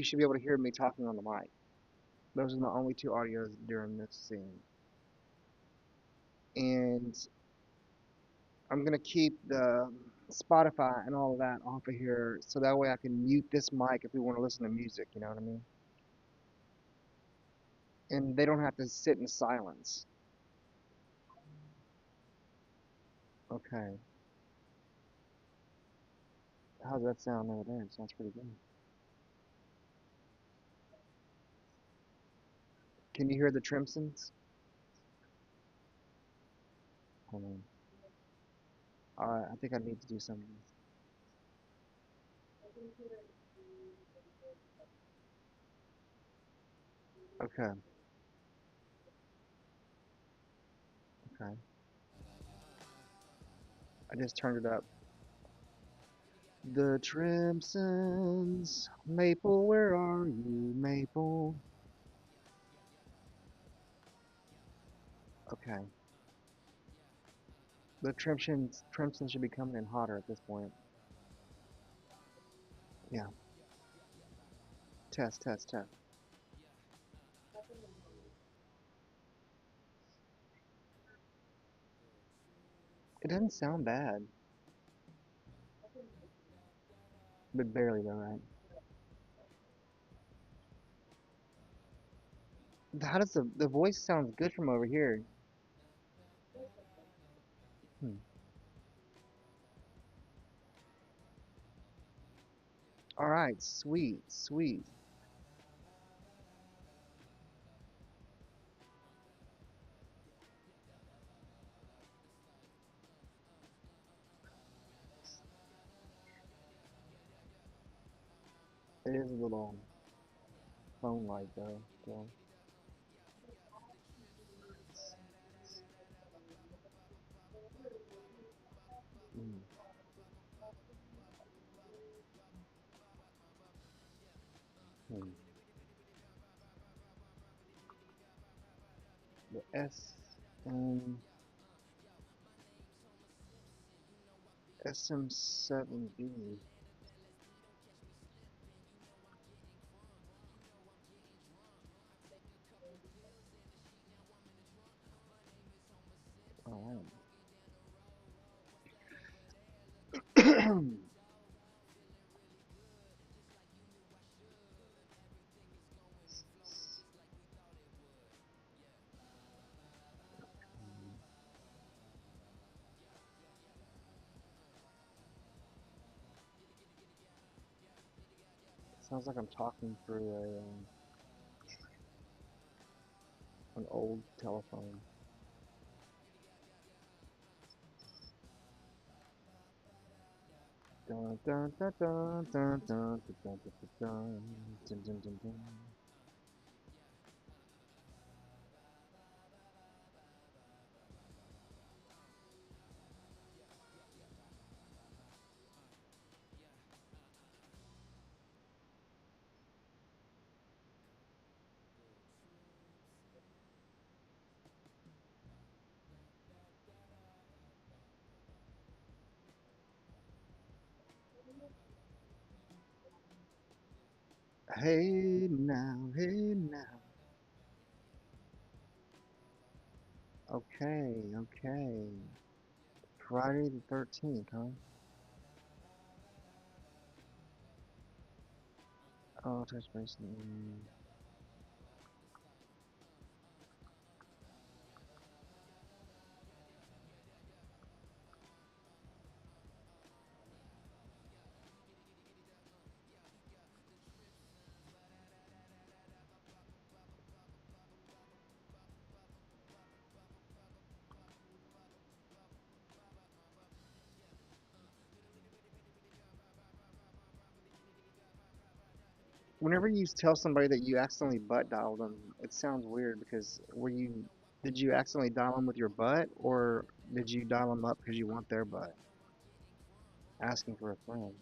you should be able to hear me talking on the mic. Those are the only two audios during this scene. And I'm gonna keep the Spotify and all of that off of here so that way I can mute this mic if we want to listen to music, you know what I mean? And they don't have to sit in silence. Okay. How's that sound over there? It sounds pretty good. Can you hear the Trimsons? Hold on. Alright, I think I need to do something. Okay, okay. I just turned it up. The Trimsons, Maple, where are you, Maple? Okay. The Trimsons should be coming in hotter at this point. Yeah. Test, test, test. It doesn't sound bad, but barely though, right? How does the voice sounds good from over here? Hmm. All right, sweet, sweet. It is a little phone-like though. Still. Mm. Hmm. The SM7B. All right. Sounds like I'm talking through an old telephone. Dun, dun, dun, dun, dun, dun, dun, dun, dun, dun, dun, dun, dun, dun. Hey now, hey now. Okay, okay. Friday the 13th, huh? Oh, touch base. Whenever you tell somebody that you accidentally butt dialed them, it sounds weird because did you accidentally dial them with your butt or did you dial them up because you want their butt? Asking for a friend.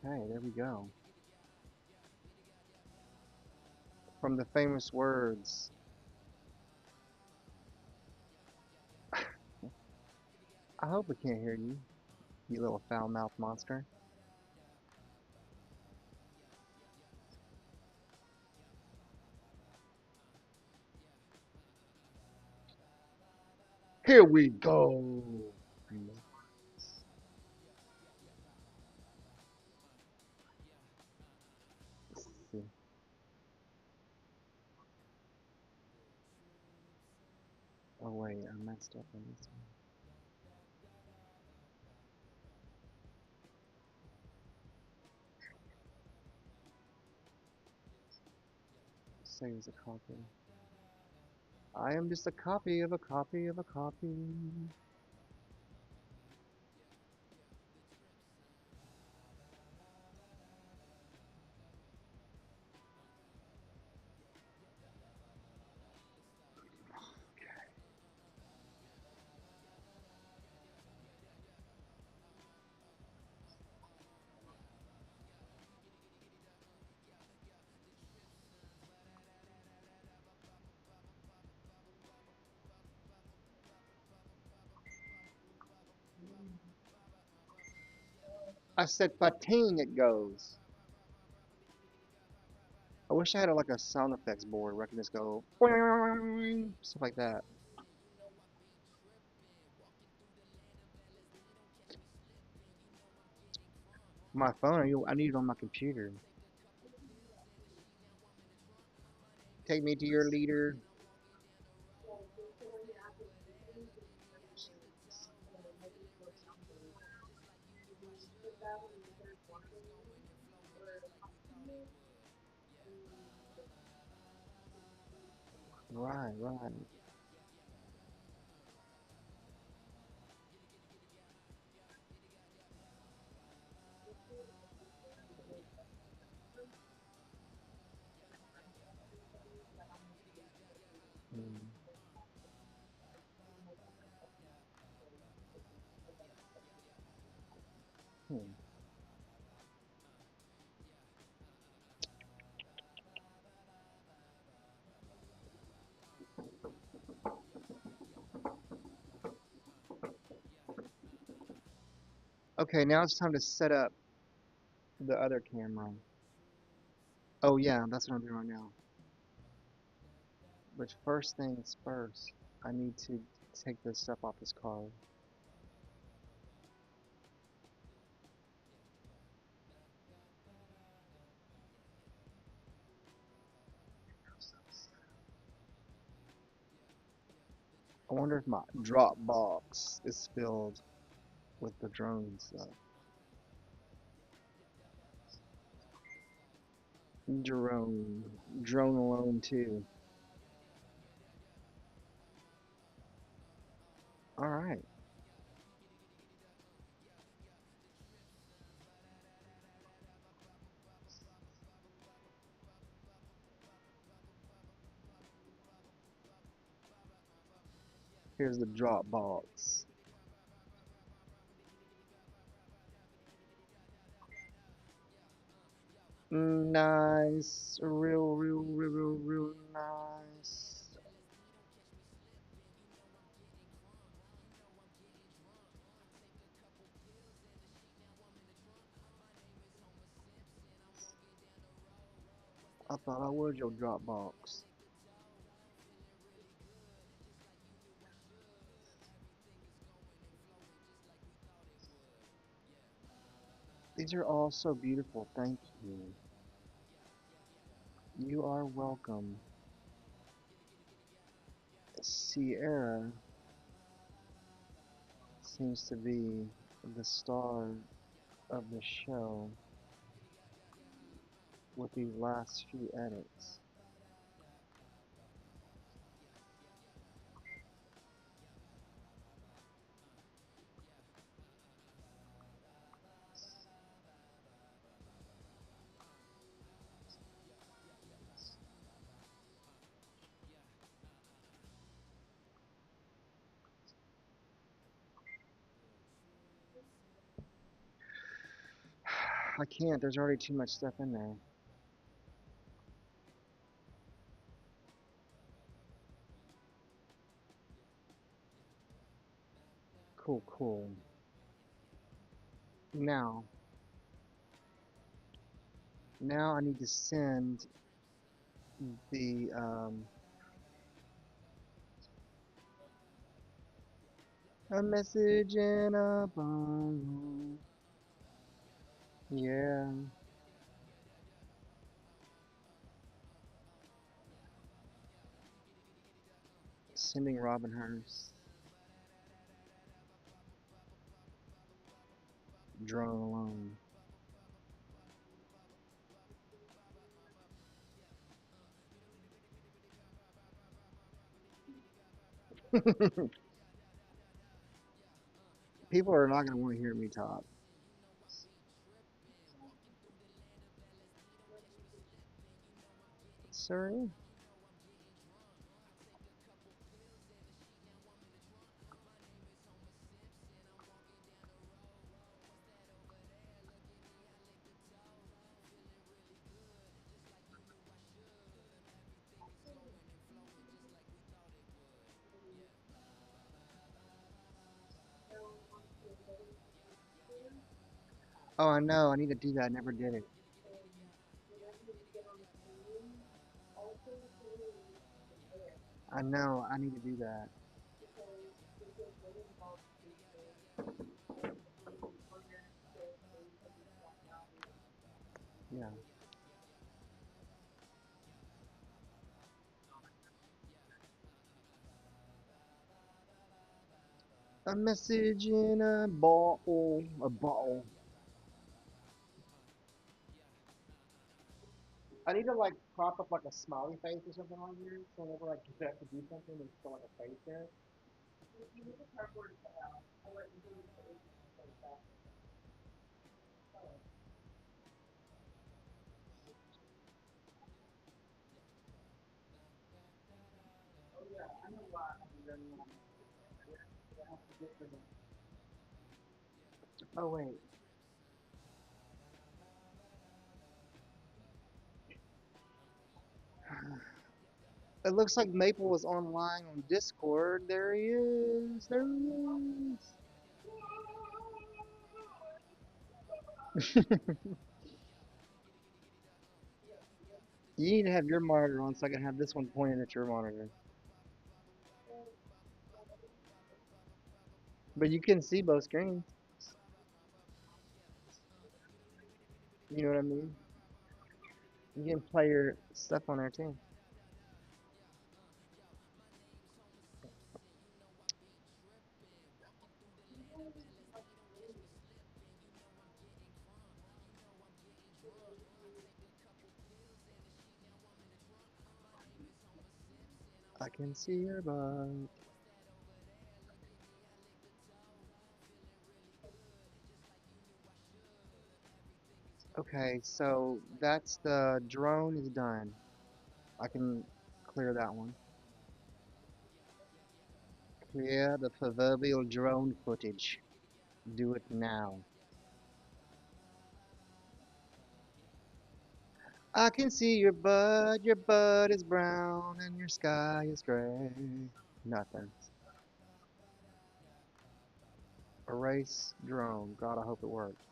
Okay, there we go. From the famous words, I hope I can't hear you, you little foul-mouthed monster. Here we go. Let's see. Oh wait, I messed up on this one. Save as a copy. I am just a copy of a copy of a copy. I said pating it goes. I wish I had like a sound effects board where I can just go stuff like that. My phone, I need it on my computer. Take me to your leader. Right, right. Mm, hmm. Okay, now it's time to set up the other camera. Oh yeah, that's what I'm doing right now. But first things first, I need to take this stuff off this card. I wonder if my Dropbox is filled with the drone stuff. Drone. Drone alone too. Alright. Here's the Dropbox. Nice. Real nice. I thought I was your Dropbox. These are all so beautiful. Thank you. You are welcome. Sierra seems to be the star of the show with these last few edits. I can't. There's already too much stuff in there. Cool, cool. Now, now I need to send the a message in a bottle. Yeah, sending Robin hers drone alone. People are not gonna want to hear me talk. Sorry. Oh, I know. I need to do that. I never did it. I know. I need to do that. Yeah. A message in a bottle. A bottle. I need to like prop up like a smiley face or something on here, so whenever like you have to do something, there's still like a face there. Oh wait, it looks like Maple was online on Discord. There he is. There he is. You need to have your monitor on so I can have this one pointed at your monitor. But you can see both screens. You know what I mean? You can play your stuff on there too. I can see your butt. Okay, so that's the drone is done. I can clear that one. Clear the proverbial drone footage. Do it now. I can see your butt is brown, and your sky is gray. Nothing. Erase drone. God, I hope it works.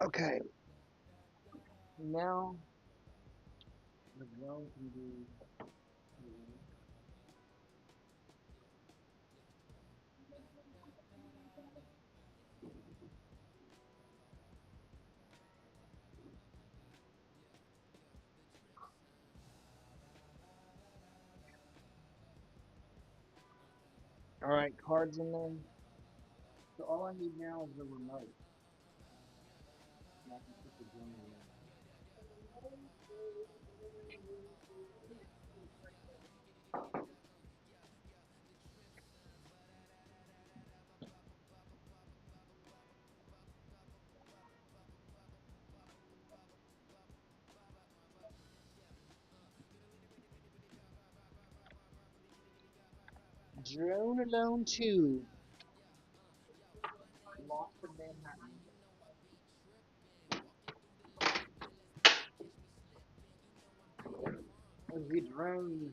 Okay, now the drone can do. All right, cards in there. So all I need now is the remote. And I can put the drone in there. Drone Alone 2. Lost in Manhattan. The drone.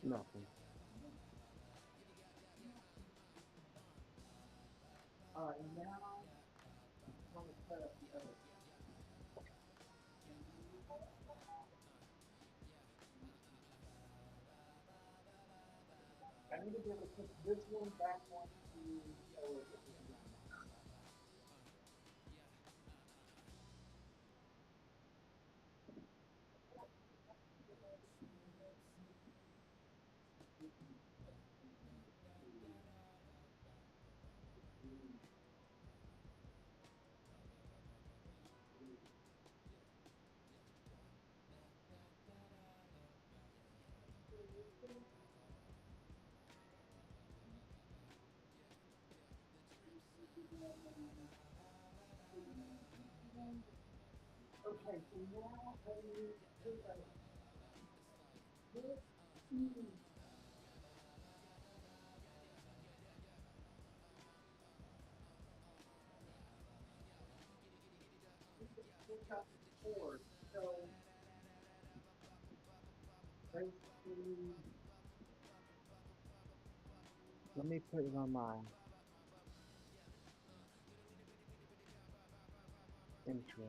Nothing. Alright, now I'm going to set up the other. I need to be able to put this one back onto the other. Okay, so now I need to put this. Switch out the cord. So basically, let me put it on my intro.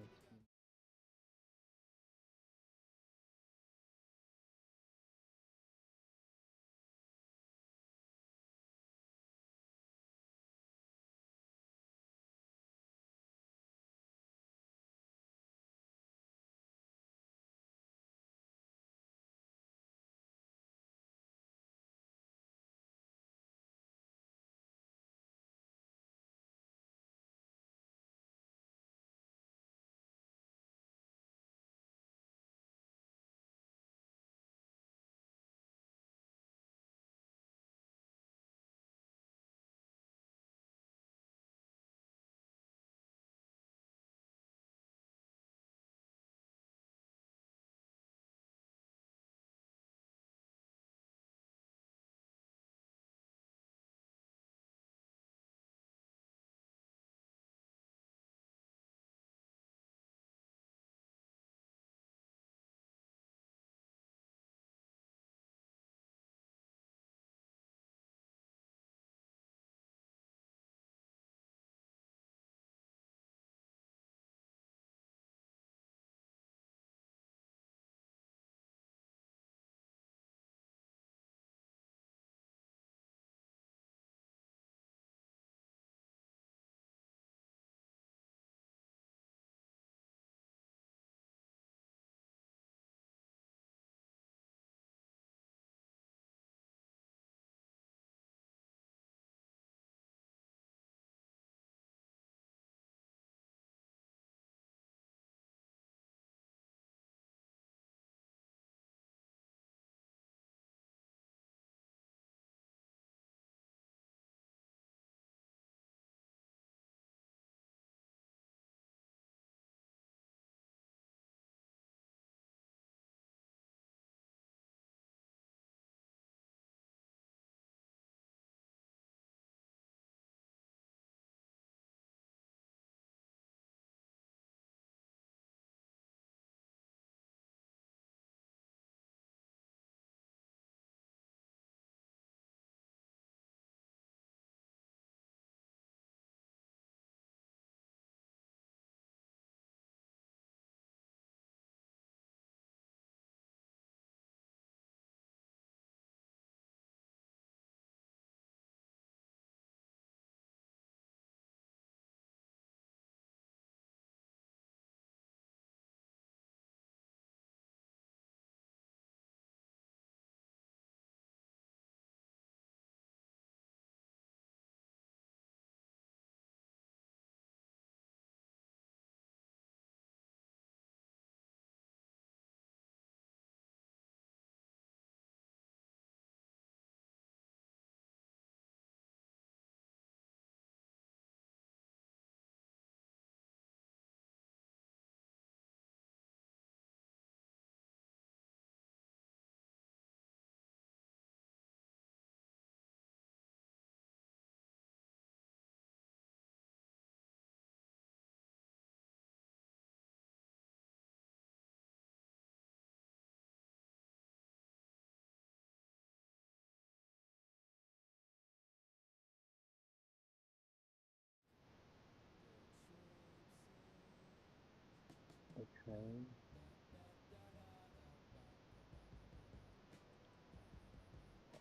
Okay.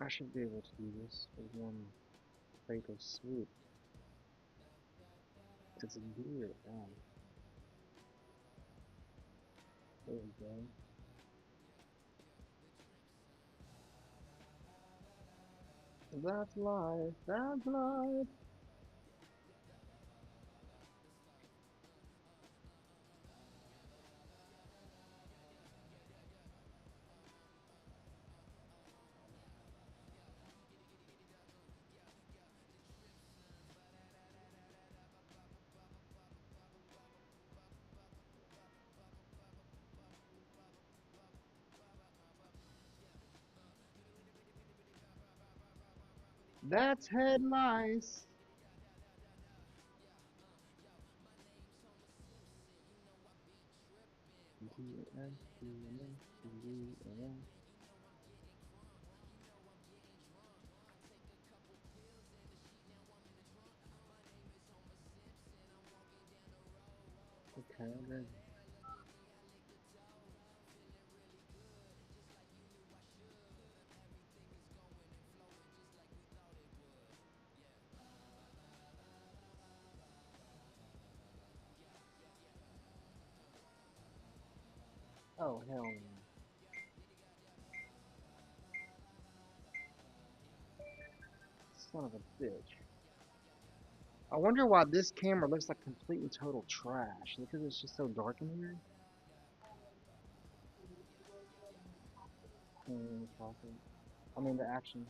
I should be able to do this with one fatal swoop. It's a deer. Oh, there we go. That's life. That's life. That's head lice. Okay, then. Oh, hell no. Son of a bitch. I wonder why this camera looks like complete and total trash. Because it's just so dark in here. Profit. I mean, the action.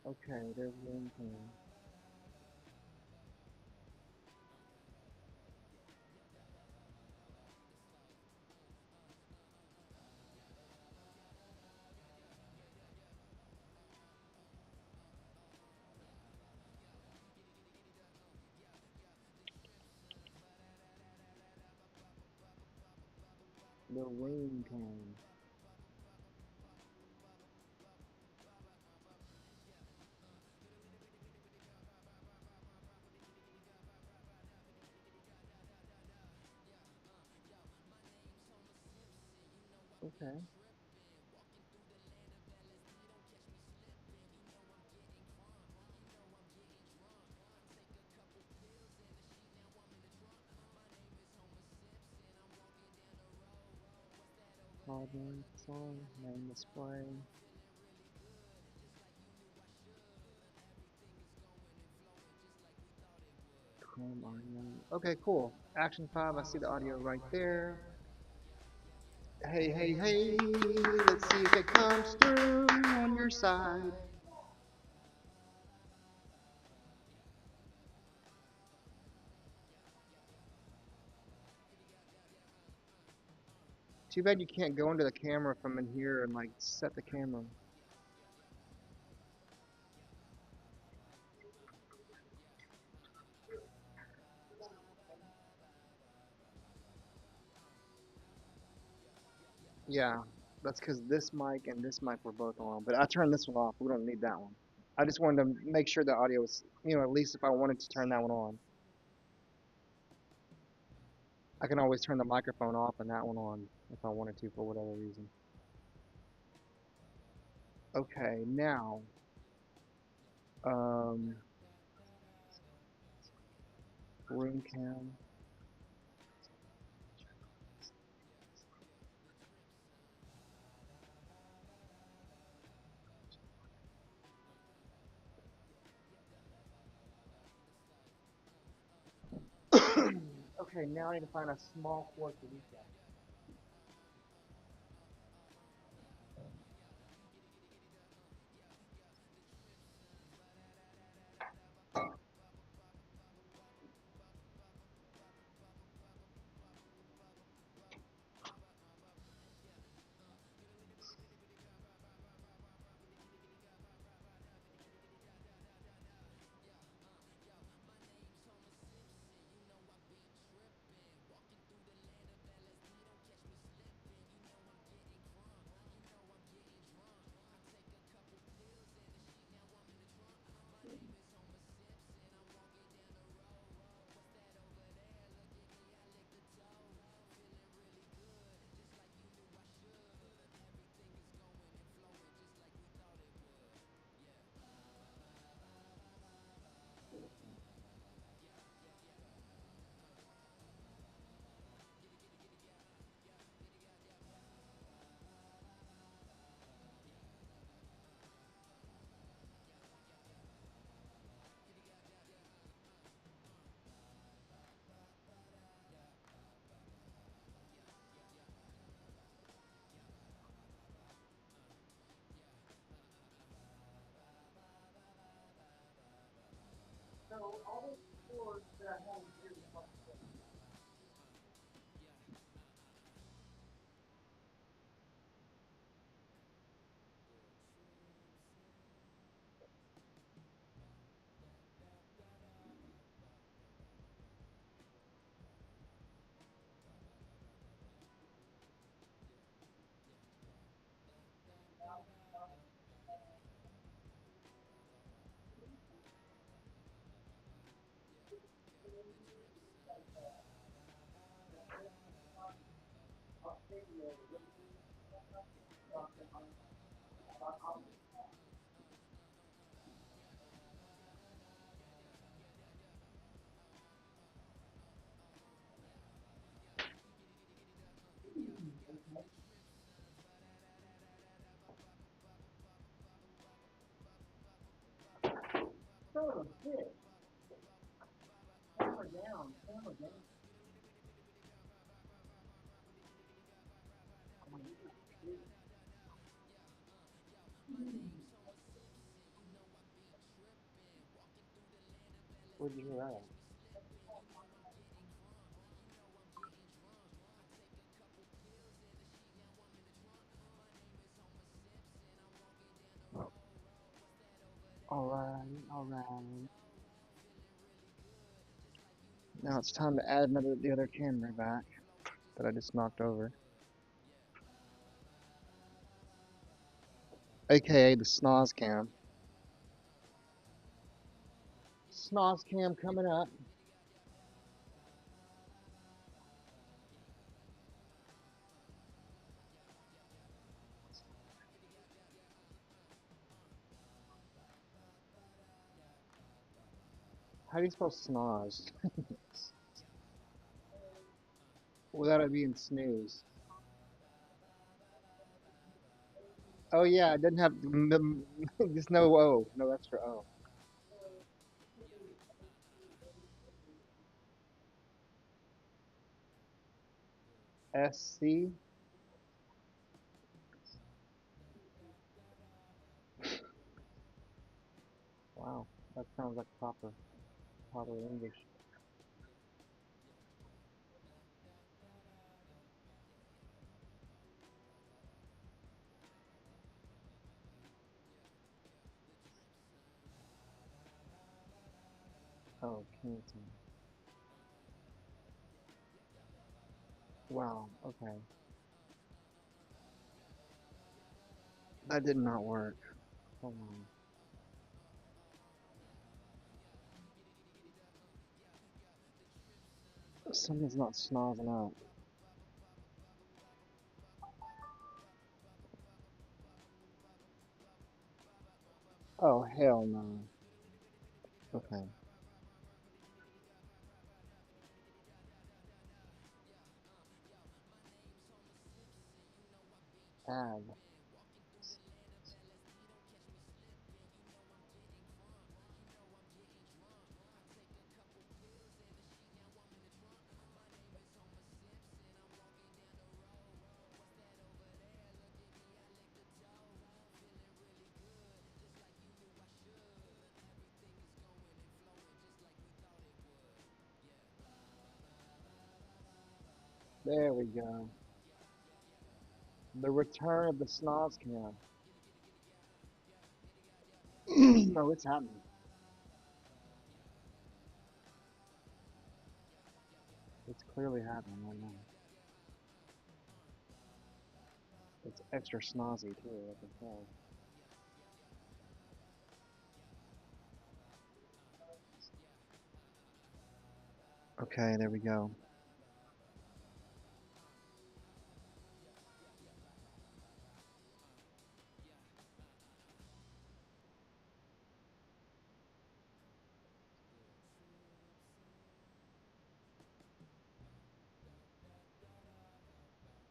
Okay, there's one thing. The wing cam. Okay. Hardline song, name display. Chrome audio. Okay, cool. Action 5, I see the audio right there. Hey, hey, hey, let's see if it comes through on your side. Too bad you can't go into the camera from in here and like set the camera. Yeah, that's because this mic and this mic were both on, but I turned this one off. We don't need that one. I just wanted to make sure the audio was, at least if I wanted to turn that one on, I can always turn the microphone off and that one on if I wanted to for whatever reason. Okay, now, um, room cam. Okay, now I need to find a small cord to reach that. Where'd you hear that? Alright, alright. Now it's time to add the other camera back that I just knocked over. AKA the snaz cam. Snaz cam coming up. How do you spell snaz? Without it being snooze. Oh yeah, it doesn't have there's no O, no extra O. SC. Wow, that sounds like proper English. Oh, Canton. Wow, okay. That did not work. Hold on. Something's not snozzing out. Oh, hell no. Okay. Add. There we go. The return of the snoz cam. No, it's happening. It's clearly happening right now. It's extra snazzy too, I can tell. Okay, there we go.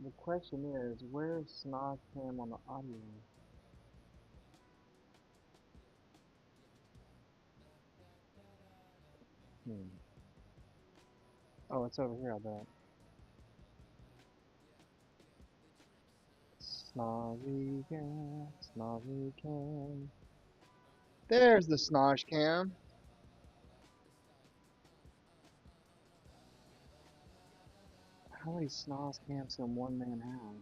The question is, where's snoz cam on the audio? Hmm. Oh, it's over here, I bet. Snazzy cam, snazzy cam. There's the snoz cam. How many snoz camps can one man have?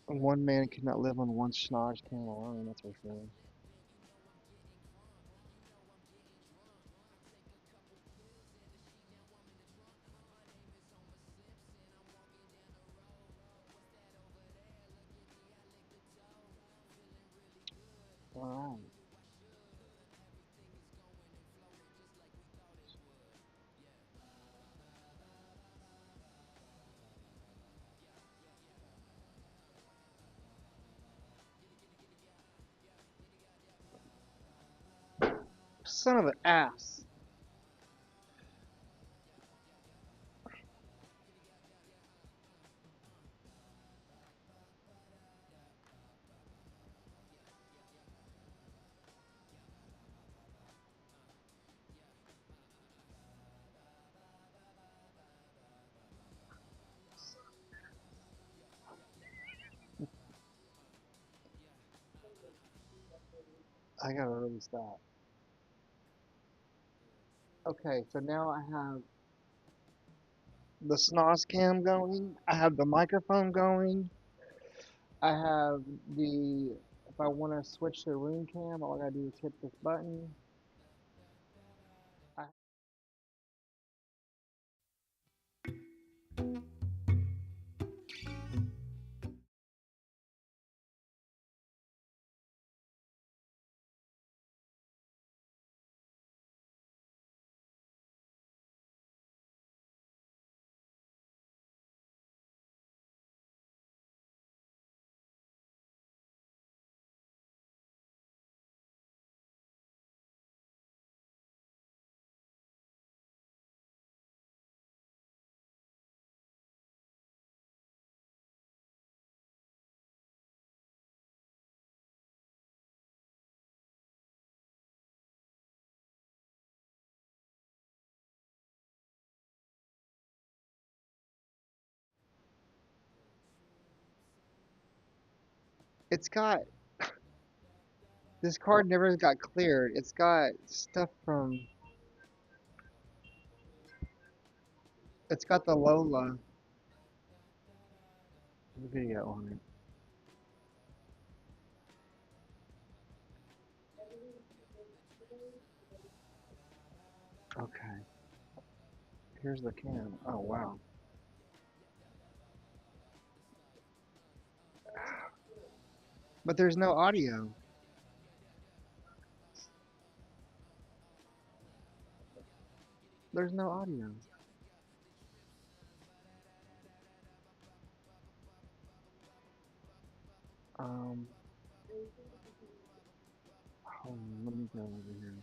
One man cannot live on one schnoz can alone, that's for sure. Alright. Son of an ass. I gotta really stop. Okay, so now I have the SNOS cam going. I have the microphone going. I have the, if I want to switch to room cam, all I gotta do is hit this button. I, it's got, this card never got cleared. It's got stuff from, it's got the Lola video on it. Okay, here's the cam. Oh, wow. But there's no audio. There's no audio. Um, hold on, let me go over here.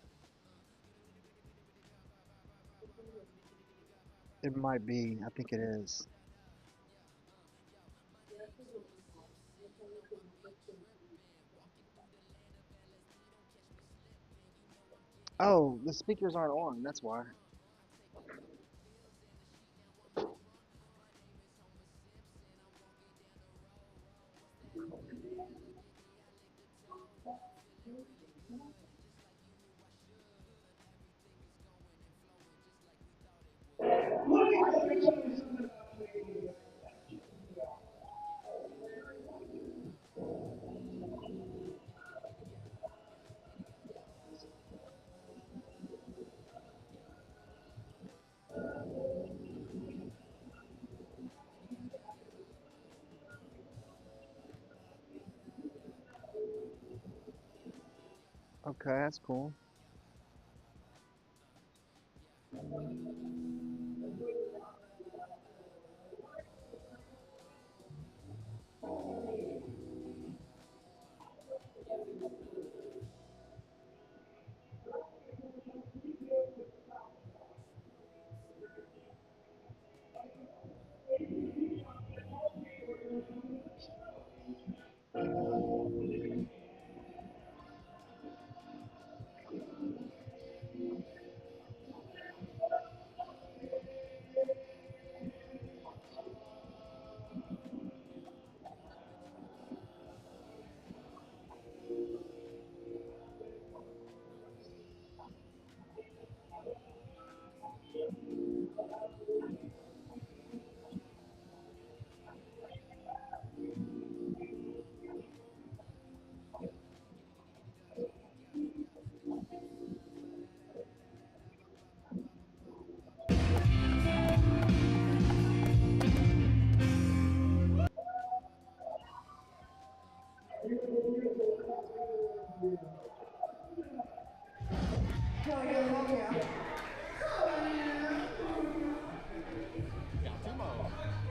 It might be. I think it is. Oh, the speakers aren't on. That's why. Okay, that's cool.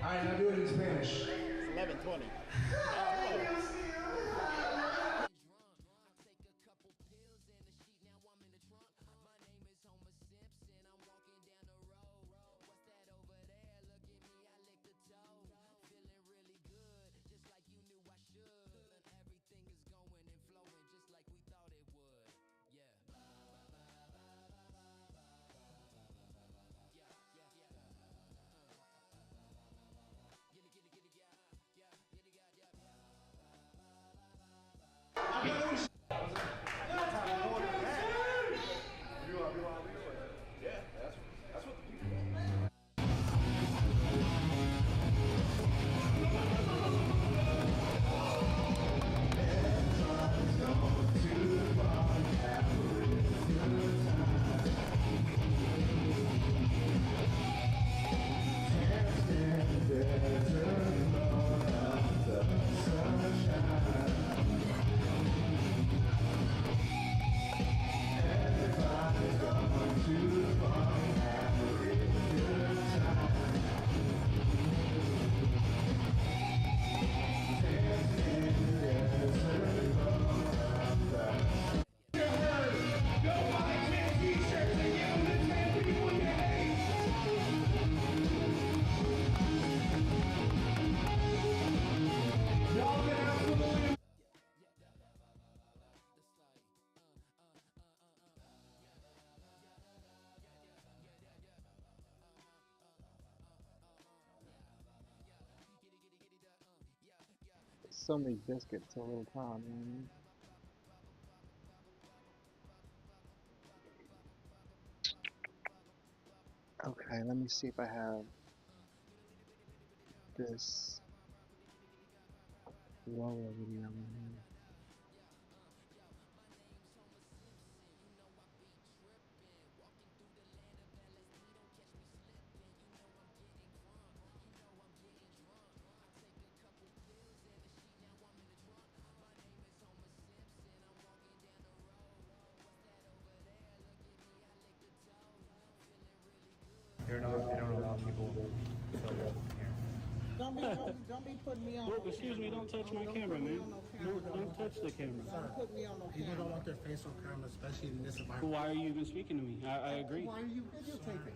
right, now do it in Spanish. It's 11:20. So many biscuits so little time, man. Okay, let me see if I have this lower video in here. They don't allow people to film here. Don't be putting me on. Look, excuse me, don't touch my camera, man. Don't touch the camera. Don't put me on no People don't camera. want their face on camera, especially in this environment. Why are you even speaking to me? I agree. Why are you videotaping?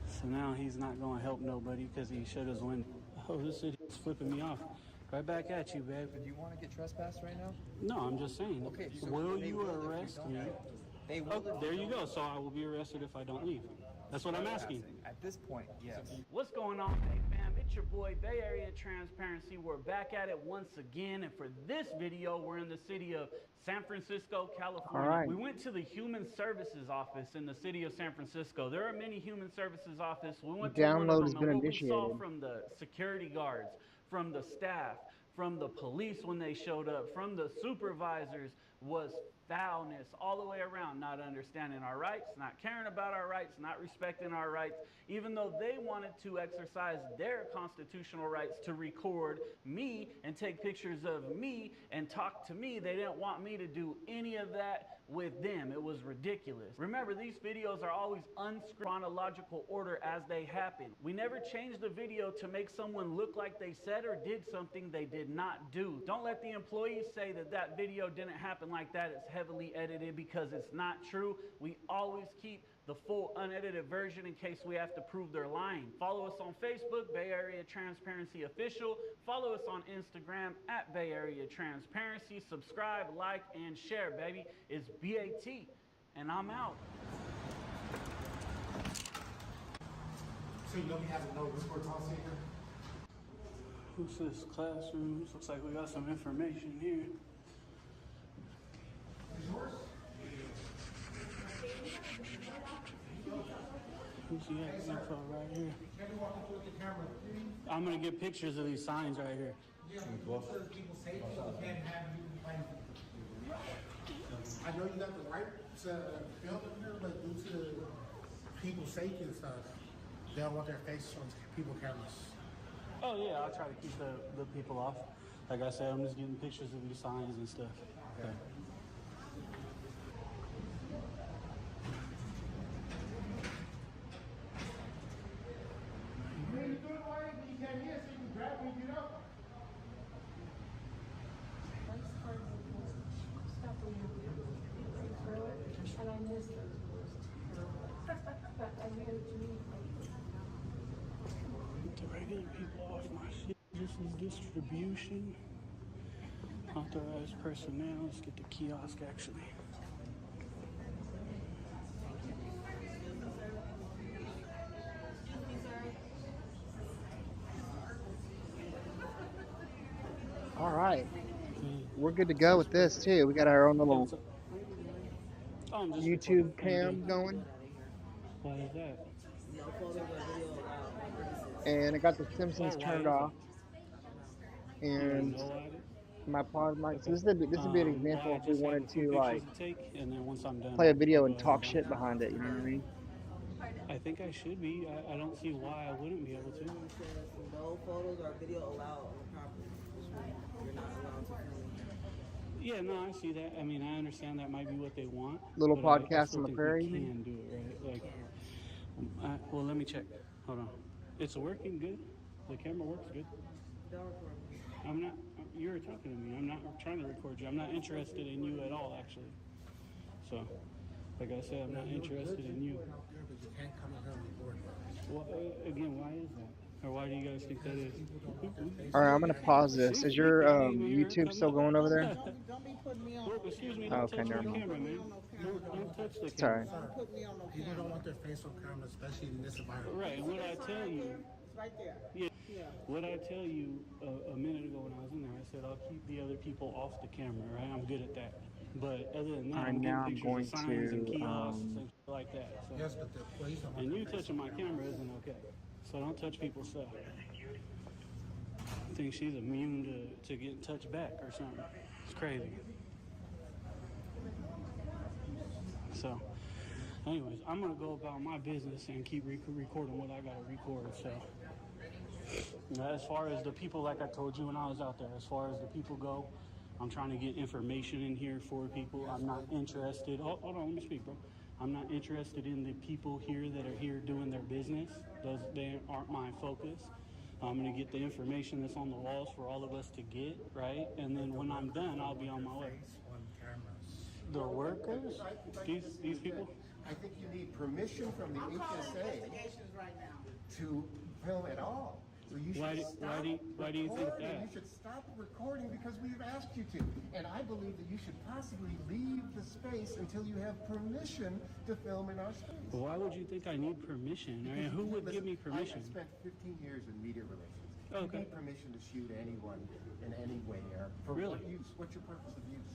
So now he's not going to help nobody because he shut his window. Oh, this idiot's flipping me off. Right back at you, babe. Do you want to get trespassed right now? No, I'm just saying. Okay, so will they you will if you arrest don't me? leave. They will. Oh, there you go. So I will be arrested if I don't leave. That's what I'm asking. At this point, yes. What's going on, Bay fam? It's your boy, Bay Area Transparency. We're back at it once again, and for this video, we're in the city of San Francisco, California. All right. We went to the Human Services Office in the city of San Francisco. There are many Human Services offices. We went to one Download of has them, been and what we saw initiated. from the security guards, from the staff, from the police when they showed up, from the supervisors, was foulness all the way around, not understanding our rights, not caring about our rights, not respecting our rights, even though they wanted to exercise their constitutional rights to record me and take pictures of me and talk to me. They didn't want me to do any of that with them. It was ridiculous. Remember, these videos are always chronological order as they happen. We never changed the video to make someone look like they said or did something they did not do. Don't let the employees say that that video didn't happen like that. It's heavily edited, because it's not true. We always keep the full unedited version in case we have to prove they're lying. Follow us on Facebook, Bay Area Transparency Official. Follow us on Instagram at Bay Area Transparency. Subscribe, like, and share, baby. It's BAT, and I'm out. So you know we have a no Discord policy here? Who's this? Classrooms. Looks like we got some information here. Who's the info right here? I'm gonna get pictures of these signs right here. I know you got the right to film in here, but due to the people's safety and stuff, they don't want their faces on people cameras. Oh yeah, I'll try to keep the people off. Like I said, I'm just getting pictures of these signs and stuff. Okay. What are you doing? Why are you is distribution. Authorized personnel. Let's get the kiosk actually. All right, we're good to go with this too. We got our own little Oh, I'm just recording. YouTube cam going, Why is that? and I got the Oh, Simpsons why turned is off, it? You and know why? my pause mic. So Okay. this would be an Well, I example if we just have wanted a few to pictures like to take, and then once I'm done, play a I'll video go and ahead and talk go. shit behind it. You know what I mean? I think I should be. I don't see why I wouldn't be able to. No photos or video allowed on the property. You're not allowed to film. Yeah, no, I see that. I mean, I understand that might be what they want, Little but I podcast still on the think prairie. we can do it, right? Like, well, let me check. Hold on. It's working good. The camera works good. Don't record me. I'm not. You're talking to me. I'm not trying to record you. I'm not interested in you at all, actually. So, like I said, I'm not interested in you. Out there, but you can't come in here and record. Well, again, why is that? Or why do you guys think that is? All right, I'm gonna pause this. Is your YouTube still going over there? Don't be putting me on. Well, excuse me, Oh, don't okay, touch my never mind. camera, man. Don't touch the It's all camera. right. Don't put me on no People camera. don't want their face on camera, especially in this environment. Right, and what I tell you, It's right there. yeah, Yeah. what I tell you a minute ago when I was in there, I said I'll keep the other people off the camera, right? I'm good at that. But other than that, All right, I'm now getting I'm pictures of signs and going to, kiosks and shit like that. So. Yes, but the police don't want And their you face touching my camera isn't okay. So don't touch people's stuff. I think she's immune to getting touched back or something. It's crazy. So, anyways, I'm going to go about my business and keep recording what I got to record. So, as far as the people, like I told you when I was out there, as far as the people go, I'm trying to get information in here for people. I'm not interested. Hold on, let me speak, bro. I'm not interested in the people here that are here doing their business. They aren't my focus. I'm going to get the information that's on the walls for all of us to get, right? And then when I'm done, I'll be on my way. face on cameras. The workers? These people? I think you need permission from the HSA Investigations right now. to film at all. So you should Why do you think recording. that? You should stop recording because we've asked you to. And I believe that you should possibly leave the space until you have permission to film in our space. Why would you think I need permission? I mean, who would give me permission? I spent 15 years in media relations. Okay. You need permission to shoot anyone in anywhere. For Really? what use? What's your purpose of use?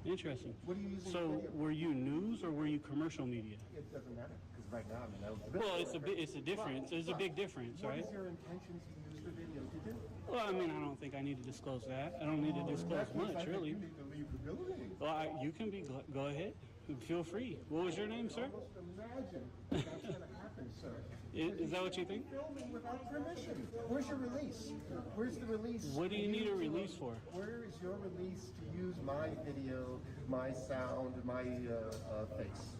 Interesting. What are you using So, the video for? were you news or were you commercial media? It doesn't matter because right now I'm in Well, it's a difference. There's a big difference, What right? is your intention to use the video to do? Well, I mean, I don't think I need to disclose that. I don't need to disclose much, really. You need to leave the building. Well, you can be. Go ahead. Feel free. What was your name, sir? Almost imagine that's going to happen, sir. Is that what you think? Filming without permission. Where's your release? Where's the release? What do you need a release for? Where is your release to use my video, my sound, my face?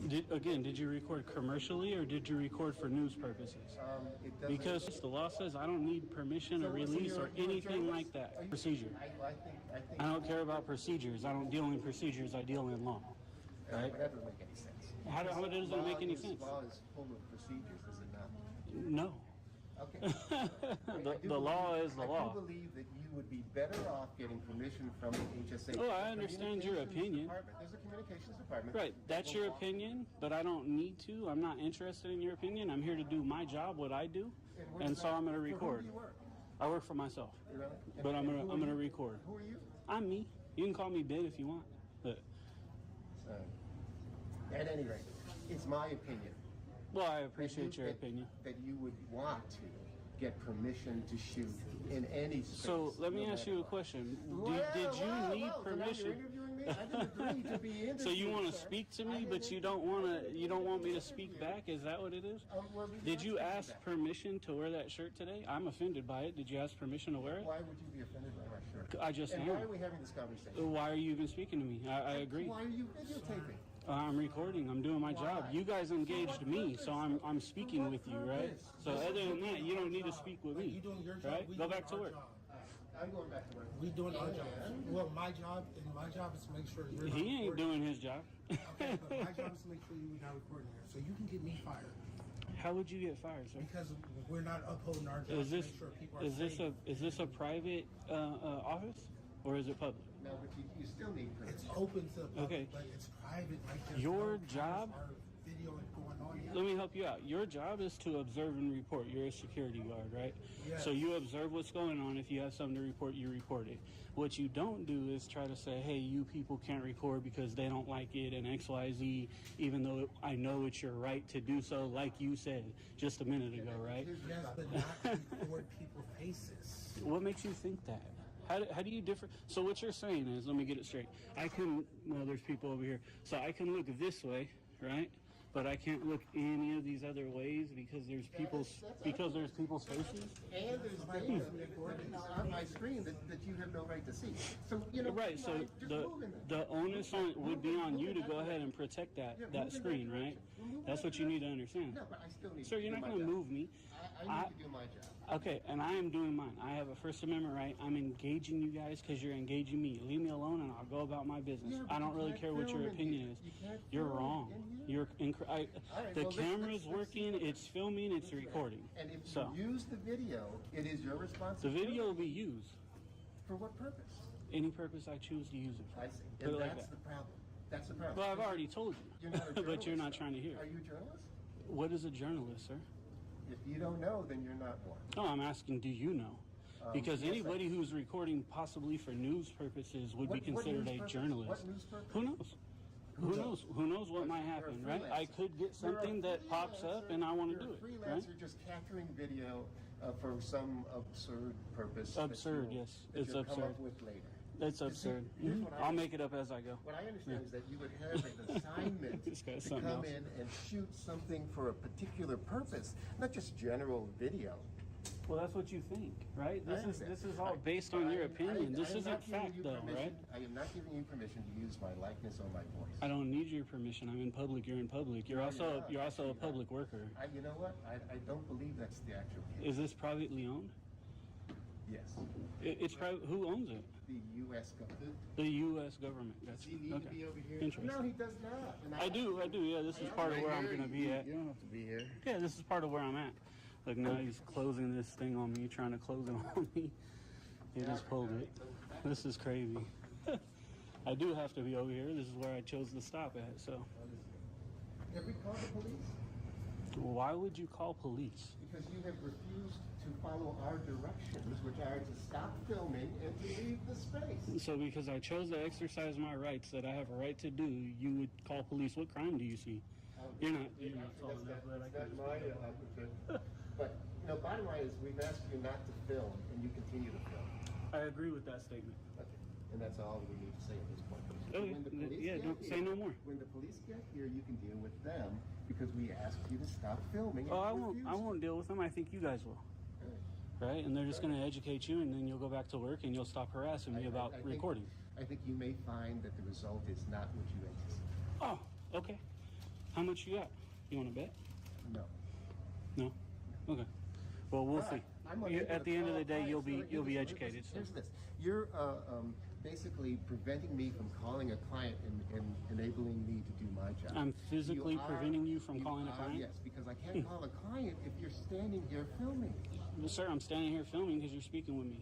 Did you record commercially or did you record for news purposes? It doesn't. Because the law says I don't need permission or So release you're or a anything journalist? like that. Are you- Procedure. I think I don't care about procedures. I don't deal in procedures. I deal in law. Right? that doesn't make any sense. How does that make any sense? Law is full of procedures, is it not? No. Okay. The law is the law. I do believe that you would be better off getting permission from the HSA. Oh, I understand your Communications opinion. Department. There's a communications department. Right, that's your opinion, but I don't need to. I'm not interested in your opinion. I'm here to do my job, what I do, and so I'm going to For whom record. do you work? I work for myself, Really? but I'm And who going are to you? record. Who are you? I'm me. You can call me Ben if you want, but At any rate, it's my opinion. well, I appreciate your that- opinion. That you would want to get permission to shoot in any space. So let me no ask matter you a what. question. Well, Did you well, need well, so now you're permission? interviewing me? I didn't agree to be interviewed. So you want to sir. speak to I me, didn't but you don't want me to speak back? Is that what it is? Well, we Did can you speak ask back. permission to wear that shirt today? I'm offended by it. Did you ask permission to wear it? Why would you be offended by my shirt? I just And am. why are we having this conversation? Why are you even speaking to me? I agree. Why are you videotaping? I'm recording. I'm doing my job. You guys engaged me, so I'm speaking with you, right? So other than that, you don't need to speak with You me, doing your job? right? We Go doing back to our work. job. I'm going back to work. We doing our job. Well, my job is to make sure you're not He ain't recording. doing his job. Okay, but my job is to make sure you're not recording here. So you can get me fired. How would you get fired, sir? Because we're not upholding our job Is to this make sure people are is this a private office or is it public? No, but you still need It's permission. open to the public, Okay. but it's private. Like there's Your no cameras job- or video going on here. Let me help you out. Your job is to observe and report. You're a security guard, right? Yes. So you observe what's going on. If you have something to report, you report it. What you don't do is try to say, hey, you people can't record because they don't like it and X, Y, Z, even though I know it's your right to do so, like you said just a minute ago, right? Yes, but not record people's faces. What makes you think that? How do you differ? So what you're saying is, let me get it straight. Well, there's people over here. So I can look this way, right? But I can't look any of these other ways because there's people's faces. And there's data recordings on my screen that you have no right to see. So, you know, Right, so just move in there. the onus would be on you to go ahead and protect that screen, right? That's what you need to understand. No, but I still need Sir, to you're do not my going to job. move me. I need to do my job. Okay, and I am doing mine. I have a First Amendment right. I'm engaging you guys because you're engaging me. Leave me alone and I'll go about my business. Yeah, but I don't you really can't care what film your in opinion here. is. You can't You're film wrong. in here. Right, well, the camera's let's working, see. it's filming, it's recording. And if So, you use the video, it is your the responsibility. video will be used. For what purpose? Any purpose I choose to use it for. I see. Put And it like that's that. the problem. That's the problem. Well, I've already told You're you, not a but you're not journalist, trying to hear. Are you a journalist? What is a journalist, sir? If you don't know, then you're not one. No, I'm asking, do you know? Because yes, anybody who's recording possibly for news purposes would be What considered news a purpose? journalist. What news purpose? Who knows? Who knows? Who knows what might happen, right? I could get something that pops up and I want to do it, You're a right? freelancer just capturing video for some absurd purpose. Absurd, that you'll- yes. that It's you'll come absurd. up with later. It's absurd. here's what I I'll make it up as I go. What I understand is that you would have an assignment This guy's to something come else. in and shoot something for a particular purpose, not just general video. Well, that's what you think, right? I understand. This is all based on your opinion. This I am isn't not giving fact, you though, permission- right? I am not giving you permission to use my likeness or my voice. I don't need your permission. I'm in public. You're in public. You're also a public worker. You know what? I don't believe that's the actual case. Is this privately owned? Yes. It's private. Who owns it? The U.S. government. The U.S. government. That's Does he need to okay. be over here? Interesting. No, he does not. And I do. Yeah, this is part of where I'm going to be at. You don't have to be here. Yeah, this is part of where I'm at. Look, now he's closing this thing on me, trying to close it on me. He just pulled it. This is crazy. I do have to be over here. This is where I chose to stop at. So, Have we called the police? why would you call police? Because you have refused to follow our directions, which are to stop filming and to leave the space. So, because I chose to exercise my rights that I have a right to do, you would call police. What crime do you see? You're not tall enough, but I can. But, you know, bottom line is we've asked you not to film, and you continue to film. I agree with that statement. Okay. And that's all we need to say at this point. Okay. When the police Yeah, get don't say here- no more. When the police get here, you can deal with them because we asked you to stop filming. and Oh, I you won't. I refused. won't deal with them. I think you guys will. Right? And they're just going to educate you, and then you'll go back to work, and you'll stop harassing me about I think- recording. I think you may find that the result is not what you anticipated. Oh, okay. How much you got? You want to bet? No. No. Okay. Well, we'll see. I'm At the end of the day, call you'll be clients. you'll be Here's- educated. So. Here's this. You're basically preventing me from calling a client and enabling me to do my job. I'm physically You are- preventing you from calling a are, client? Yes, because I can't call a client if you're standing here filming. Well, sir, I'm standing here filming because you're speaking with me,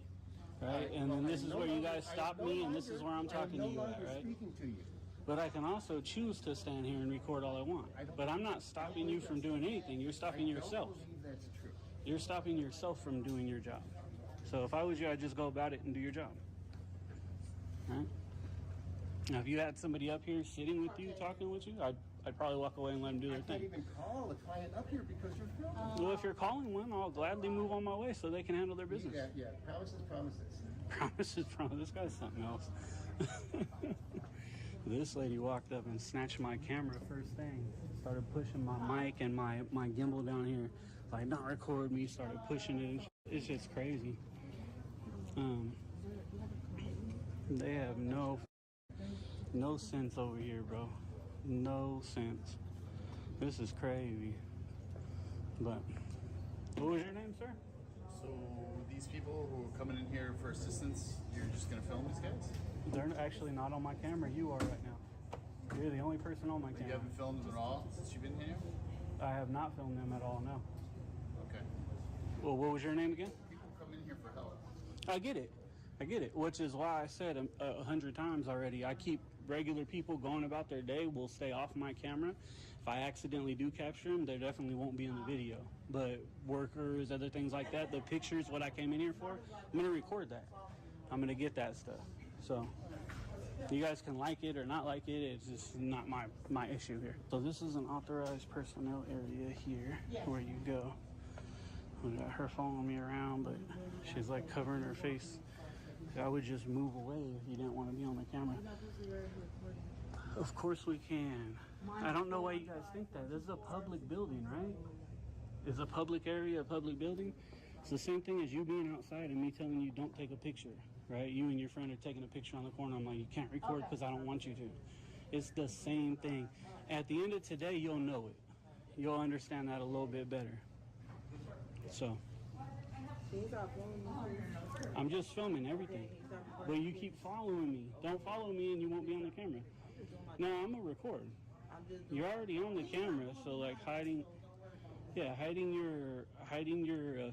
right? And Well, then this I'm is no where you longer- guys I'm stop no me, and this longer- is where I'm talking to I'm you no at, longer right? speaking to you. But I can also choose to stand here and record all I want. But I'm not stopping you from doing anything. You're stopping yourself. I don't believe that's true. You're stopping yourself from doing your job. So if I was you, I'd just go about it and do your job. Right? Now, if you had somebody up here sitting with you, talking with you, I'd probably walk away and let them do I their can't thing. even call a client up here because you're filming. Well, if you're calling one, I'll gladly move on my way so they can handle their business. Yeah. Promises. Promises, promise. This guy's something else. This lady walked up and snatched my camera first thing. Started pushing my mic and my gimbal down here. Like, don't record me. Started pushing it. It's just crazy. They have no sense over here, bro. No sense. This is crazy. But what was your name, sir? So these people who are coming in here for assistance, you're just gonna film these guys? They're actually not on my camera. You are right now. You're the only person on my You camera. haven't filmed them at all since you've been here? I have not filmed them at all, no. Okay. Well, what was your name again? People come in here for help. I get it. Which is why I said 100 times already, I keep regular people going about their day will stay off my camera. If I accidentally do capture them, they definitely won't be in the video. But workers, other things like that, the pictures, what I came in here for, I'm going to record that. I'm going to get that stuff. So you guys can like it or not like it. It's just not my issue here. So this is an authorized personnel area here where you go. I got her following me around, but she's like covering her face. I would just move away if you didn't want to be on the camera. Of course we can. I don't know why you guys think that. This is a public building, right? It's a public area, a public building. It's the same thing as you being outside and me telling you don't take a picture, right? You and your friend are taking a picture on the corner. I'm like, you can't record because I don't want you to. It's the same thing. At the end of today, you'll know it. You'll understand that a little bit better. So. I'm just filming everything. But you keep following me. Don't follow me and you won't be on the camera. No, I'm gonna record. You're already on the camera, so like hiding your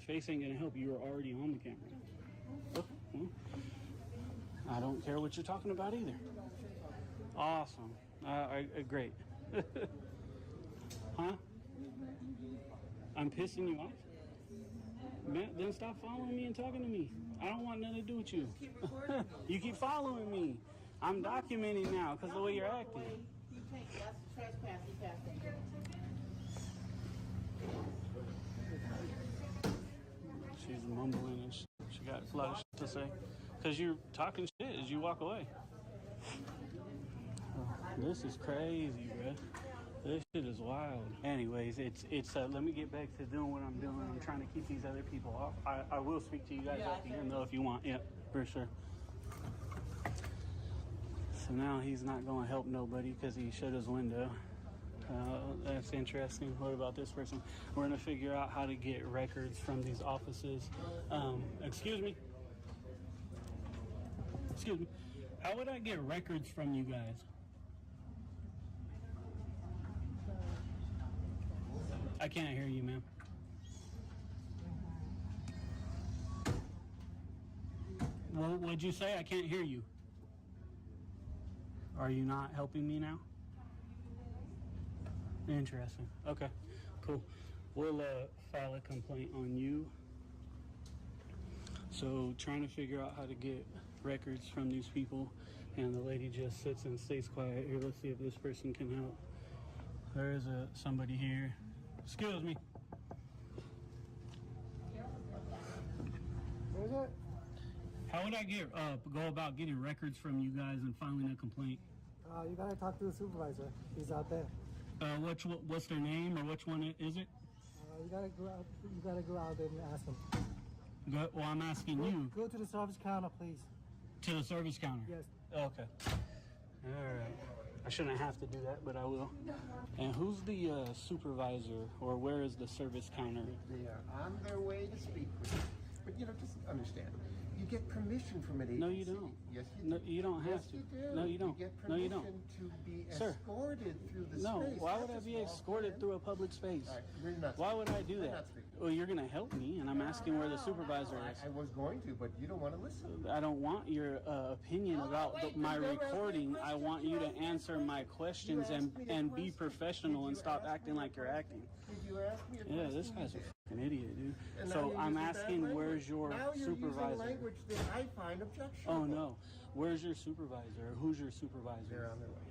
face ain't gonna help. You're already on the camera. Okay, well, I don't care what you're talking about either. Awesome. Great. Huh? I'm pissing you off? Man, then stop following me and talking to me. I don't want nothing to do with you. You keep following me. I'm documenting now because of the way you're acting. That's trespass. He passed it. She's mumbling and shit. She got a lot of shit to say. Because you're talking shit as you walk away. Oh, this is crazy, bro. This shit is wild. Anyways, it's let me get back to doing what I'm doing. I'm trying to keep these other people off. I will speak to you guys at the end though if you want. Yeah, for sure. So now he's not going to help nobody because he shut his window. That's interesting. What about this person? We're going to figure out how to get records from these offices. Excuse me. Excuse me. How would I get records from you guys? I can't hear you, ma'am. Well, what'd you say? I can't hear you. Are you not helping me now? Interesting. Okay, cool. We'll file a complaint on you. So trying to figure out how to get records from these people, and the lady just sits and stays quiet. Here, let's see if this person can help. There is somebody here. Excuse me. What is it? How would I go about getting records from you guys and filing a complaint? You gotta talk to the supervisor. He's out there. What's their name or which one is it? You gotta go out. You gotta go out there and ask them. Well, I'm asking you. Go to the service counter, please. To the service counter? Yes. Okay. All right. I shouldn't have to do that, but I will. And who's the supervisor, or where is the service counter? They are on their way to speak with you. But, just understand. You get permission from an agency. No, you don't. Yes, you do. No, you don't have to. Yes, you do. No, you don't. You get No, you permission don't. to be Sir. escorted through the No, space. why would I That's a be small escorted thing. through a public space? All right, you're not Why would I speaking. do You're not that? speaking. Well, you're going to help me, and I'm asking where the supervisor is. I was going to, but you don't want to listen. I don't want your opinion about my recording. I want you to answer my questions and be professional and stop acting like you're acting. Did you ask me a question? Yeah, this guy's a fucking idiot, dude. And now So you're I'm using bad asking, language. where's your now you're supervisor? using language that I find objectionable. Oh no, where's your supervisor? Who's your supervisor? They're on their way.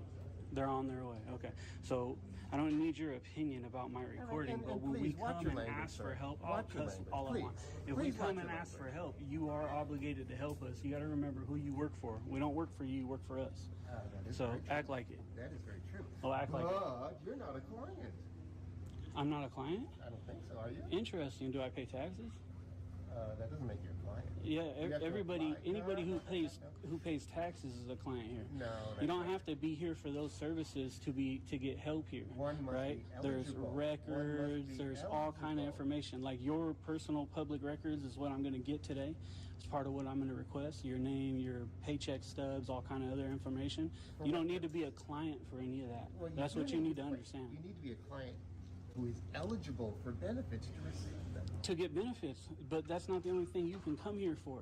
They're on their way. Okay. So I don't need your opinion about my recording, and but when we please, watch come your and language, ask sir. for help, I'll Watch your cuss language, all I please. want. If we Please watch come your and ask for language. help, you are obligated to help us. You got to remember who you work for. We don't work for you, you work for us. That is So very true. act like it. That is very true. Oh, act like it. But you're not a client. I'm not a client? I don't think so, are you? Interesting. Do I pay taxes? That doesn't make you a client. Yeah, You have to everybody, apply. anybody No, who pays taxes is a client here. No, that's you don't not have to be here for those services to get help here. One must right? be There's eligible. One records. must be There's all kind of eligible. information. Like your personal public records is what I'm going to get today. It's part of what I'm going to request. Your name, your paycheck stubs, all kind of other information. You don't need to be a client for any of that. Well, That's do what you need to wait, understand. You need to be a client who is eligible for benefits to receive them. To get benefits, but that's not the only thing you can come here for.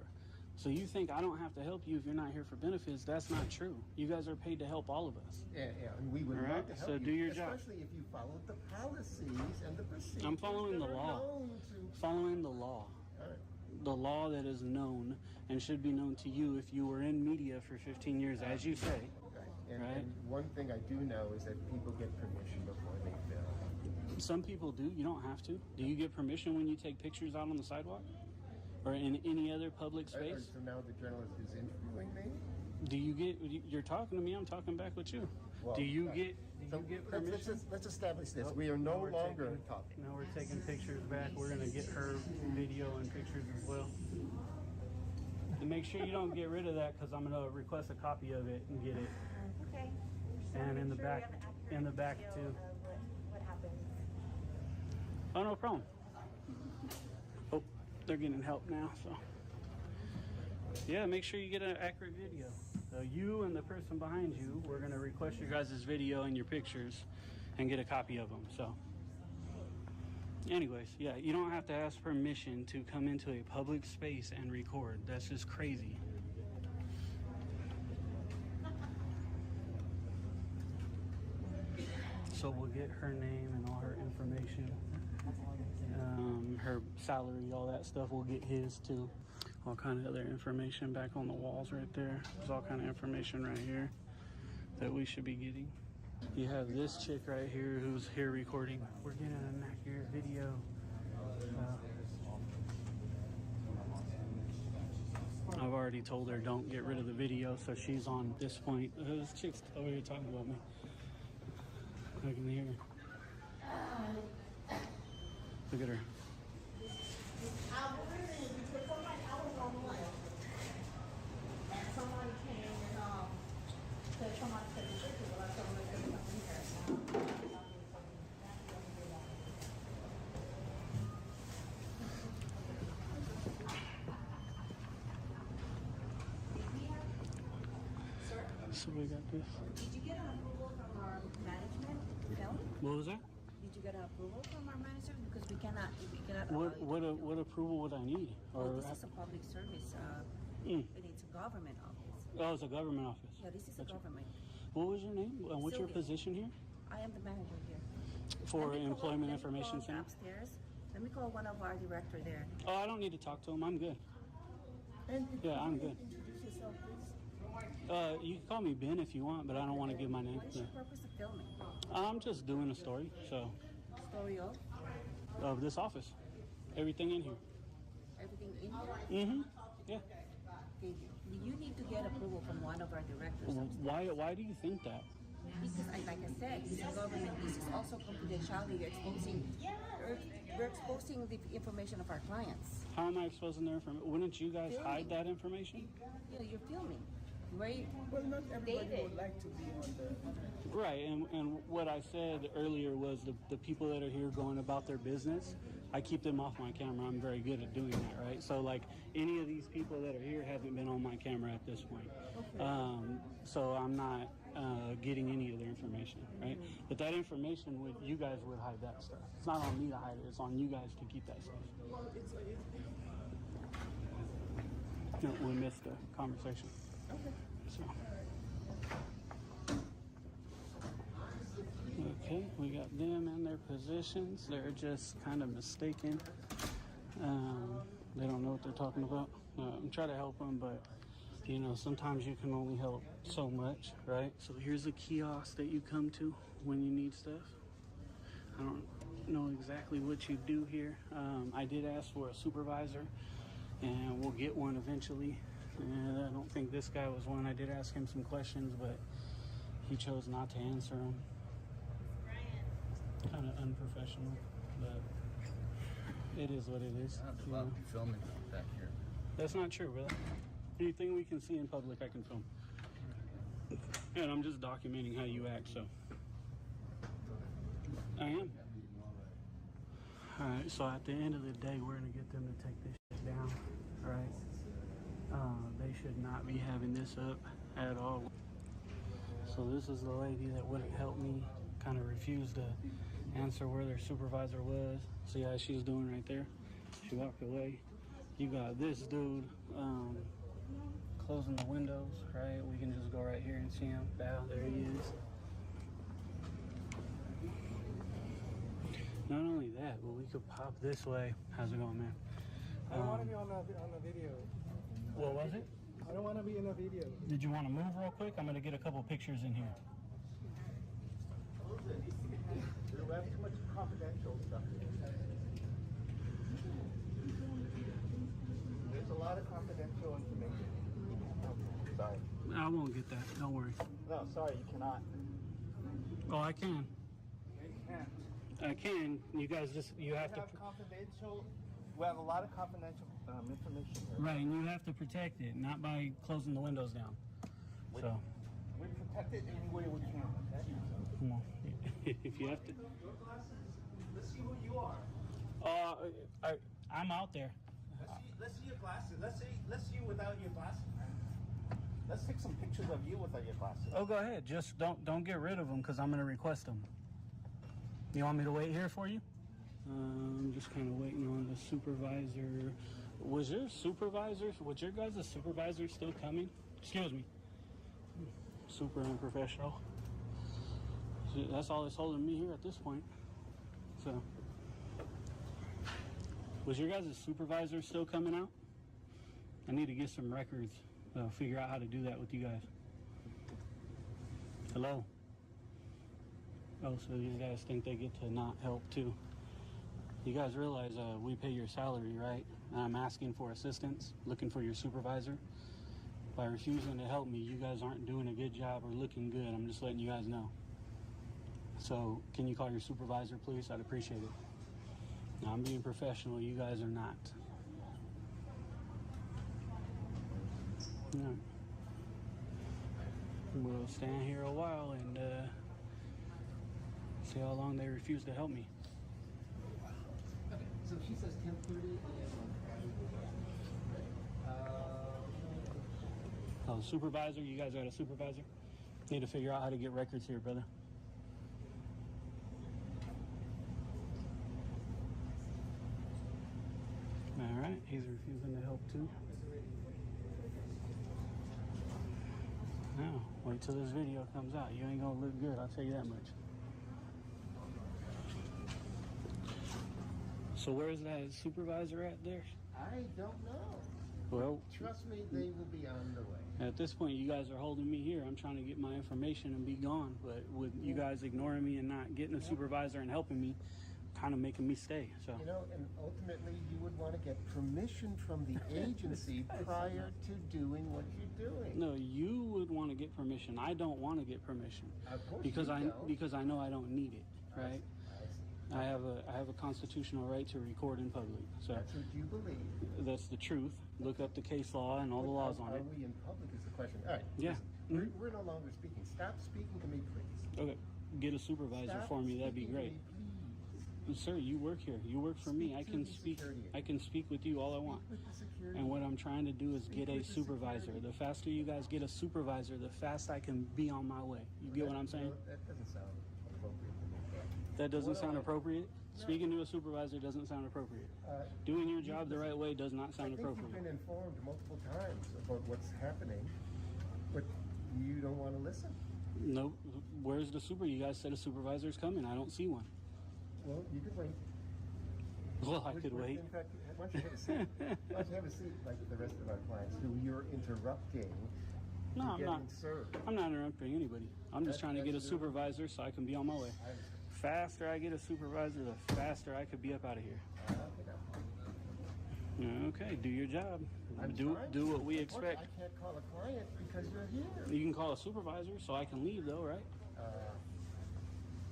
So you think I don't have to help you if you're not here for benefits? That's not true. You guys are paid to help all of us. Yeah, and we would All love right, to help so you, do your job. especially if you followed the policies and the procedures. I'm following the that are law. known to- Following the law. All right. The law that is known and should be known to you if you were in media for 15 years, as you say. Right. And, Right. and one thing I do know is that people get permission before they film. Some people do. You don't have to. Do you get permission when you take pictures out on the sidewalk? Or in any other public space? So now the journalist is interviewing me? Do you get, you're talking to me, I'm talking back with you. Well, Do you right. get So permission? let's establish this. We are Now no we're longer taking- talking. Now we're taking pictures back. We're going to get her video and pictures as well. And make sure you don't get rid of that because I'm going to request a copy of it and get it. Okay. And in the back, in the back too. What happened? Oh, no problem. Oh, they're getting help now, so. Yeah, make sure you get an accurate video. So you and the person behind you, we're going to request your guys' video and your pictures and get a copy of them, so. Anyways, yeah, you don't have to ask permission to come into a public space and record. That's just crazy. So we'll get her name and all her information, her salary, all that stuff. We'll get his too. All kind of other information back on the walls right there. There's all kind of information right here that we should be getting. You have this chick right here who's here recording. We're getting an accurate video. I've already told her don't get rid of the video, so she's on this point. This chick's over here talking about me. I can hear her. Look at her. Somebody came and said somebody took the picture, but I told them there's nothing here. So we got this. Did you get an approval from our management to film? What was that? Did you get an approval from our manager? Because we cannot allow you to What approval would I need? Well, this is a public service, and it's a government office. Oh, it's a government office. Yeah, this is a government. What was your name? What's your Sylvia. position here? I am the manager here. For Let me call- Employment let me Information call Center? Upstairs. Let me call one of our director there. Oh, I don't need to talk to him. I'm good. Yeah, I'm good. Introduce yourself, please. You can call me Ben if you want, but I don't want to give my name. What is your purpose of filming? I'm just doing a story, so, Story of of this office. Everything in here. everything in here? Mm-hmm. Yeah. Okay, you need to get approval from one of our directors upstairs. Why do you think that? Because, like I said, this is government. This is also confidentiality. We're exposing the information of our clients. How am I exposing their information? Wouldn't you guys hide that information? Yeah, you're filming. Right? Well, not everybody David. would like to be on the. Right, and what I said earlier was the people that are here going about their business, I keep them off my camera. I'm very good at doing that, right? So, like, any of these people that are here haven't been on my camera at this point. Okay. So I'm not getting any of their information, right? But that information, you guys would hide that stuff. It's not on me to hide it. It's on you guys to keep that stuff. Well, it's No, we missed the conversation. okay. So. Okay, we got them in their positions. They're just kind of mistaken. They don't know what they're talking about. I'm trying to help them, but you know, sometimes you can only help so much, right? So here's a kiosk that you come to when you need stuff. I don't know exactly what you do here. I did ask for a supervisor, and we'll get one eventually. And I don't think this guy was one. I did ask him some questions, but he chose not to answer them. Kind of unprofessional, but it is what it is. I don't You allow know? you filming back here. That's not true, brother. Anything we can see in public, I can film. And I'm just documenting how you act, so. I am. Alright, so at the end of the day, we're going to get them to take this shit down, alright? They should not be having this up at all. So this is the lady that wouldn't help me, kind of refused to answer where their supervisor was. See how she's doing right there? She walked away. You got this dude closing the windows, right? We can just go right here and see him. Bow, there he is. Not only that, but we could pop this way. How's it going, man? I don't want to be on the video. What was it? I don't want to be in a video. Did you want to move real quick? I'm going to get a couple pictures in here. We have too much confidential stuff. There's a lot of confidential information. Oh, sorry. I won't get that. Don't worry. No, sorry, you cannot. Oh, I can. You can't. I can. You guys just, you have to. Confidential. We have a lot of confidential information here. Right, and you have to protect it, not by closing the windows down. So. We protect it any way we can. Okay? Come on. If you have to. Let's see who you are. I'm out there. Let's see your glasses. Let's see you without your glasses. Let's take some pictures of you without your glasses. Oh, go ahead. Just don't get rid of them because I'm going to request them. You want me to wait here for you? I'm just kind of waiting on the supervisor. Was your guys' supervisor still coming? Excuse me. Super unprofessional. That's all that's holding me here at this point. So, was your guys' supervisor still coming out? I need to get some records. Figure out how to do that with you guys. Hello? Oh, so these guys think they get to not help too. You guys realize we pay your salary, right? And I'm asking for assistance, looking for your supervisor. By refusing to help me, you guys aren't doing a good job or looking good. I'm just letting you guys know. So, can you call your supervisor, please? I'd appreciate it. Now, I'm being professional. You guys are not. Yeah. We'll stand here a while and see how long they refuse to help me. Okay, so she says 10:30 Oh, supervisor, you guys got a supervisor? Need to figure out how to get records here, brother. All right, he's refusing to help too. Now, wait till this video comes out. You ain't gonna look good, I'll tell you that much. So where's that supervisor at there? I don't know. Well, Trust me, they will be on the way. at this point, you guys are holding me here. I'm trying to get my information and be gone. But with you guys ignoring me and not getting a supervisor and helping me, kind of making me stay. So. You know, and ultimately you would want to get permission from the agency prior to doing what you're doing. No, you would want to get permission. I don't want to get permission Of course because you I don't. because I know I don't need it. Right. I have a constitutional right to record in public. So That's what you believe. that's the truth. Look up the case law and all the laws on Are it. we in public is the question. All right. Yeah. listen, we're no longer speaking. Stop speaking to me, please. Okay. Get a supervisor Stop for me. That'd be speaking to great. me, please. Sir, you work here. You work for me. I Speak to can the speak. security. I can speak with you all I want. Speak with the security. And what I'm trying to do is Speak get a with the supervisor. security. The faster you guys get a supervisor, the faster I can be on my way. You get what I'm saying? That doesn't sound appropriate to me. That doesn't What sound I- appropriate? Speaking to a supervisor doesn't sound appropriate. Doing your job the right way does not sound I think appropriate. you've been informed multiple times about what's happening, but you don't want to listen. No, where's the super? You guys said a supervisor's coming. I don't see one. Well, you could wait. Well, I could wait. In fact, why don't you have a seat? Why don't you have a seat like the rest of our clients who you're interrupting? No, I'm getting not. served. I'm not interrupting anybody. I'm just trying to get a That's your- supervisor so I can be on my way. Faster I get a supervisor, the faster I could be up out of here. Okay, do your job. I'm Do trying what to. we Unfortunately, expect. I can't call a client because you're here. You can call a supervisor so I can leave though, right?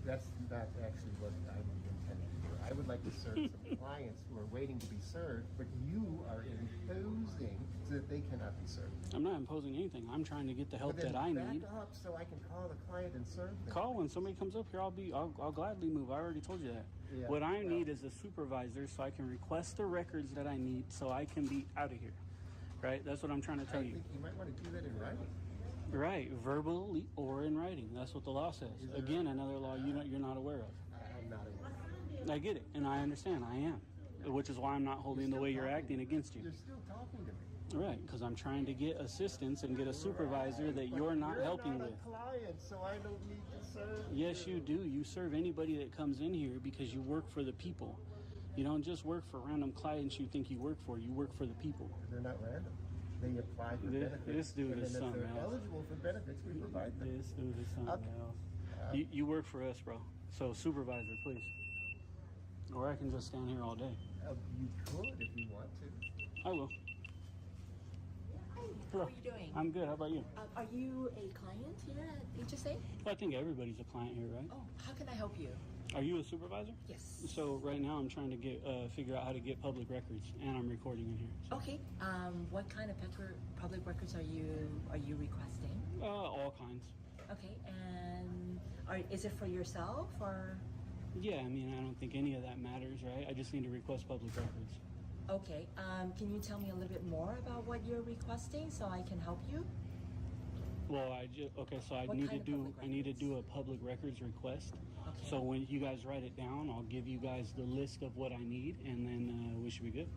That's not actually what I would intend to do. I would like to serve some clients who are waiting to be served, but you are imposing so that they cannot be served. I'm not imposing anything. I'm trying to get the help But then that I need. back up so I can call the client and serve them. Call when somebody comes up here. I'll gladly move. I already told you that. Yeah, What I well. need is a supervisor so I can request the records that I need so I can be out of here. Right? That's what I'm trying to I tell you. think you might want to do that in writing. Right, verbally or in writing. That's what the law says. Again, another law you're not aware of. I'm not in. I get it, and I understand. I am, which is why I'm not holding the way you're acting against you. You're still talking to me. Right, because I'm trying to get assistance and get a supervisor that you're not helping with. You're not a client, so I don't need to serve Yes, you do. You serve anybody that comes in here because you work for the people. You don't just work for random clients you think you work for. You work for the people. They're not random. They apply for benefits. This dude and is then if something they're else. eligible for benefits, we provide them. This dude is something else. You work for us, bro. So supervisor, please. Or I can just stand here all day. You could if you want to. I will. How are you doing? I'm good. How about you? Are you a client here at HSA? Well, I think everybody's a client here, right? Oh, how can I help you? Are you a supervisor? Yes. So right now I'm trying to get figure out how to get public records, and I'm recording in here. So. Okay. What kind of public records are you requesting? All kinds. Okay. And is it for yourself or? Yeah, I mean, I don't think any of that matters, right? I just need to request public records. Okay. Can you tell me a little bit more about what you're requesting so I can help you? Well, so I need to do a public records request. Okay. So when you guys write it down, I'll give you guys the list of what I need, and then we should be good.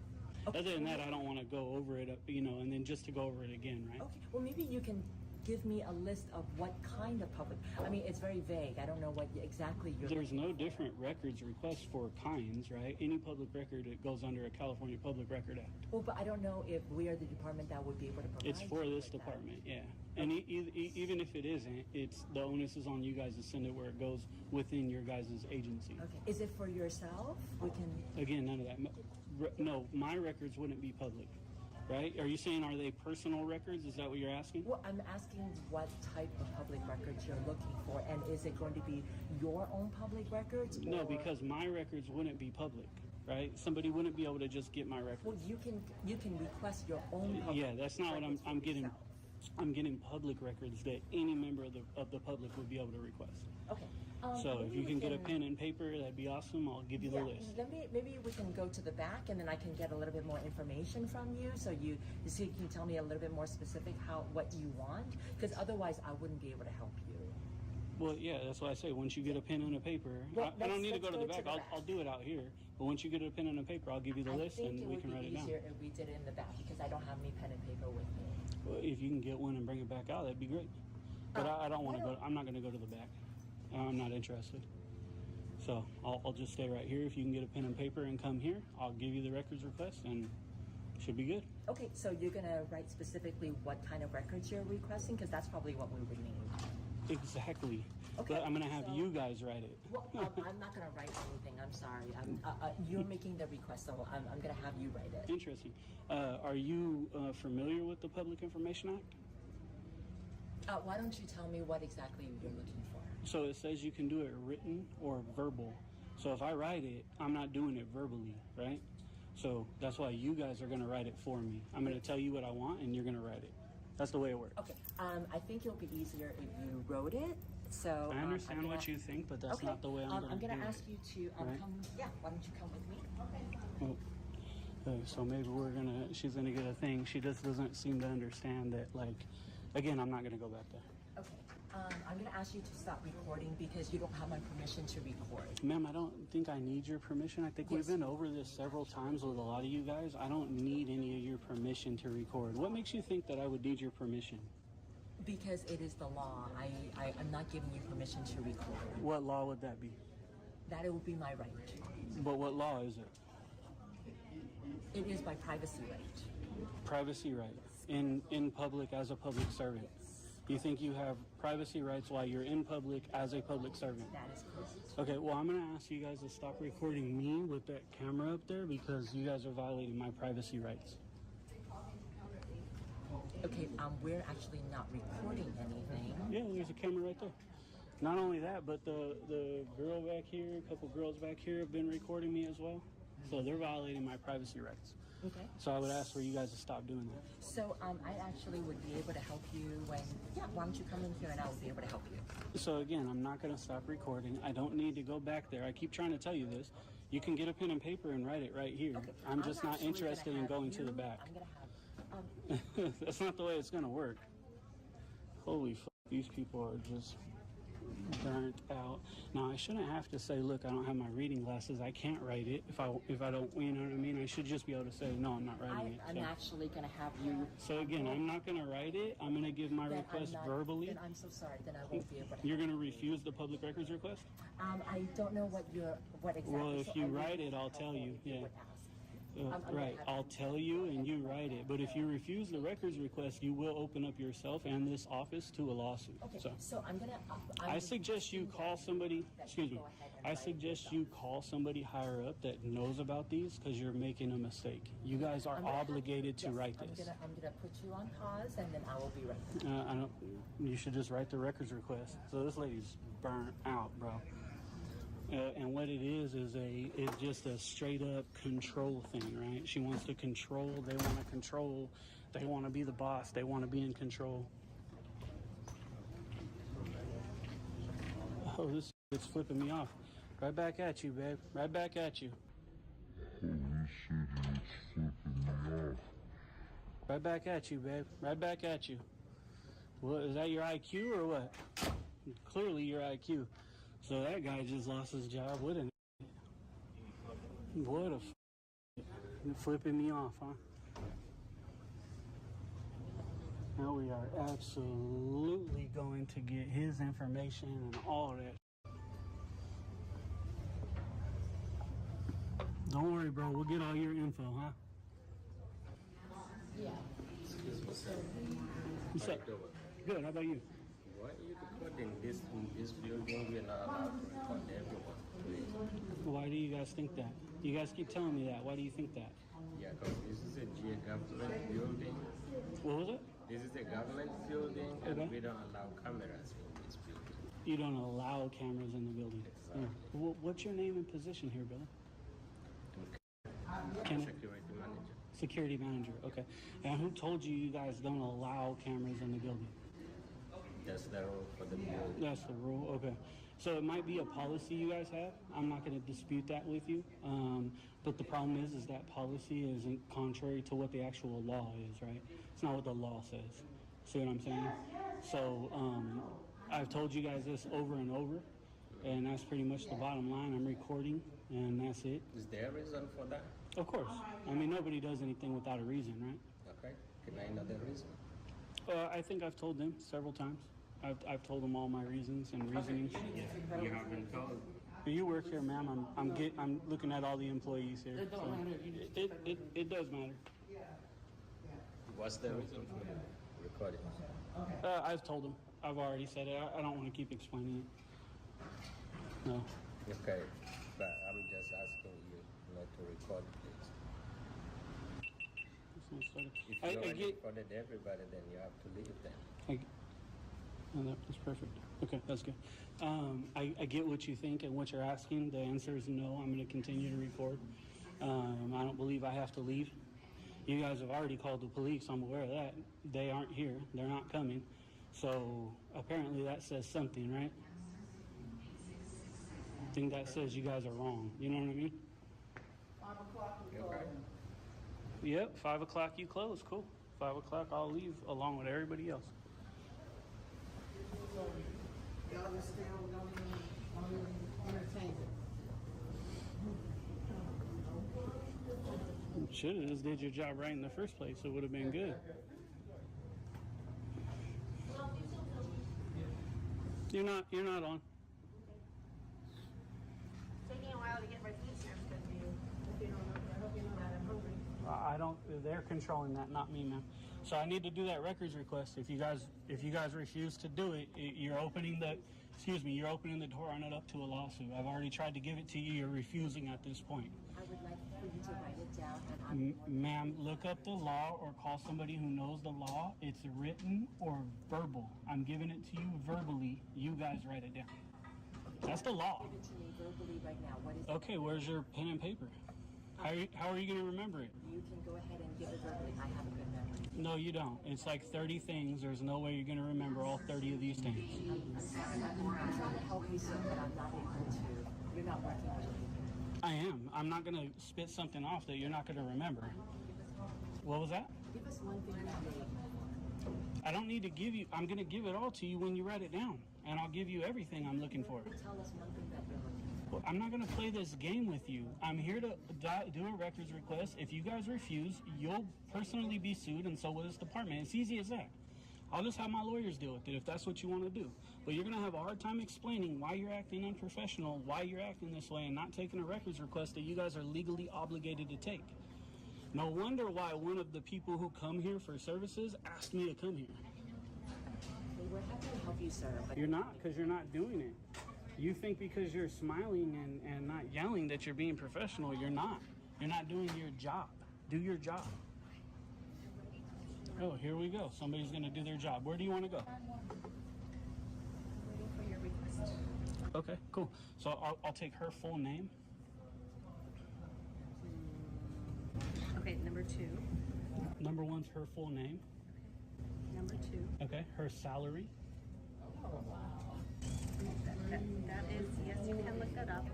Okay. Other than that, I don't want to go over it, and then just to go over it again, right? Okay. Well, maybe you can give me a list of what kind of public. I mean, it's very vague. I don't know what exactly you're. There's no different records requests for kinds, right? Any public record, it goes under a California Public Record Act. Well, but I don't know if we are the department that would be able to provide. It's for you this with department, that. yeah. And even if it isn't, it's the onus is on you guys to send it where it goes within your guys' agency. Okay. Is it for yourself? We can. Again, none of that. No, my records wouldn't be public, right? Are you saying are they personal records? Is that what you're asking? Well, I'm asking what type of public records you're looking for, and is it going to be your own public records? No, or- because my records wouldn't be public, right? Somebody wouldn't be able to just get my records. Well, you can request your own. Public Yeah, that's not what I'm getting. yourself. I'm getting public records that any member of the public would be able to request. Okay. So if maybe you we can get a pen and paper, that'd be awesome. I'll give you the list. Maybe we can go to the back, and then I can get a little bit more information from you, so you can tell me a little bit more specific what you want, because otherwise I wouldn't be able to help you. Well, yeah, that's why I say once you get a pen and a paper, Well, I don't need to let's go to the back. I'll do it out here. But once you get a pen and a paper, I'll give you the list and we can write it down. I think it would be easier if we did it in the back, because I don't have any pen and paper with me. Well, if you can get one and bring it back out, that'd be great. But I don't want to go. I'm not going to go to the back. I'm not interested. So I'll just stay right here. If you can get a pen and paper and come here, I'll give you the records request and should be good. Okay, so you're gonna write specifically what kind of records you're requesting, because that's probably what we would need. Exactly. Okay, But I'm going to have so- you guys write it. Well, I'm not gonna write anything. I'm sorry. You're making the request, so I'm gonna have you write it. Interesting. Are you familiar with the Public Information Act? Why don't you tell me what exactly you're looking for? So it says you can do it written or verbal. So if I write it, I'm not doing it verbally, right? So that's why you guys are going to write it for me. I'm going to tell you what I want and you're going to write it. That's the way it works. Okay. I think it'll be easier if you wrote it. So I understand what you think, but that's not the way I'm going to do it. I'm gonna ask you to Right? come. Yeah. Why don't you come with me? Well, so maybe she's going to get a thing. She just doesn't seem to understand that, like, again, I'm not going to go back there. Okay. I'm gonna ask you to stop recording because you don't have my permission to record. Ma'am, I don't think I need your permission. I think we've been over this several times with a lot of you guys. I don't need any of your permission to record. What makes you think that I would need your permission? Because it is the law. I'm not giving you permission to record. What law would that be? That it would be my right. But what law is it? It is my privacy right. Privacy right. In public as a public servant. You think you have privacy rights while you're in public as a public servant? That is correct. Okay, well, I'm going to ask you guys to stop recording me with that camera up there because you guys are violating my privacy rights. Okay, we're actually not recording anything. Yeah, there's a camera right there. Not only that, but the girl back here, a couple girls back here have been recording me as well. So they're violating my privacy rights. Okay. So I would ask for you guys to stop doing that. So I actually would be able to help you when, why don't you come in here and I will be able to help you. So again, I'm not going to stop recording. I don't need to go back there. I keep trying to tell you this. You can get a pen and paper and write it right here. Okay. I'm just not actually interested gonna in have going you- to the back. I'm going to have, That's not the way it's going to work. Holy fuck, these people are just burnt out. Now I shouldn't have to say, look, I don't have my reading glasses. I can't write it if I don't. You know what I mean? I should just be able to say, no, I'm not writing it. I'm So. actually going to have you. So again, I'm not going to write it. I'm going to give my request verbally. Then I'm so sorry. Then I won't be able to. You're going to refuse the public records request? I don't know what exactly. Well, if you write it, I'll tell you. Yeah. Right, I'll tell you and you write it. But if you refuse the records request, you will open up yourself and this office to a lawsuit. Okay, so I'm gonna. I suggest you call somebody. Excuse me. I suggest you call somebody higher up that knows about these because you're making a mistake. You guys are obligated to write this. I'm gonna put you on pause and then I will be right back. You should just write the records request. So this lady's burnt out, bro. And what it is just a straight up control thing, right? She wants to control. They want to control. They want to be the boss. They want to be in control. Oh, this is flipping me off. Right back at you, babe. Right back at you. Right back at you, babe. Right back at you. What is that? Your IQ or what? Clearly your IQ. So that guy just lost his job. What a flipping me off, huh? Now we are absolutely going to get his information and all that. Don't worry, bro. We'll get all your info, huh? Yeah. What's up? Good. How about you? Why are you recording this in this building? We're not allowed to record everyone, please. Why do you guys think that? You guys keep telling me that. Why do you think that? Yeah, because this is a government building. What was it? This is a government building, and Okay. we don't allow cameras in this building. You don't allow cameras in the building. Exactly. What's your name and position here, brother? Security manager. Security manager. Okay. And who told you guys don't allow cameras in the building? That's the rule for the building. That's the rule. Okay. So it might be a policy you guys have. I'm not going to dispute that with you. But the problem is that policy isn't contrary to what the actual law is, right? It's not what the law says. See what I'm saying? So I've told you guys this over and over, and that's pretty much the bottom line. I'm recording, and that's it. Is there a reason for that? Of course. I mean, nobody does anything without a reason, right? Okay. Can I know the reason? I think I've told them several times. I've told them all my reasons and reasonings. You have been told. You work here, ma'am. I'm looking at all the employees here. It don't matter. It does matter. What's the reason for the recording? I've told them. I've already said it. I don't want to keep explaining it. No. Okay, but I'm just asking you not to record, please. If you already recorded everybody, then you have to leave then. That's perfect. Okay, that's good. I get what you think and what you're asking. The answer is no. I'm going to continue to record. I don't believe I have to leave. You guys have already called the police. I'm aware of that. They aren't here. They're not coming. So apparently that says something, right? I think that says you guys are wrong. You know what I mean? 5 o'clock we close. Yep, 5 o'clock you close. Cool. 5 o'clock I'll leave along with everybody else. Y'all just stay on, don't even entertain it. Should have just did your job right in the first place. It would have been good. You're not on. Taking a while to get my food stamps because I hope you know that I'm hungry. I don't. They're controlling that, not me, ma'am. So I need to do that records request. If you guys refuse to do it, you're opening the. Excuse me. You're opening the door on it up to a lawsuit. I've already tried to give it to you. You're refusing at this point. I would like for you to write it down. And Ma'am, look up the law or call somebody who knows the law. It's written or verbal. I'm giving it to you verbally. You guys write it down. That's the law. give it to me verbally right now. What is Okay, where's your pen and paper? How are you going to remember it? You can go ahead and give it verbally. I have a good memory. No, you don't. It's like 30 things. There's no way you're going to remember all 30 of these things. I'm trying to help you, sir, but I'm not able to. You're not working with me. I am. I'm not going to spit something off that you're not going to remember. What was that? Give us one thing that day. I don't need to give you, I'm going to give it all to you when you write it down. And I'll give you everything I'm looking for. Tell us one thing that you're looking for. Well, I'm not going to play this game with you. I'm here to do a records request. If you guys refuse, you'll personally be sued, and so will this department. It's easy as that. I'll just have my lawyers deal with it if that's what you want to do. But you're going to have a hard time explaining why you're acting unprofessional, why you're acting this way, and not taking a records request that you guys are legally obligated to take. No wonder why one of the people who come here for services asked me to come here. We're happy to help you, sir. But You're not, because you're not doing it. You think because you're smiling and not yelling that you're being professional. You're not. You're not doing your job. Do your job. Oh, here we go. Somebody's going to do their job. Where do you want to go? Waiting for your request. Okay, cool. So I'll take her full name. Okay, number 2. Number 1's her full name. Number 2. Okay, her salary. That is, yes, you can look that up.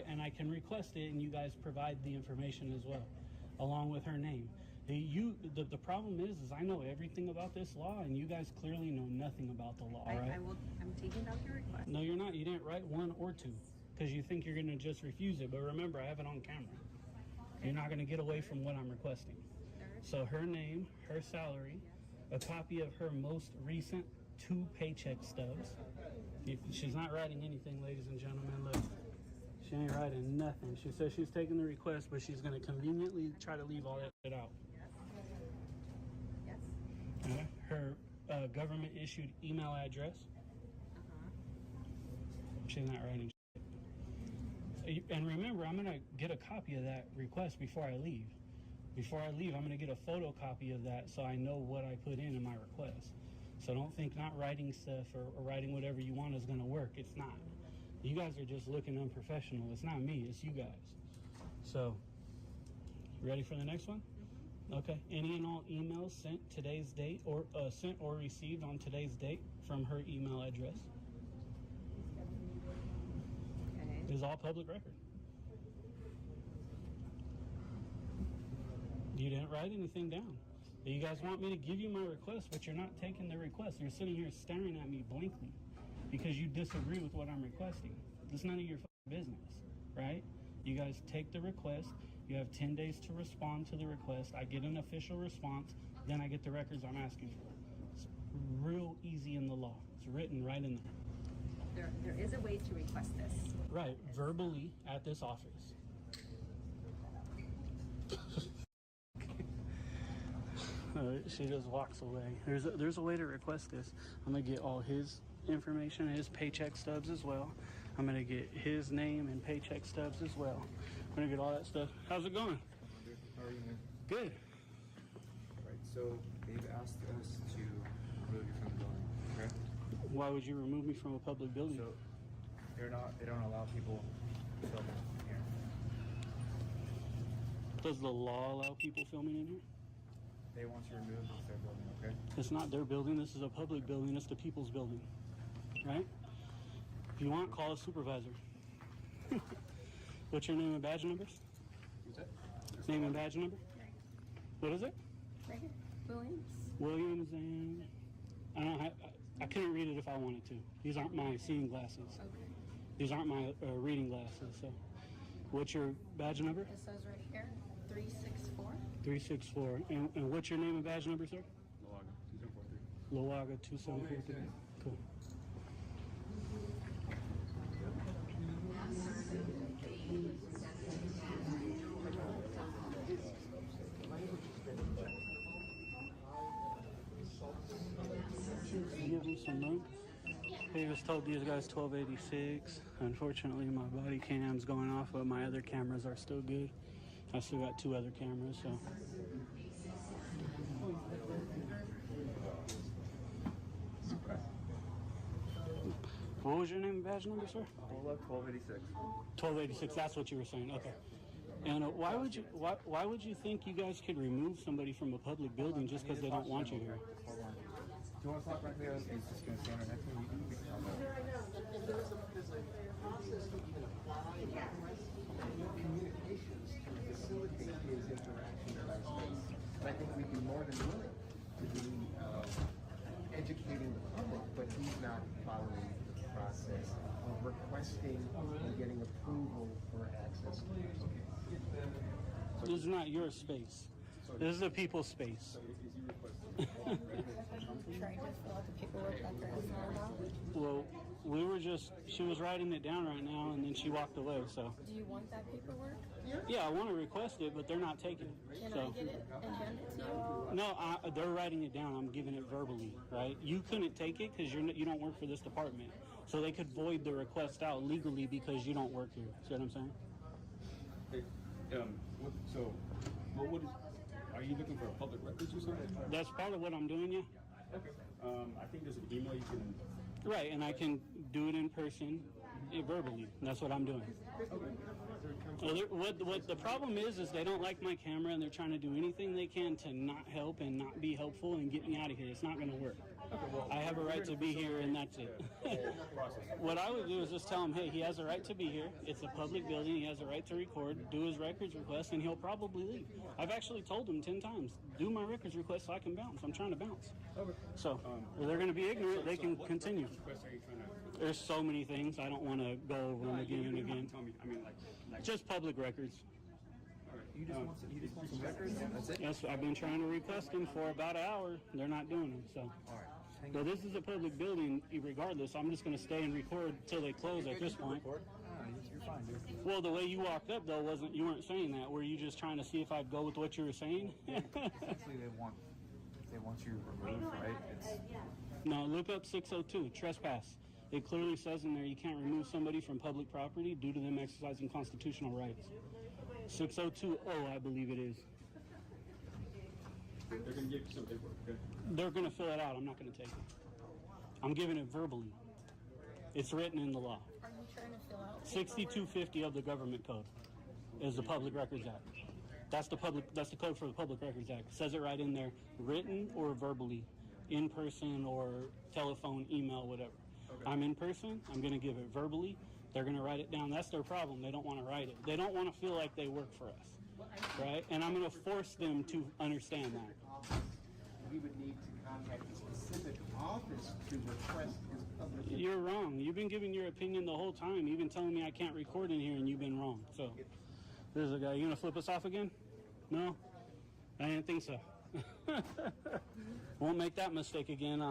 And I can request it, and you guys provide the information as well, along with her name. The problem is I know everything about this law, and you guys clearly know nothing about the law, right? I'm taking down your request. No, you're not. You didn't write 1 or 2 because you think you're going to just refuse it. But remember, I have it on camera. Okay. You're not going to get away from what I'm requesting. So her name, her salary, a copy of her most recent 2 paycheck stubs. She's not writing anything, ladies and gentlemen. Look, she ain't writing nothing. She says she's taking the request, but she's going to conveniently try to leave all that shit out. Yes. Her government issued email address. She's not writing shit. And remember, I'm going to get a copy of that request before I leave. Before I leave, I'm going to get a photocopy of that so I know what I put in my request. So don't think not writing stuff or writing whatever you want is going to work. It's not. You guys are just looking unprofessional. It's not me. It's you guys. So, ready for the next one? Okay. Any and all emails sent today's date or sent or received on today's date from her email address is all public record. You didn't write anything down. You guys want me to give you my request, but you're not taking the request. You're sitting here staring at me blankly because you disagree with what I'm requesting. It's none of your business, right? You guys take the request. You have 10 days to respond to the request. I get an official response. Then I get the records I'm asking for. It's real easy in the law. It's written right in there. There is a way to request this. Right, verbally at this office. She just walks away. There's a way to request this. I'm gonna get all his information, his paycheck stubs as well. I'm gonna get his name and paycheck stubs as well. I'm gonna get all that stuff. How's it going? How are you, man? Good. Right, so they've asked us to remove you from the building, okay? Why would you remove me from a public building? So they don't allow people filming here. Does the law allow people filming in here? They want you removed from their building, okay? It's not their building. This is a public building. It's the people's building, right? If you want, call a supervisor. What's your name and badge numbers? What's that? Name and badge number? What is it? Right here. Williams. Williams and I couldn't read it if I wanted to. These aren't my seeing glasses. Okay. These aren't my reading glasses. So, what's your badge number? It says right here, 364. 364. And what's your name and badge number, sir? Loaga, 2743. Loaga 2743. Cool. Give them some room. He was told these guys 1286. Unfortunately, my body cam's going off, but my other cameras are still good. I still got 2 other cameras, so. What was your name and badge number, sir? Loaga, 1286. 1286. That's what you were saying. Okay. And why would you think you guys could remove somebody from a public building just because they don't want you here? Hold on. Do you want to talk right there? He's just going to stand right next to me. You can talk about it. There's a process to even apply communications to facilitate his interaction with our space. And I think we'd be more than willing to do not following the process of requesting and getting approval for access. This is not your space. This is a people's space. Trying to fill out the paperwork that they're asking about. Well, she was writing it down right now, and then she walked away, so. Do you want that paperwork? Yeah, I want to request it, but they're not taking it. Can So. I get it and hand it to you? No, they're writing it down. I'm giving it verbally, right? You couldn't take it because you don't work for this department. So they could void the request out legally because you don't work here. See what I'm saying? Are you looking for a public records or something? That's part of what I'm doing, yeah. Okay. I think there's an email you can. Right, and I can do it in person, verbally. That's what I'm doing. Well, what the problem is they don't like my camera, and they're trying to do anything they can to not help and not be helpful and get me out of here. It's not going to work. I have a right to be here, and that's it. What I would do is just tell him, hey, he has a right to be here. It's a public building. He has a right to record, do his records request, and he'll probably leave. I've actually told him 10 times, do my records request so I can bounce. I'm trying to bounce. So if they're going to be ignorant, they can continue. There's so many things. I don't want to go over them again and again. Just public records. You just want some records? That's it? Yes, I've been trying to request them for about an hour. They're not doing them, so. But this is a public building, regardless. I'm just going to stay and record till they close at this point. You're fine, dude. Well, the way you walked up, though, you weren't saying that. Were you just trying to see if I'd go with what you were saying? Essentially, they want you removed, right? No, look up 602, trespass. It clearly says in there you can't remove somebody from public property due to them exercising constitutional rights. 602, I believe it is. They're going to give you some paperwork, okay? They're going to fill it out. I'm not going to take it. I'm giving it verbally. It's written in the law. Are you trying to fill out 6250 of the Government Code is the Public Records Act. That's the code for the Public Records Act. It says it right in there, written or verbally, in person or telephone, email, whatever. Okay. I'm in person. I'm going to give it verbally. They're going to write it down. That's their problem. They don't want to write it. They don't want to feel like they work for us, right? And I'm going to force them to understand that. We would need to contact a specific office to request his public. You're wrong. You've been giving your opinion the whole time. You've been telling me I can't record in here, and you've been wrong. So, there's a guy. You going to flip us off again? No? I didn't think so. Won't make that mistake again.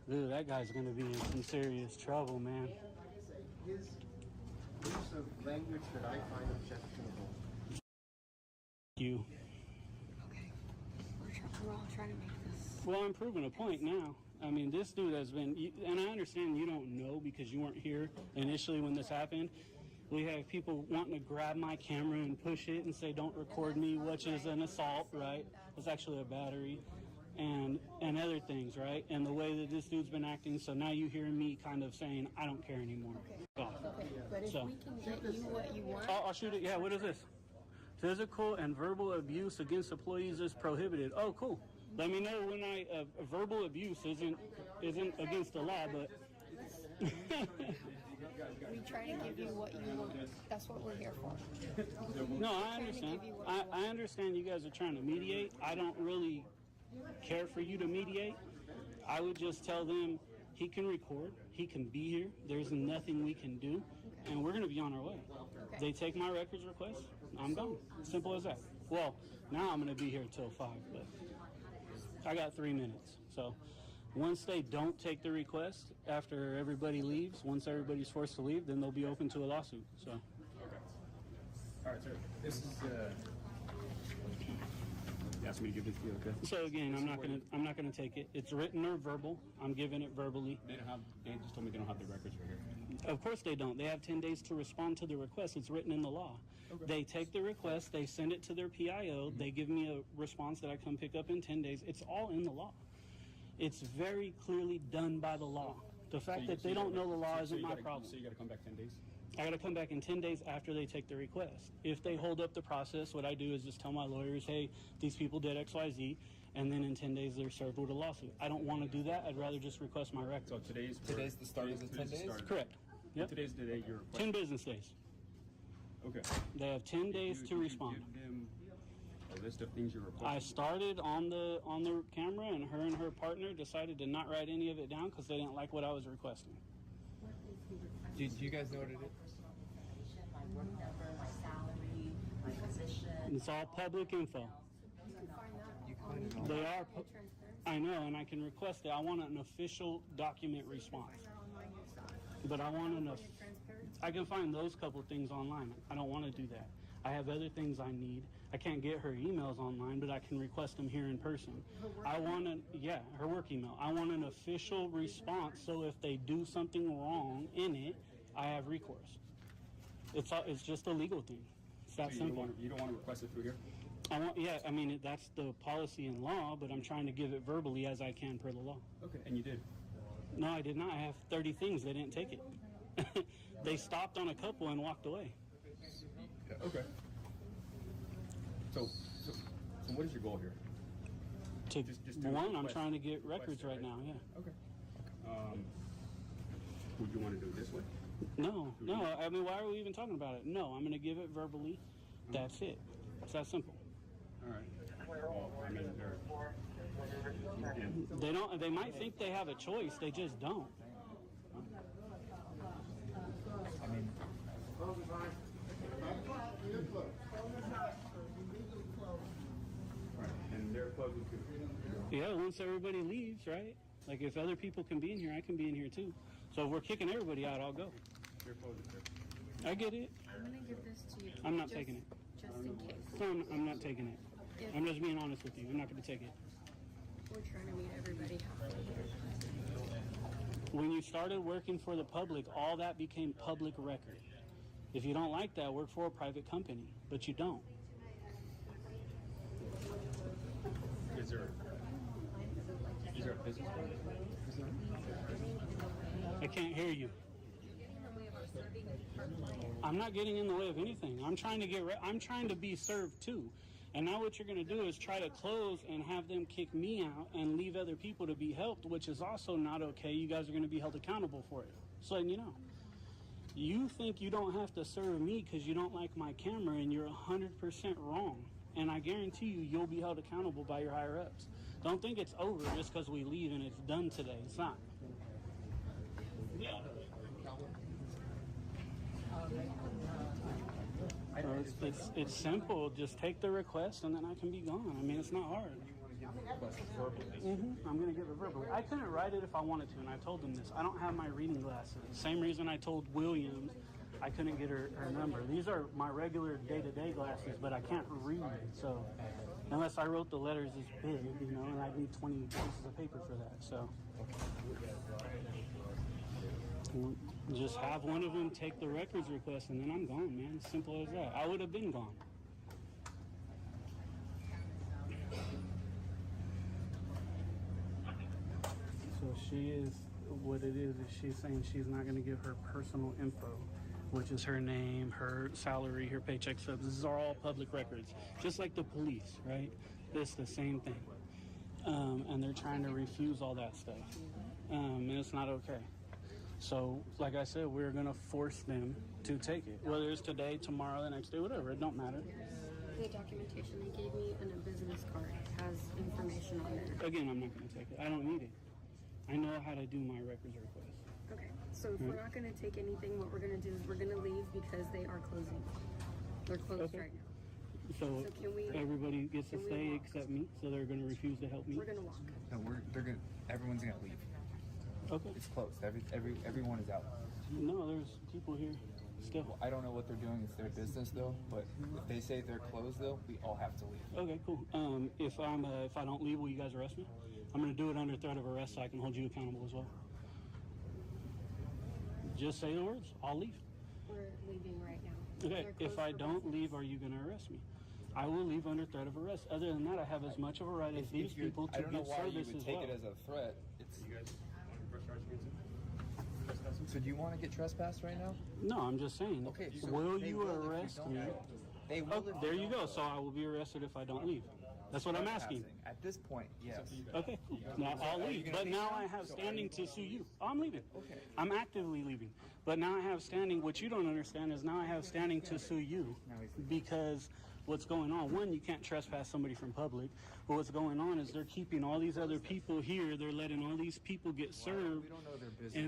Dude, that guy's going to be in some serious trouble, man. His use of language that I find objectionable. You. Okay. We're all trying to make this. Well, I'm proving a point now. I mean, this dude has been, and I understand you don't know because you weren't here initially when this happened. We have people wanting to grab my camera and push it and say, don't record me, which is an assault, right? It's actually a battery. And other things, right? And the way that this dude's been acting, so now you hear me kind of saying, I don't care anymore. Okay, but if we can get you what you want. I'll shoot it. Yeah, what is this? Physical and verbal abuse against employees is prohibited. Oh, cool. Let me know when verbal abuse isn't against the law, but. We try to give you what you want. That's what we're here for. No, I understand. I understand you guys are trying to mediate. I don't really care for you to mediate. I would just tell them he can record, he can be here, there's nothing we can do, and we're going to be on our way. They take my records request, I'm gone. Simple as that. Well, now I'm going to be here till 5, but I got 3 minutes. So once they don't take the request, after everybody leaves, once everybody's forced to leave, then they'll be open to a lawsuit. So. Okay. All right, sir. This is. Ask me to give this to you, okay? So again, I'm not gonna take it. It's written or verbal. I'm giving it verbally. They just told me they don't have the records right here. Of course they don't. They have 10 days to respond to the request. It's written in the law. Okay. They take the request, they send it to their PIO, they give me a response that I come pick up in 10 days. It's all in the law. It's very clearly done by the law. The fact that they don't know the law isn't my problem. So you gotta come back 10 days? I got to come back in 10 days after they take the request. If they hold up the process, what I do is just tell my lawyers, hey, these people did X, Y, Z, and then in 10 days they're served with a lawsuit. I don't want to do that. I'd rather just request my record. So today's the start of the 10 days? Correct. Yep. Today's the day you're requesting? 10 business days. Okay. They have 10 days to respond. Give them a list of things you were posting? I started on the camera, and her partner decided to not write any of it down because they didn't like what I was requesting. Do you guys know what it is? My work number, my salary, my position. It's all public info. You can find it all. They are. I know, and I can request it. I want an official document response. But I want enough. I can find those couple things online. I don't want to do that. I have other things I need. I can't get her emails online, but I can request them here in person. I want her work email. I want an official response, so if they do something wrong in it, I have recourse. It's just a legal thing. It's that simple. You don't want to request it through here? I mean, that's the policy and law, but I'm trying to give it verbally as I can per the law. Okay, and you did? No, I did not. I have 30 things. They didn't take it. They stopped on a couple and walked away. Okay. So what is your goal here? Just One, I'm trying to get records right now, yeah. Okay. Would you want to do it this way? No. I mean, why are we even talking about it? No, I'm going to give it verbally. That's it. It's that simple. All right. Well, I mean, They might think they have a choice. They just don't. I mean, and they're closing too. Yeah, once everybody leaves, right? Like, if other people can be in here, I can be in here too. So if we're kicking everybody out, I'll go. They're closing too. I get it. I'm gonna give this to you. I'm not taking it. Just in case. No, I'm not taking it. I'm just being honest with you. I'm not going to take it. We're trying to meet everybody halfway. When you started working for the public, all that became public record. If you don't like that, work for a private company, but you don't. Is there a business card? I can't hear you. I'm not getting in the way of anything. I'm trying to I'm trying to be served too. And now what you're going to do is try to close and have them kick me out and leave other people to be helped, which is also not okay. You guys are going to be held accountable for it. So letting you know. You think you don't have to serve me because you don't like my camera, and you're 100% wrong. And I guarantee you'll be held accountable by your higher ups. Don't think it's over just because we leave and it's done today. It's not. It's simple. Just take the request and then I can be gone. I mean, it's not hard. I'm going to give it verbally. I couldn't write it if I wanted to, and I told them this. I don't have my reading glasses. Same reason I told Williams I couldn't get her number. These are my regular day-to-day glasses, but I can't read. So unless I wrote the letters as big, and I'd need 20 pieces of paper for that. So just have one of them take the records request, and then I'm gone, man. Simple as that. I would have been gone. So she is, what it is she's saying she's not going to give her personal info, which is her name, her salary, her paycheck stubs. These are all public records, just like the police, right? It's the same thing. And they're trying to refuse all that stuff. And it's not okay. So, like I said, we're going to force them to take it. Whether it's today, tomorrow, the next day, whatever, it don't matter. The documentation they gave me and a business card has information on it. Again, I'm not going to take it. I don't need it. I know how to do my records request. Okay, so if we're not going to take anything, what we're going to do is we're going to leave because they are closing. They're closed right now. So can we? Everybody gets to stay except me, so they're going to refuse to help me? We're going to walk. No, everyone's gonna leave. Okay. It's closed. Everyone is out. No, there's people here still. Well, I don't know what they're doing. It's their business, though. But if they say they're closed, though, we all have to leave. Okay, cool. If I don't leave, will you guys arrest me? I'm going to do it under threat of arrest so I can hold you accountable as well. Just say the words. I'll leave. We're leaving right now. Okay, if I don't leave, are you going to arrest me? I will leave under threat of arrest. Other than that, I have as much of a right as these people to get service as well. I don't know why you would take it as a threat. You guys press charges against him? So do you want to get trespassed right now? No, I'm just saying. Okay, so will you arrest me? They will. Oh, there you go. So I will be arrested if I don't leave. That's what I'm asking. At this point, yes. Okay, cool. Now I'll leave. But now I have standing to sue you. I'm leaving. Okay. I'm actively leaving. But now I have standing. What you don't understand is now I have standing to sue you because what's going on. One, you can't trespass somebody from public, but what's going on is they're keeping all these other people here. They're letting all these people get served, We don't know their business.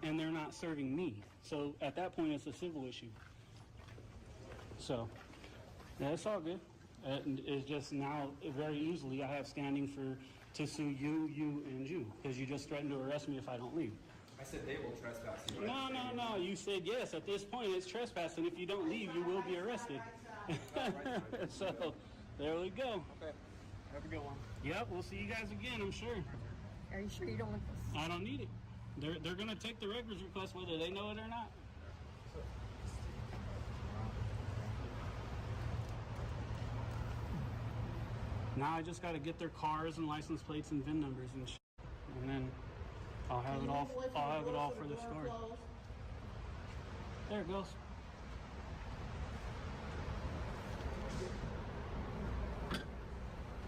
and they're not serving me. So at that point, it's a civil issue. So yeah, it's all good. And it's just now very easily I have standing to sue you, and you, because you just threatened to arrest me if I don't leave. I said they will trespass you. No, no, no. You said yes. At this point, it's trespassing. If you don't leave, you will be arrested. So there we go. Okay. Have a good one. Yep, we'll see you guys again, I'm sure. Are you sure you don't want this? I don't need it. They're going to take the records request whether they know it or not. Now I just got to get their cars and license plates and VIN numbers and shit. And then I'll have it all for the story. There it goes.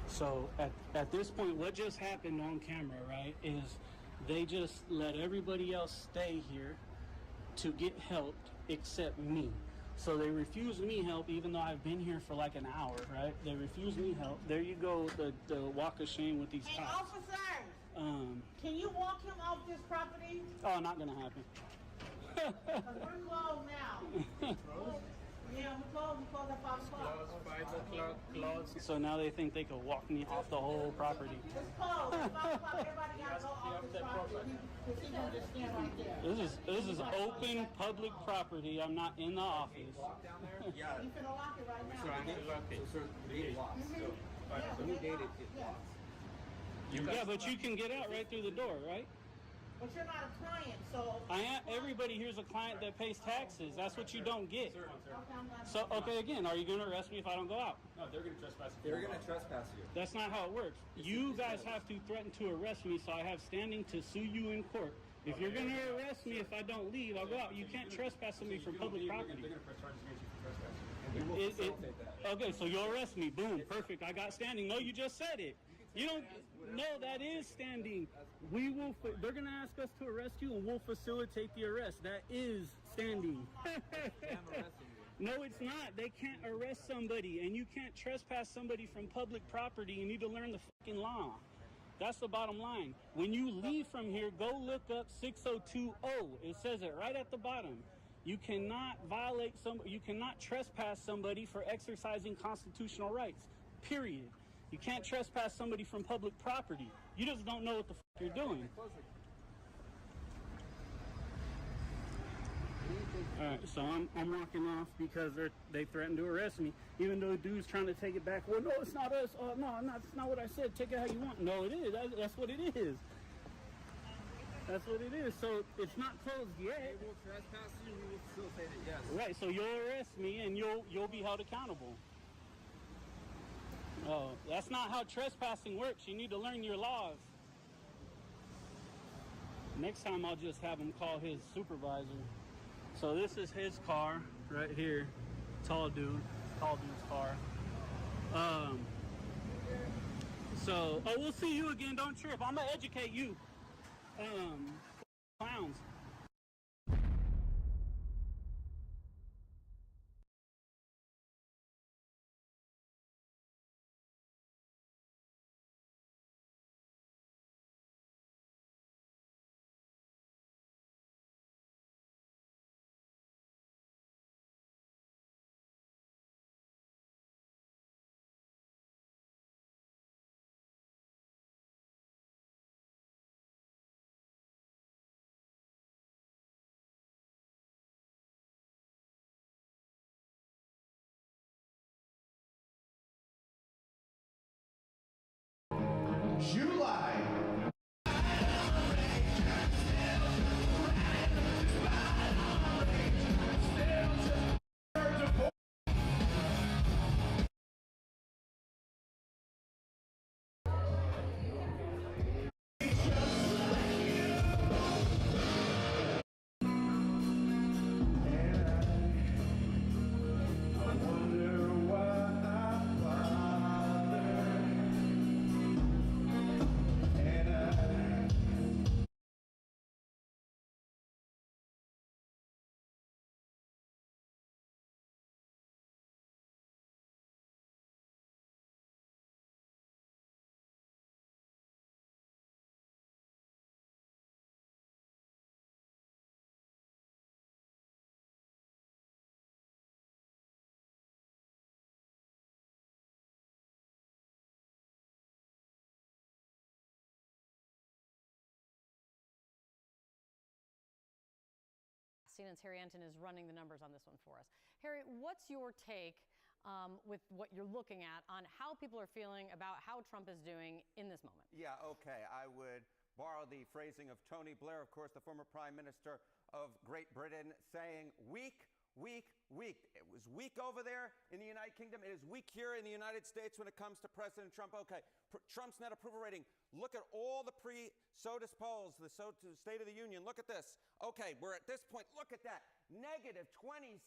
So at this point, what just happened on camera, right, is they just let everybody else stay here to get helped except me. So they refused me help even though I've been here for like an hour, right? They refused me help. There you go, the walk of shame with these Hey, cops. officers! Can you walk him off this property? Oh, not gonna happen. Because we're closed now. Yeah, we're closed because of 5 o'clock. 5 o'clock closed. So now they think they could walk me off the whole property. It's closed. At 5 o'clock, everybody got to go off this property. Because he's going to just stand right there. This is open public property. I'm not in the office. Yeah. You finna lock it right now. So I need to lock it. So the gate locks. So when you date it, it locks. Yeah, but you can get out right through the door, right? But you're not a client, so... Everybody here's a client that pays taxes. That's what you don't get. So, okay, again, are you going to arrest me if I don't go out? No, they're going to trespass you. They're going to trespass you. That's not how it works. You guys have to threaten to arrest me, so I have standing to sue you in court. If you're going to arrest me if I don't leave, I'll go out. You can't trespass somebody from public property. They're going to press charges against you for trespassing. And we will facilitate that. Okay, so you'll arrest me. Boom, perfect. I got standing. No, you just said it. You don't. No, that is standing. They're gonna ask us to arrest you, and we'll facilitate the arrest. That is standing. No, it's not. They can't arrest somebody, and you can't trespass somebody from public property. You need to learn the fucking law. That's the bottom line. When you leave from here, go look up 6020. It says it right at the bottom. You cannot you cannot trespass somebody for exercising constitutional rights. Period. You can't trespass somebody from public property. You just don't know what the fuck you're doing. All right, so I'm walking off because they threatened to arrest me, even though dude's trying to take it back. Well, no, it's not us. No, that's not what I said. Take it how you want. No, it is. That's what it is. That's what it is. So it's not closed yet. We will trespass you. We will facilitate it. Yes. Right. So you'll arrest me and you'll be held accountable. Oh, that's not how trespassing works. You need to learn your laws. Next time I'll just have him call his supervisor. So this is his car right here. Tall dude's car. We'll see you again. Don't trip. I'm gonna educate you. Clowns. CNN's Harry Anton is running the numbers on this one for us. Harry, what's your take with what you're looking at on how people are feeling about how Trump is doing in this moment? Yeah, okay. I would borrow the phrasing of Tony Blair, of course, the former Prime Minister of Great Britain, saying weak, weak, weak. It was weak over there in the United Kingdom. It is weak here in the United States when it comes to President Trump. Okay, Trump's net approval rating. Look at all the pre-SOTUS polls, the State of the Union. Look at this. Okay, we're at this point. Look at that. Negative 27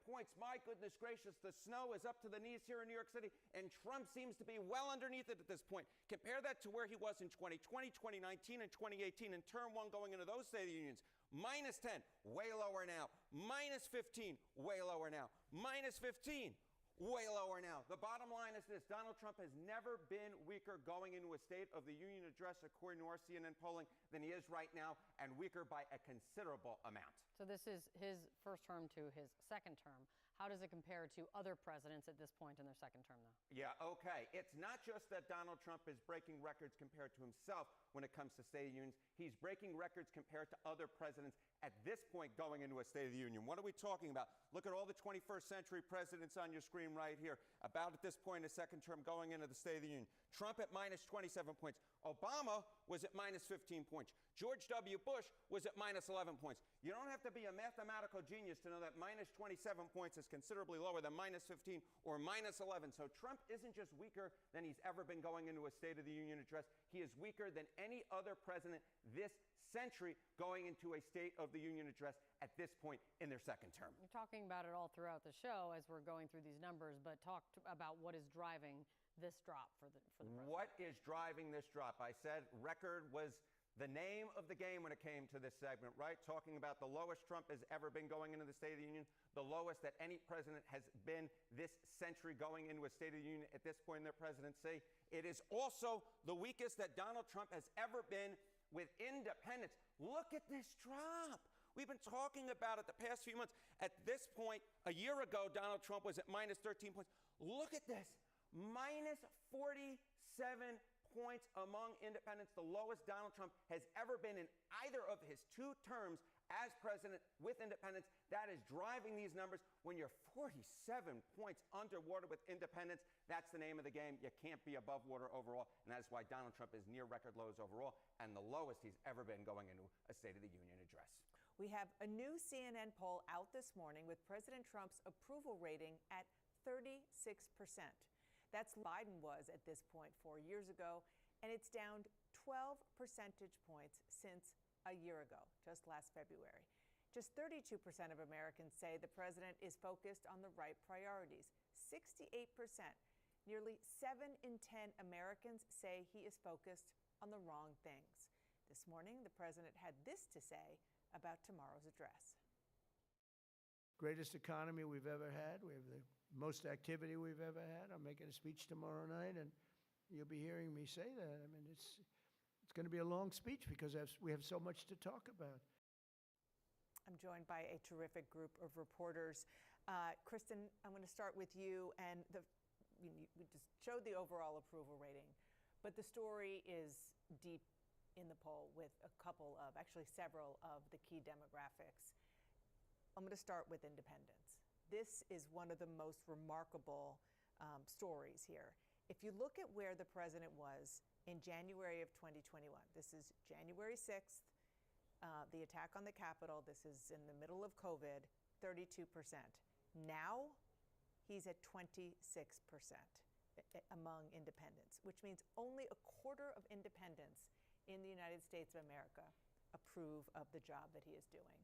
points. My goodness gracious, the snow is up to the knees here in New York City, and Trump seems to be well underneath it at this point. Compare that to where he was in 2020, 2019, and 2018 in term one going into those State of the Unions. Minus 10, way lower now. Minus 15, way lower now. Minus 15, way lower now. The bottom line is this. Donald Trump has never been weaker going into a State of the Union address, according to our CNN polling, than he is right now, and weaker by a considerable amount. So this is his first term to his second term. How does it compare to other presidents at this point in their second term, though? Yeah, okay. It's not just that Donald Trump is breaking records compared to himself when it comes to State of the Unions. He's breaking records compared to other presidents at this point going into a State of the Union. What are we talking about? Look at all the 21st century presidents on your screen right here, about at this point in the second term going into the State of the Union. Trump at minus 27 points. Obama was at minus 15 points. George W. Bush was at minus 11 points. You don't have to be a mathematical genius to know that minus 27 points is considerably lower than minus 15 or minus 11. So Trump isn't just weaker than he's ever been going into a State of the Union address. He is weaker than any other president this century going into a State of the Union address at this point in their second term. You're talking about it all throughout the show as we're going through these numbers, but talk about what is driving this drop for the president. What is driving this drop? I said record was the name of the game when it came to this segment, right? Talking about the lowest Trump has ever been going into the State of the Union, the lowest that any president has been this century going into a State of the Union at this point in their presidency. It is also the weakest that Donald Trump has ever been with independents. Look at this drop. We've been talking about it the past few months. At this point, a year ago, Donald Trump was at minus 13 points. Look at this. Minus 47 points among independents, the lowest Donald Trump has ever been in either of his two terms as president with independents. That is driving these numbers. When you're 47 points underwater with independents, that's the name of the game. You can't be above water overall, and that's why Donald Trump is near record lows overall and the lowest he's ever been going into a State of the Union address. We have a new CNN poll out this morning with President Trump's approval rating at 36%. That's Biden was at this point 4 years ago, and it's down 12 percentage points since a year ago, just last February. Just 32% of Americans say the president is focused on the right priorities. 68%, nearly 7 in 10 Americans say he is focused on the wrong things. This morning, the president had this to say about tomorrow's address. Greatest economy we've ever had. We have the most activity we've ever had. I'm making a speech tomorrow night, and you'll be hearing me say that. I mean, it's going to be a long speech because we have so much to talk about. I'm joined by a terrific group of reporters. Kristen, I'm going to start with you. And we just showed the overall approval rating, but the story is deep in the poll with actually several of the key demographics. I'm going to start with independence. This is one of the most remarkable stories here. If you look at where the president was in January of 2021, this is January 6th, the attack on the Capitol, this is in the middle of COVID, 32%. Now he's at 26% among independents, which means only a quarter of independents in the United States of America approve of the job that he is doing.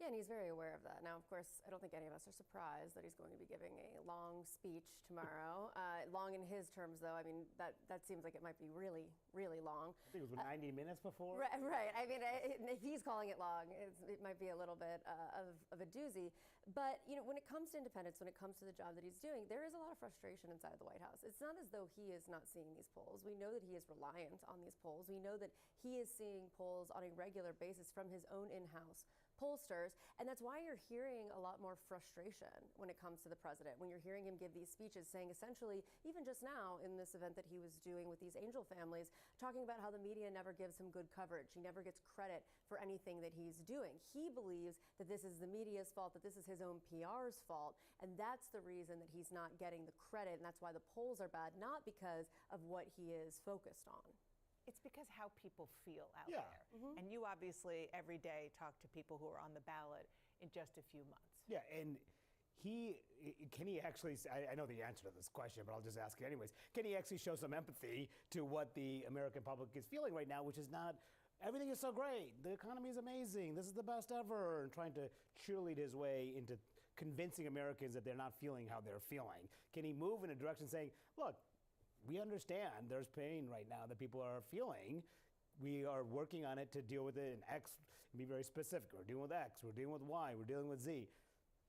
Yeah, and he's very aware of that. Now, of course, I don't think any of us are surprised that he's going to be giving a long speech tomorrow. Long in his terms, though. I mean, that seems like it might be really, really long. I think it was 90 minutes before? Right. I mean, if he's calling it long, it might be a little bit of a doozy. But, you know, when it comes to independence, when it comes to the job that he's doing, there is a lot of frustration inside of the White House. It's not as though he is not seeing these polls. We know that he is reliant on these polls. We know that he is seeing polls on a regular basis from his own in-house pollsters. And that's why you're hearing a lot more frustration when it comes to the president, when you're hearing him give these speeches saying essentially, even just now in this event that he was doing with these angel families, talking about how the media never gives him good coverage. He never gets credit for anything that he's doing. He believes that this is the media's fault, that this is his own PR's fault, and that's the reason that he's not getting the credit, and that's why the polls are bad, not because of what he is focused on. It's because how people feel out Yeah. there. And you obviously every day talk to people who are on the ballot in just a few months. Yeah, and can he actually, I know the answer to this question, but I'll just ask it anyways. Can he actually show some empathy to what the American public is feeling right now, which is not, everything is so great, the economy is amazing, this is the best ever, and trying to cheerlead his way into convincing Americans that they're not feeling how they're feeling? Can he move in a direction saying, look, we understand there's pain right now that people are feeling. We are working on it to deal with it in X, be very specific. We're dealing with X, we're dealing with Y, we're dealing with Z.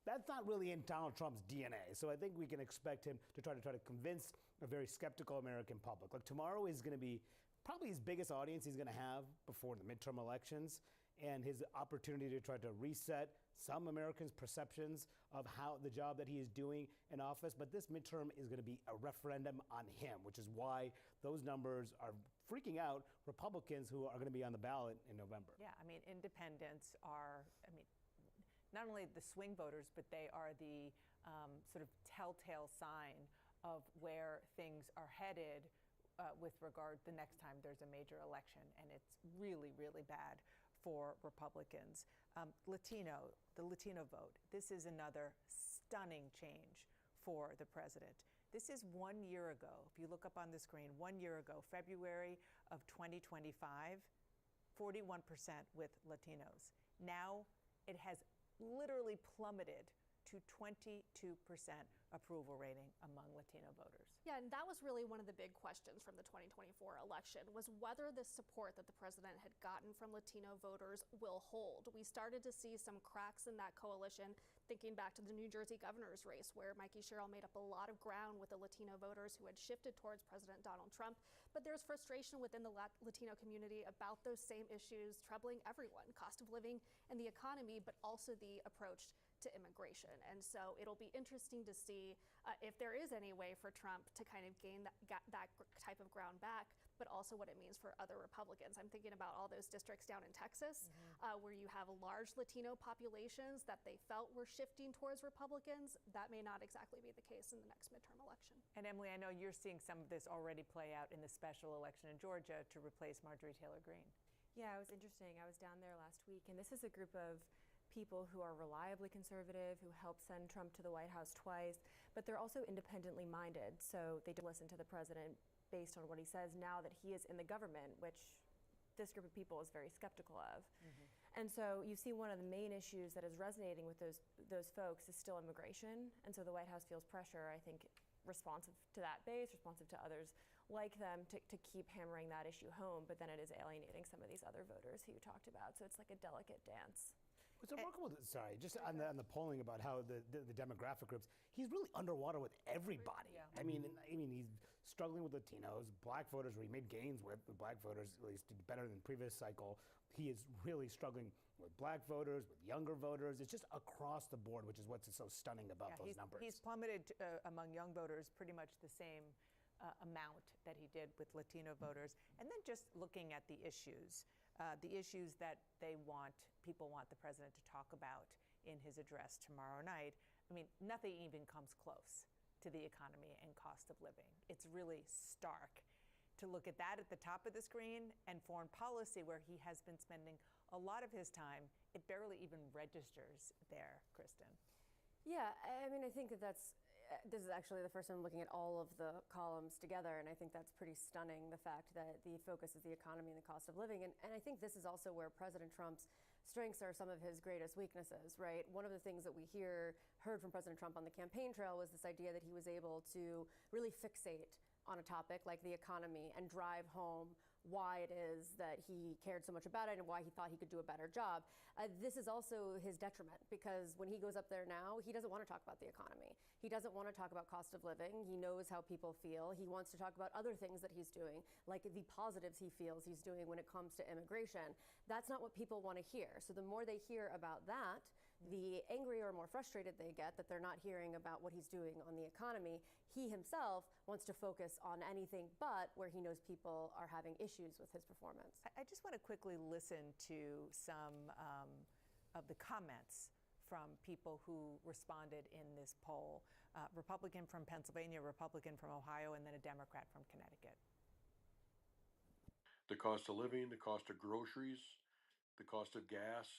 That's not really in Donald Trump's DNA. So I think we can expect him to try to convince a very skeptical American public. Like tomorrow is going to be probably his biggest audience he's going to have before the midterm elections, and his opportunity to try to reset some Americans' perceptions of how the job that he is doing in office. But this midterm is going to be a referendum on him, which is why those numbers are freaking out Republicans who are going to be on the ballot in November. Yeah, I mean, independents are, not only the swing voters, but they are the sort of telltale sign of where things are headed with regard the next time there's a major election. And it's really, really bad for Republicans. The Latino vote, this is another stunning change for the president. This is 1 year ago. If you look up on the screen, 1 year ago, February of 2025, 41% with Latinos. Now it has literally plummeted to 22% approval rating among Latino voters. Yeah, and that was really one of the big questions from the 2024 election, was whether the support that the president had gotten from Latino voters will hold. We started to see some cracks in that coalition, thinking back to the New Jersey governor's race, where Mikey Sherrill made up a lot of ground with the Latino voters who had shifted towards President Donald Trump. But there's frustration within the Latino community about those same issues troubling everyone, cost of living and the economy, but also the approach to immigration. And so it'll be interesting to see if there is any way for Trump to kind of gain that type of ground back, but also what it means for other Republicans. I'm thinking about all those districts down in Texas where you have large Latino populations that they felt were shifting towards Republicans. That may not exactly be the case in the next midterm election. And Emily, I know you're seeing some of this already play out in the special election in Georgia to replace Marjorie Taylor Greene. Yeah, it was interesting. I was down there last week, and this is a group of people who are reliably conservative, who helped send Trump to the White House twice, but they're also independently minded. So they do listen to the president based on what he says now that he is in the government, which this group of people is very skeptical of. And so you see one of the main issues that is resonating with those folks is still immigration. And so the White House feels pressure, I think, responsive to that base, responsive to others like them, to keep hammering that issue home. But then it is alienating some of these other voters who you talked about. So it's like a delicate dance. What's remarkable, sorry, just on the polling about how the demographic groups, he's really underwater with everybody. Yeah. I mean, he's struggling with Latinos, black voters, where he made gains with black voters, at least did better than the previous cycle. He is really struggling with black voters, with younger voters. It's just across the board, which is what's so stunning about those numbers. He's plummeted among young voters pretty much the same amount that he did with Latino voters. And then just looking at the issues that people want the president to talk about in his address tomorrow night. I mean, nothing even comes close to the economy and cost of living. It's really stark to look at that at the top of the screen, and foreign policy, where he has been spending a lot of his time. It barely even registers there, Kristen. Yeah, I mean, I think this is actually the first time I'm looking at all of the columns together, and I think that's pretty stunning, the fact that the focus is the economy and the cost of living. And I think this is also where President Trump's strengths are some of his greatest weaknesses, right? One of the things that we heard from President Trump on the campaign trail was this idea that he was able to really fixate on a topic like the economy and drive home why it is that he cared so much about it and why he thought he could do a better job. This is also his detriment, because when he goes up there now, he doesn't want to talk about the economy. He doesn't want to talk about cost of living. He knows how people feel. He wants to talk about other things that he's doing, like the positives he feels he's doing when it comes to immigration. That's not what people want to hear. So the more they hear about that, the angrier or more frustrated they get that they're not hearing about what he's doing on the economy. He himself wants to focus on anything but where he knows people are having issues with his performance. I just want to quickly listen to some of the comments from people who responded in this poll. Republican from Pennsylvania, Republican from Ohio, and then a Democrat from Connecticut. The cost of living, the cost of groceries, the cost of gas,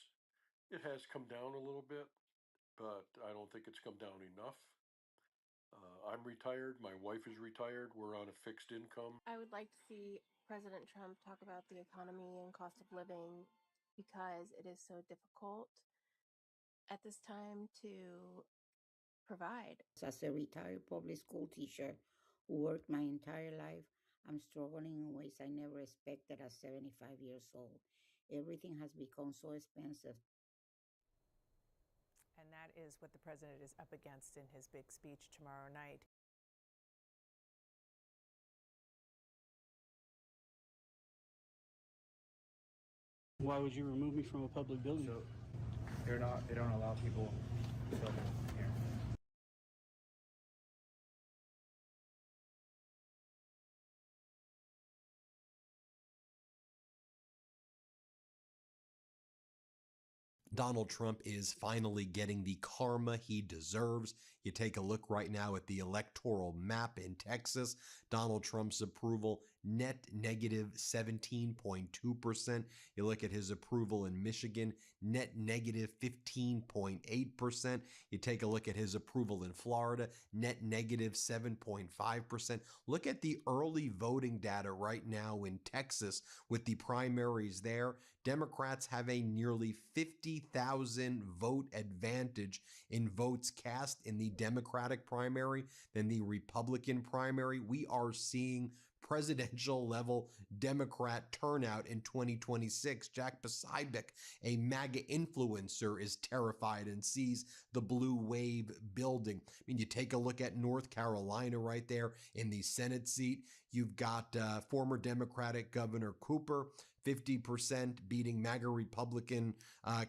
it has come down a little bit, but I don't think it's come down enough. I'm retired. My wife is retired. We're on a fixed income. I would like to see President Trump talk about the economy and cost of living, because it is so difficult at this time to provide. As a retired public school teacher who worked my entire life, I'm struggling in ways I never expected at 75 years old. Everything has become so expensive. And that is what the president is up against in his big speech tomorrow night. Why would you remove me from a public building? So they don't allow people to film here. Donald Trump is finally getting the karma he deserves. You take a look right now at the electoral map in Texas. Donald Trump's approval, net negative 17.2%. You look at his approval in Michigan, net negative 15.8%. You take a look at his approval in Florida, net negative 7.5%. Look at the early voting data right now in Texas with the primaries there. Democrats have a nearly 50,000 vote advantage in votes cast in the Democratic primary than the Republican primary. We are seeing presidential level Democrat turnout in 2026. Jack Posobiec, a MAGA influencer, is terrified and sees the blue wave building. I mean, you take a look at North Carolina right there in the Senate seat. You've got former Democratic Governor Cooper, 50% beating MAGA Republican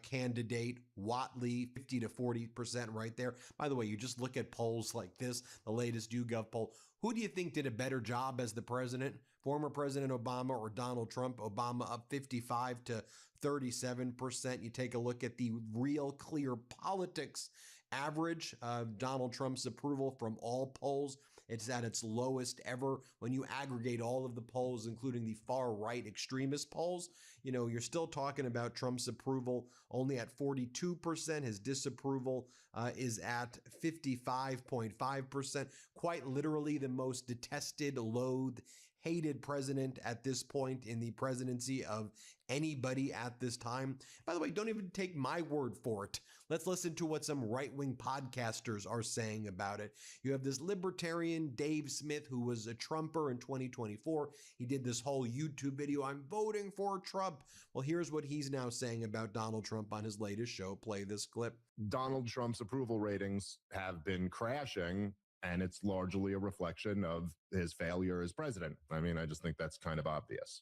candidate Whatley, 50 to 40% right there. By the way, you just look at polls like this, the latest YouGov poll. Who do you think did a better job as the president? Former President Obama or Donald Trump? Obama up 55 to 37%. You take a look at the Real Clear Politics average of Donald Trump's approval from all polls. It's at its lowest ever. When you aggregate all of the polls, including the far right extremist polls, you know, you're still talking about Trump's approval only at 42%. His disapproval is at 55.5%. Quite literally the most detested, loathed, hated president at this point in the presidency of anybody at this time. By the way, don't even take my word for it. Let's listen to what some right-wing podcasters are saying about it. You have this libertarian Dave Smith, who was a Trumper in 2024. He did this whole YouTube video, I'm voting for Trump. Well, here's what he's now saying about Donald Trump on his latest show. Play this clip. Donald Trump's approval ratings have been crashing, and it's largely a reflection of his failure as president. I mean, I just think that's kind of obvious.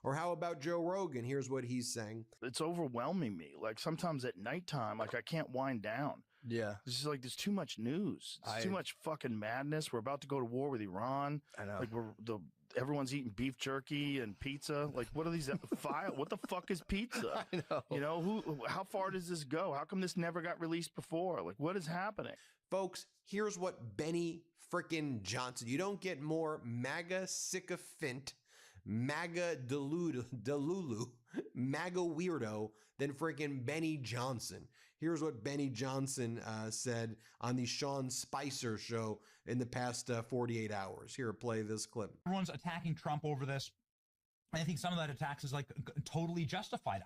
Or how about Joe Rogan? Here's what he's saying. It's overwhelming me. Like sometimes at nighttime, like I can't wind down. Yeah. It's just like there's too much news. There's too much fucking madness. We're about to go to war with Iran. I know. Like everyone's eating beef jerky and pizza. Like what are these what the fuck is pizza? I know. You know, how far does this go? How come this never got released before? Like what is happening? Folks, here's what Benny frickin' Johnson. You don't get more MAGA sycophant, MAGA delulu, MAGA weirdo than frickin' Benny Johnson. Here's what Benny Johnson said on the Sean Spicer show in the past 48 hours. Here, play this clip. Everyone's attacking Trump over this. I think some of that attacks is like totally justified.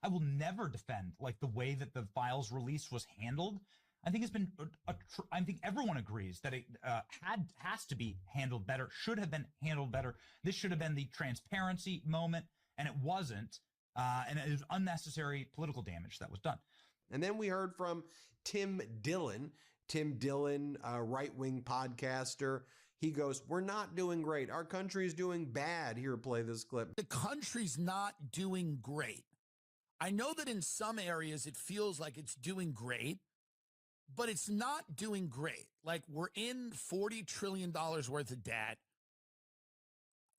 I will never defend like the way that the files release was handled. I think it's been I think everyone agrees that it has to be handled better, should have been handled better. This should have been the transparency moment, and it wasn't. And it was unnecessary political damage that was done. And then we heard from Tim Dillon. Tim Dillon, a right-wing podcaster. He goes, "We're not doing great. Our country is doing bad." Here, play this clip. The country's not doing great. I know that in some areas it feels like it's doing great, but it's not doing great. Like, we're in $40 trillion worth of debt.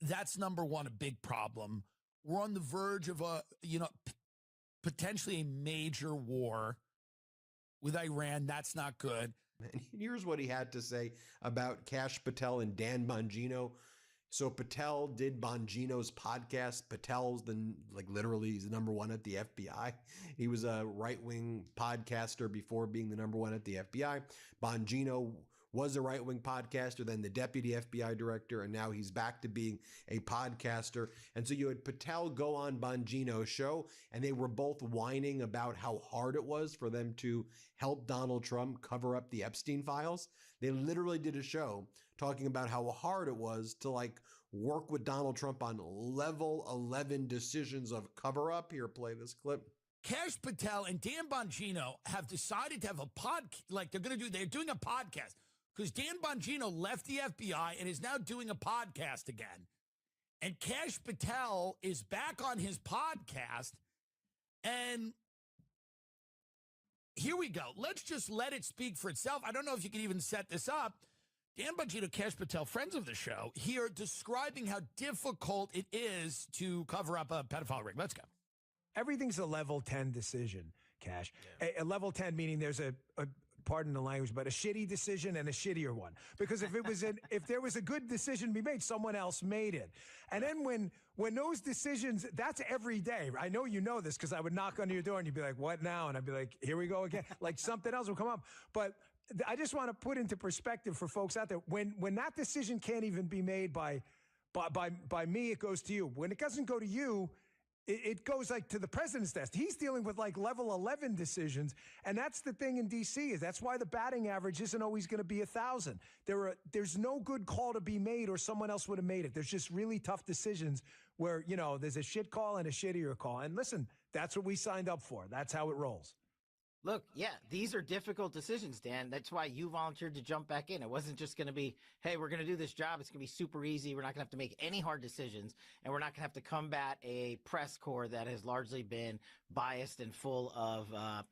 That's number one, a big problem. We're on the verge of potentially a major war with Iran. That's not good. And here's what he had to say about Kash Patel and Dan Bongino. So Patel did Bongino's podcast. Patel's literally he's the number one at the FBI. He was a right-wing podcaster before being the number one at the FBI. Bongino was a right-wing podcaster, then the deputy FBI director, and now he's back to being a podcaster. And so you had Patel go on Bongino's show, and they were both whining about how hard it was for them to help Donald Trump cover up the Epstein files. They literally did a show talking about how hard it was to work with Donald Trump on level 11 decisions of cover up. Here, play this clip. Kash Patel and Dan Bongino have decided to have a they're doing a podcast because Dan Bongino left the FBI and is now doing a podcast again. And Kash Patel is back on his podcast. And here we go. Let's just let it speak for itself. I don't know if you can even set this up. Dan Bongino, Kash Patel, friends of the show, here describing how difficult it is to cover up a pedophile ring. Let's go. Everything's a level 10 decision, Kash. A level 10 meaning there's a pardon the language, but a shitty decision and a shittier one. Because if there was a good decision to be made, someone else made it. And then when those decisions, that's every day. I know you know this because I would knock on your door and you'd be like, "What now?" And I'd be like, "Here we go again." Like something else will come up. But I just want to put into perspective for folks out there, when that decision can't even be made by me, it goes to you. When it doesn't go to you, it goes to the president's desk. He's dealing with level 11 decisions. And that's the thing in DC. That's why the batting average isn't always going to be 1,000. There's no good call to be made or someone else would have made it. There's just really tough decisions where, there's a shit call and a shittier call. And listen, that's what we signed up for. That's how it rolls. Look, yeah, these are difficult decisions, Dan. That's why you volunteered to jump back in. It wasn't just going to be, hey, we're going to do this job. It's going to be super easy. We're not going to have to make any hard decisions, and we're not going to have to combat a press corps that has largely been biased and full of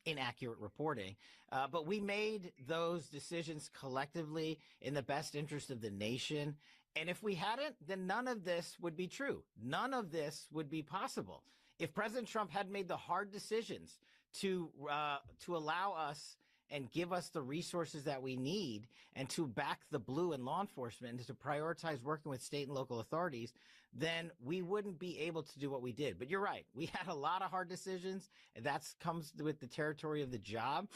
inaccurate reporting. But we made those decisions collectively in the best interest of the nation. And if we hadn't, then none of this would be true. None of this would be possible. If President Trump had made the hard decisions to allow us and give us the resources that we need and to back the blue in law enforcement and to prioritize working with state and local authorities, then we wouldn't be able to do what we did. But you're right. We had a lot of hard decisions, and that comes with the territory of the job.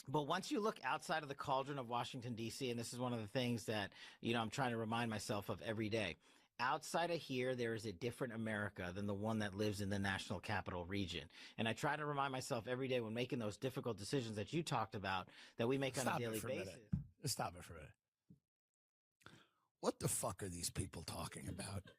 But once you look outside of the cauldron of Washington, D.C., and this is one of the things that, I'm trying to remind myself of every day. Outside of here, there is a different America than the one that lives in the national capital region. And I try to remind myself every day when making those difficult decisions that you talked about that we make on a daily basis. Stop it for a minute. What the fuck are these people talking about?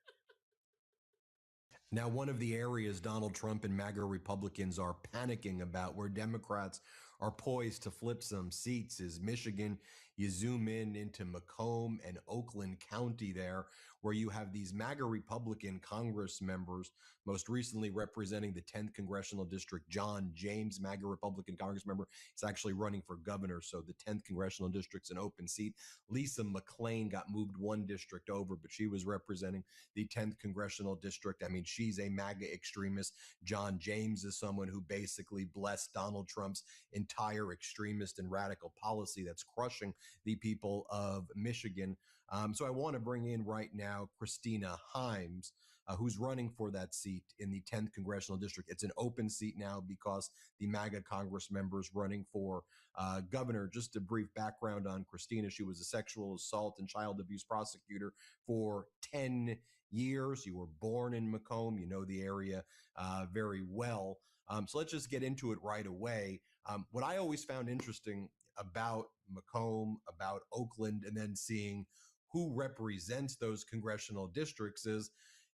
Now, one of the areas Donald Trump and MAGA Republicans are panicking about, where Democrats are poised to flip some seats, is Michigan. You zoom in into Macomb and Oakland County there, where you have these MAGA Republican Congress members, most recently representing the 10th Congressional District, John James, MAGA Republican Congress member. He's actually running for governor, so the 10th Congressional District's an open seat. Lisa McClain got moved one district over, but she was representing the 10th Congressional District. I mean, she's a MAGA extremist. John James is someone who basically blessed Donald Trump's entire extremist and radical policy that's crushing the people of Michigan. So I want to bring in right now Christina Himes, who's running for that seat in the 10th Congressional District. It's an open seat now because the MAGA Congress member's running for governor. Just a brief background on Christina. She was a sexual assault and child abuse prosecutor for 10 years. You were born in Macomb. You know the area very well. So let's just get into it right away. What I always found interesting, about Macomb, about Oakland, and then seeing who represents those congressional districts is,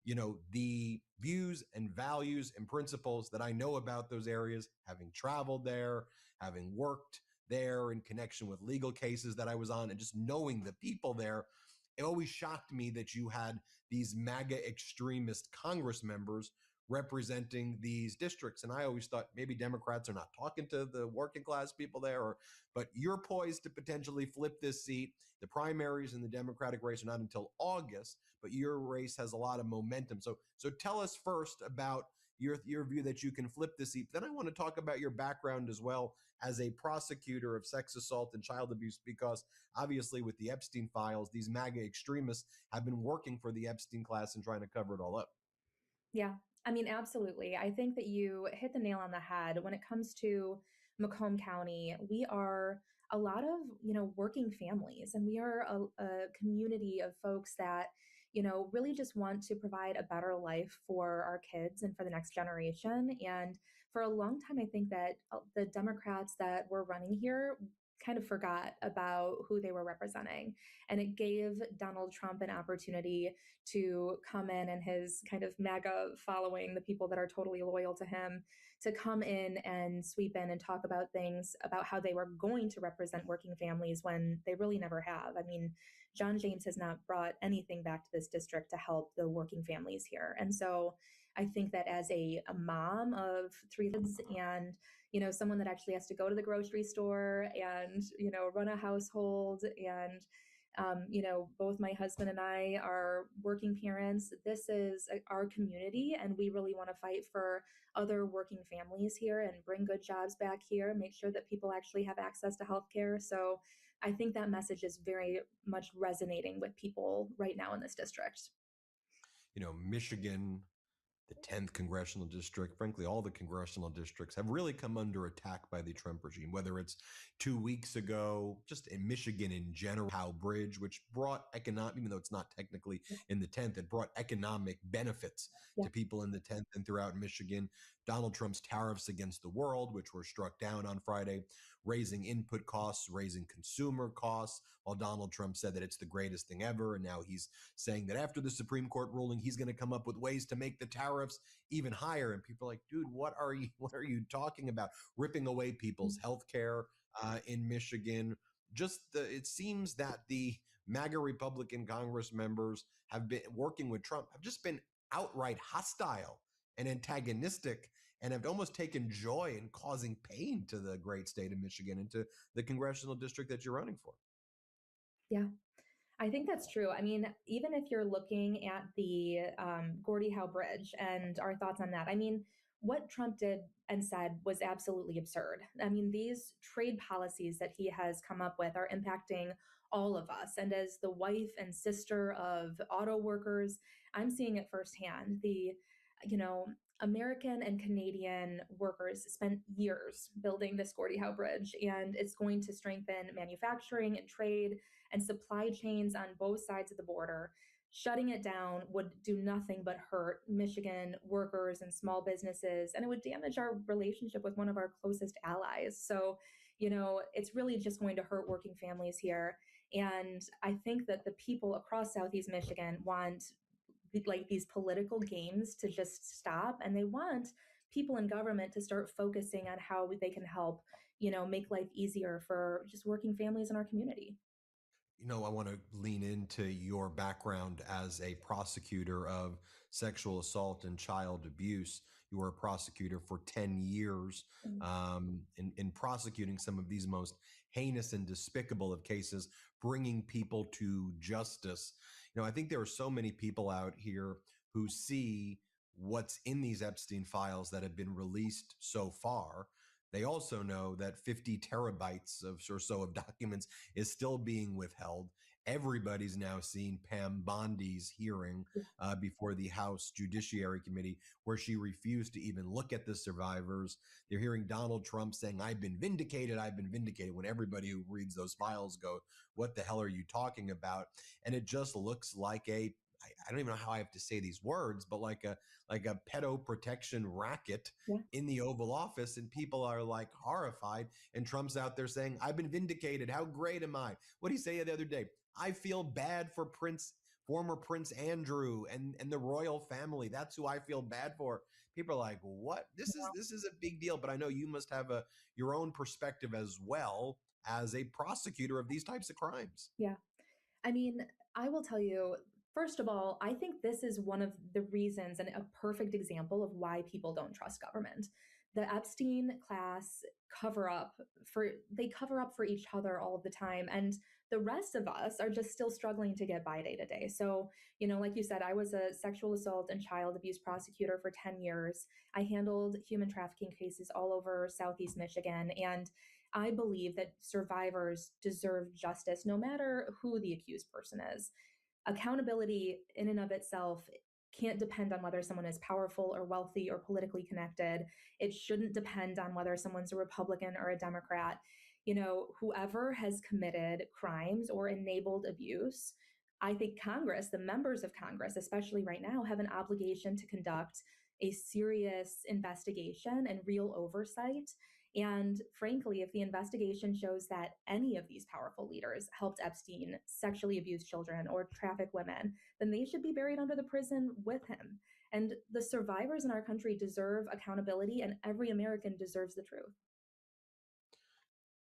you know, the views and values and principles that I know about those areas, having traveled there, having worked there in connection with legal cases that I was on, and just knowing the people there. It always shocked me that you had these MAGA extremist Congress members representing these districts. And I always thought maybe Democrats are not talking to the working class people there, but you're poised to potentially flip this seat. The primaries in the Democratic race are not until August, but your race has a lot of momentum. So tell us first about your view that you can flip this seat. Then I want to talk about your background as well as a prosecutor of sex assault and child abuse, because obviously with the Epstein files, these MAGA extremists have been working for the Epstein class and trying to cover it all up. Yeah, I mean, absolutely. I think that you hit the nail on the head. When it comes to Macomb County, we are a lot of, working families, and we are a community of folks that, really just want to provide a better life for our kids and for the next generation. And for a long time, I think that the Democrats that were running here kind of forgot about who they were representing. And it gave Donald Trump an opportunity to come in and his kind of MAGA following, the people that are totally loyal to him, to come in and sweep in and talk about things about how they were going to represent working families when they really never have. I mean, John James has not brought anything back to this district to help the working families here. And so I think that as a mom of 3 kids and, someone that actually has to go to the grocery store and, run a household and, both my husband and I are working parents. This is our community, and we really want to fight for other working families here and bring good jobs back here, make sure that people actually have access to healthcare. So I think that message is very much resonating with people right now in this district. You know, Michigan, the 10th congressional district, frankly, all the congressional districts have really come under attack by the Trump regime, whether it's 2 weeks ago, just in Michigan in general, Howe Bridge, which brought economic, even though it's not technically in the 10th, it brought economic benefits to people in the 10th and throughout Michigan. Donald Trump's tariffs against the world, which were struck down on Friday, raising input costs, raising consumer costs, while Donald Trump said that it's the greatest thing ever. And now he's saying that after the Supreme Court ruling, he's going to come up with ways to make the tariffs even higher. And people are like, dude, what are you talking about? Ripping away people's health care in Michigan. It seems that the MAGA Republican Congress members have been working with Trump, have just been outright hostile and antagonistic, and have almost taken joy in causing pain to the great state of Michigan and to the congressional district that you're running for. Yeah, I think that's true. I mean, even if you're looking at the Gordie Howe Bridge and our thoughts on that, I mean, what Trump did and said was absolutely absurd. I mean, these trade policies that he has come up with are impacting all of us. And as the wife and sister of auto workers, I'm seeing it firsthand. American and Canadian workers spent years building this Gordie Howe Bridge, and it's going to strengthen manufacturing and trade and supply chains on both sides of the border. Shutting it down would do nothing but hurt Michigan workers and small businesses, and it would damage our relationship with one of our closest allies. So, it's really just going to hurt working families here. And I think that the people across Southeast Michigan want these political games to just stop, and they want people in government to start focusing on how they can help, make life easier for just working families in our community. I want to lean into your background as a prosecutor of sexual assault and child abuse. You were a prosecutor for 10 years in prosecuting some of these most heinous and despicable of cases, bringing people to justice. I think there are so many people out here who see what's in these Epstein files that have been released so far. They also know that 50 terabytes or so of documents is still being withheld. Everybody's now seen Pam Bondi's hearing before the House Judiciary Committee, where she refused to even look at the survivors. They're hearing Donald Trump saying, I've been vindicated, when everybody who reads those files go, what the hell are you talking about? And it just looks like I don't even know how I have to say these words, but like a pedo protection racket Yeah. in the Oval Office, and people are like horrified. And Trump's out there saying, "I've been vindicated. How great am I?" What did he say the other day? "I feel bad for former Prince Andrew and the royal family. That's who I feel bad for." People are like, "What? This is a big deal." But I know you must have your own perspective as well as a prosecutor of these types of crimes. Yeah. I mean, I will tell you, first of all, I think this is one of the reasons and a perfect example of why people don't trust government. The Epstein class they cover up for each other all of the time. And the rest of us are just still struggling to get by day to day. So, like you said, I was a sexual assault and child abuse prosecutor for 10 years. I handled human trafficking cases all over Southeast Michigan. And I believe that survivors deserve justice no matter who the accused person is. Accountability in and of itself can't depend on whether someone is powerful or wealthy or politically connected. It shouldn't depend on whether someone's a Republican or a Democrat. Whoever has committed crimes or enabled abuse, I think Congress, the members of Congress, especially right now, have an obligation to conduct a serious investigation and real oversight. And frankly, if the investigation shows that any of these powerful leaders helped Epstein sexually abuse children or traffic women, then they should be buried under the prison with him. And the survivors in our country deserve accountability, and every American deserves the truth.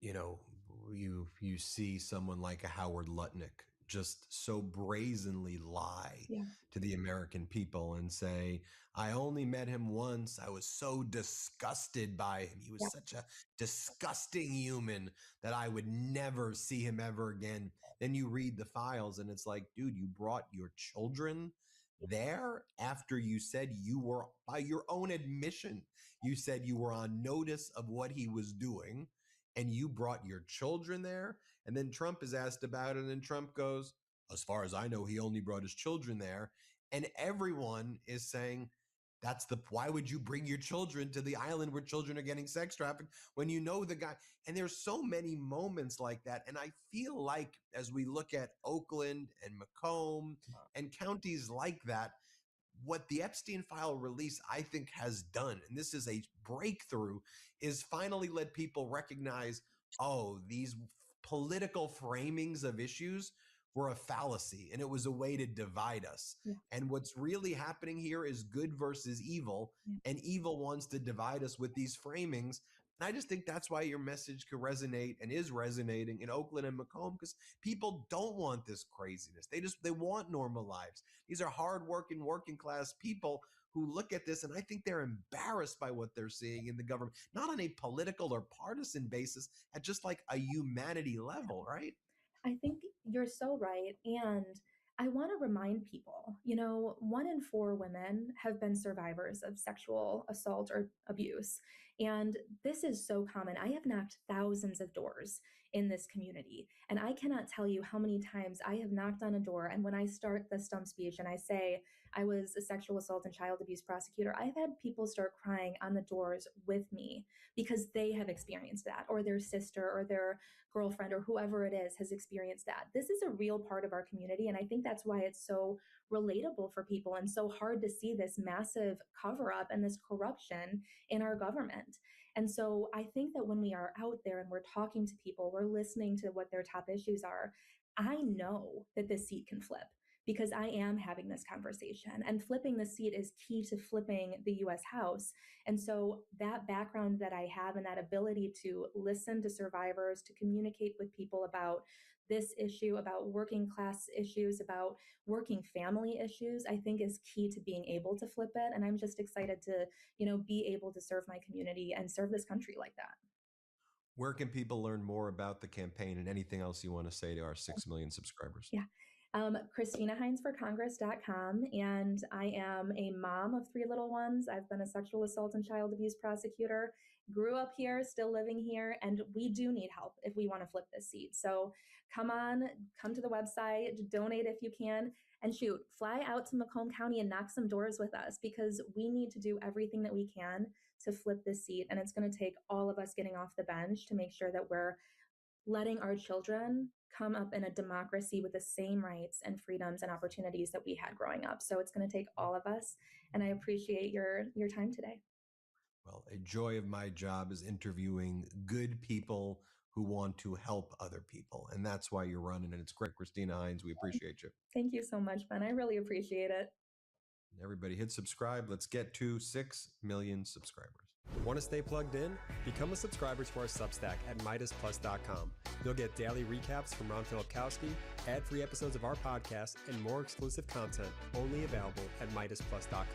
You see someone like a Howard Lutnick just so brazenly lie Yeah. to the American people and say, "I only met him once. I was so disgusted by him. He was such a disgusting human that I would never see him ever again." Then you read the files and it's like, dude, you brought your children there after you said you were, by your own admission, you said you were on notice of what he was doing, and you brought your children there. And then Trump is asked about it, and then Trump goes, "As far as I know, he only brought his children there." And everyone is saying, why would you bring your children to the island where children are getting sex trafficked when you know the guy? And there's so many moments like that. And I feel like as we look at Oakland and Macomb and counties like that, what the Epstein file release, I think, has done, and this is a breakthrough, is finally let people recognize, oh, these political framings of issues were a fallacy and it was a way to divide us. Yeah. And what's really happening here is good versus evil, and evil wants to divide us with these framings. And I just think that's why your message could resonate and is resonating in Oakland and Macomb, because people don't want this craziness. They want normal lives. These are hardworking, working class people who look at this, and I think they're embarrassed by what they're seeing in the government, not on a political or partisan basis, at just like a humanity level, right? I think you're so right. And I want to remind people, 1 in 4 women have been survivors of sexual assault or abuse. And this is so common. I have knocked thousands of doors in this community. And I cannot tell you how many times I have knocked on a door. And when I start the stump speech and I say, I was a sexual assault and child abuse prosecutor, I've had people start crying on the doors with me because they have experienced that, or their sister or their girlfriend or whoever it is has experienced that. This is a real part of our community. And I think that's why it's so relatable for people and so hard to see this massive cover up and this corruption in our government. And so I think that when we are out there and we're talking to people, we're listening to what their top issues are, I know that this seat can flip because I am having this conversation, and flipping the seat is key to flipping the US House. And so that background that I have and that ability to listen to survivors, to communicate with people about this issue, about working class issues, about working family issues, I think is key to being able to flip it. And I'm just excited to, be able to serve my community and serve this country like that. Where can people learn more about the campaign and anything else you want to say to our 6 million subscribers? Yeah. ChristinaHeinzForCongress.com. And I am a mom of 3 little ones. I've been a sexual assault and child abuse prosecutor, grew up here, still living here, and we do need help if we want to flip this seat. So come to the website, donate if you can, and shoot, fly out to Macomb County and knock some doors with us, because we need to do everything that we can to flip this seat. And it's going to take all of us getting off the bench to make sure that we're letting our children come up in a democracy with the same rights and freedoms and opportunities that we had growing up. So it's going to take all of us. And I appreciate your time today. Well, a joy of my job is interviewing good people who want to help other people. And that's why you're running. And it's great, Christina Hines. We appreciate you. Thank you so much, Ben. I really appreciate it. Everybody hit subscribe. Let's get to 6 million subscribers. Want to stay plugged in? Become a subscriber to our Substack at MidasPlus.com. You'll get daily recaps from Ron Filipkowski, ad-free episodes of our podcast, and more exclusive content only available at MidasPlus.com.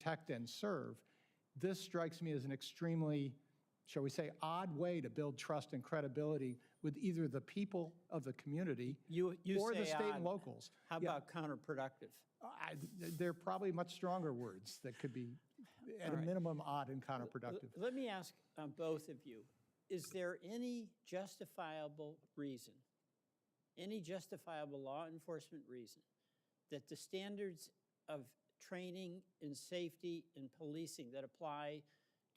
protect and serve, this strikes me as an extremely, shall we say, odd way to build trust and credibility with either the people of the community or the state and locals. How about counterproductive? There are probably much stronger words that could be, at a minimum, odd and counterproductive. Let me ask both of you, is there any justifiable reason, any justifiable law enforcement reason that the standards of training and safety and policing that apply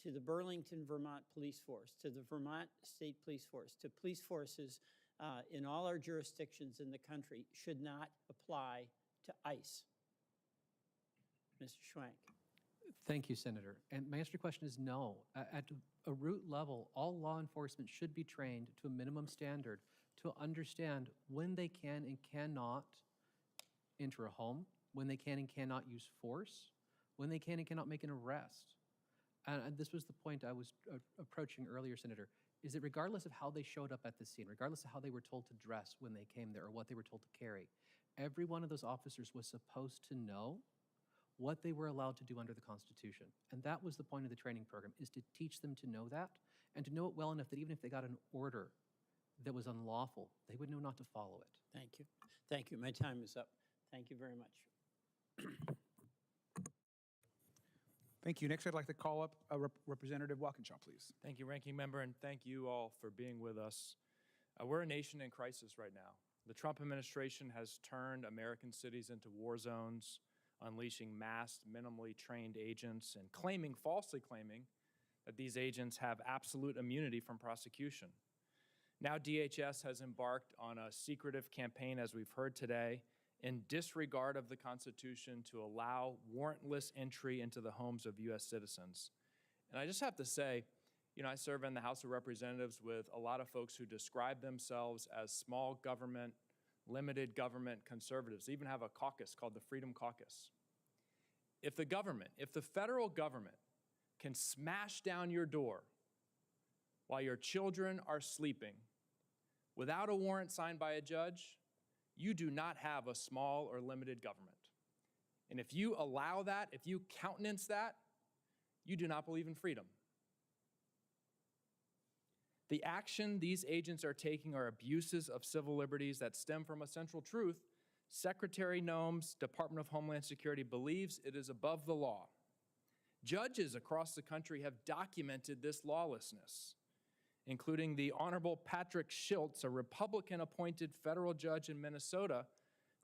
to the Burlington, Vermont Police Force, to the Vermont State Police Force, to police forces in all our jurisdictions in the country should not apply to ICE? Mr. Schwank. Thank you, Senator. And my answer to your question is no. At a root level, all law enforcement should be trained to a minimum standard to understand when they can and cannot enter a home, when they can and cannot use force, when they can and cannot make an arrest. And this was the point I was approaching earlier, Senator, is that regardless of how they showed up at the scene, regardless of how they were told to dress when they came there or what they were told to carry, every one of those officers was supposed to know what they were allowed to do under the Constitution. And that was the point of the training program, is to teach them to know that and to know it well enough that even if they got an order that was unlawful, they would know not to follow it. Thank you. Thank you. My time is up. Thank you very much. Thank you. Next, I'd like to call up Representative Walkinshaw, please. Thank you, Ranking Member, and thank you all for being with us. We're a nation in crisis right now. The Trump administration has turned American cities into war zones, unleashing masked, minimally trained agents and falsely claiming that these agents have absolute immunity from prosecution. Now DHS has embarked on a secretive campaign, as we've heard today, in disregard of the Constitution to allow warrantless entry into the homes of U.S. citizens. And I just have to say, I serve in the House of Representatives with a lot of folks who describe themselves as small government, limited government conservatives. They even have a caucus called the Freedom Caucus. If the federal government can smash down your door while your children are sleeping without a warrant signed by a judge, you do not have a small or limited government. And if you allow that, if you countenance that, you do not believe in freedom. The action these agents are taking are abuses of civil liberties that stem from a central truth. Secretary Noem's Department of Homeland Security believes it is above the law. Judges across the country have documented this lawlessness, including the Honorable Patrick Schiltz, a Republican-appointed federal judge in Minnesota,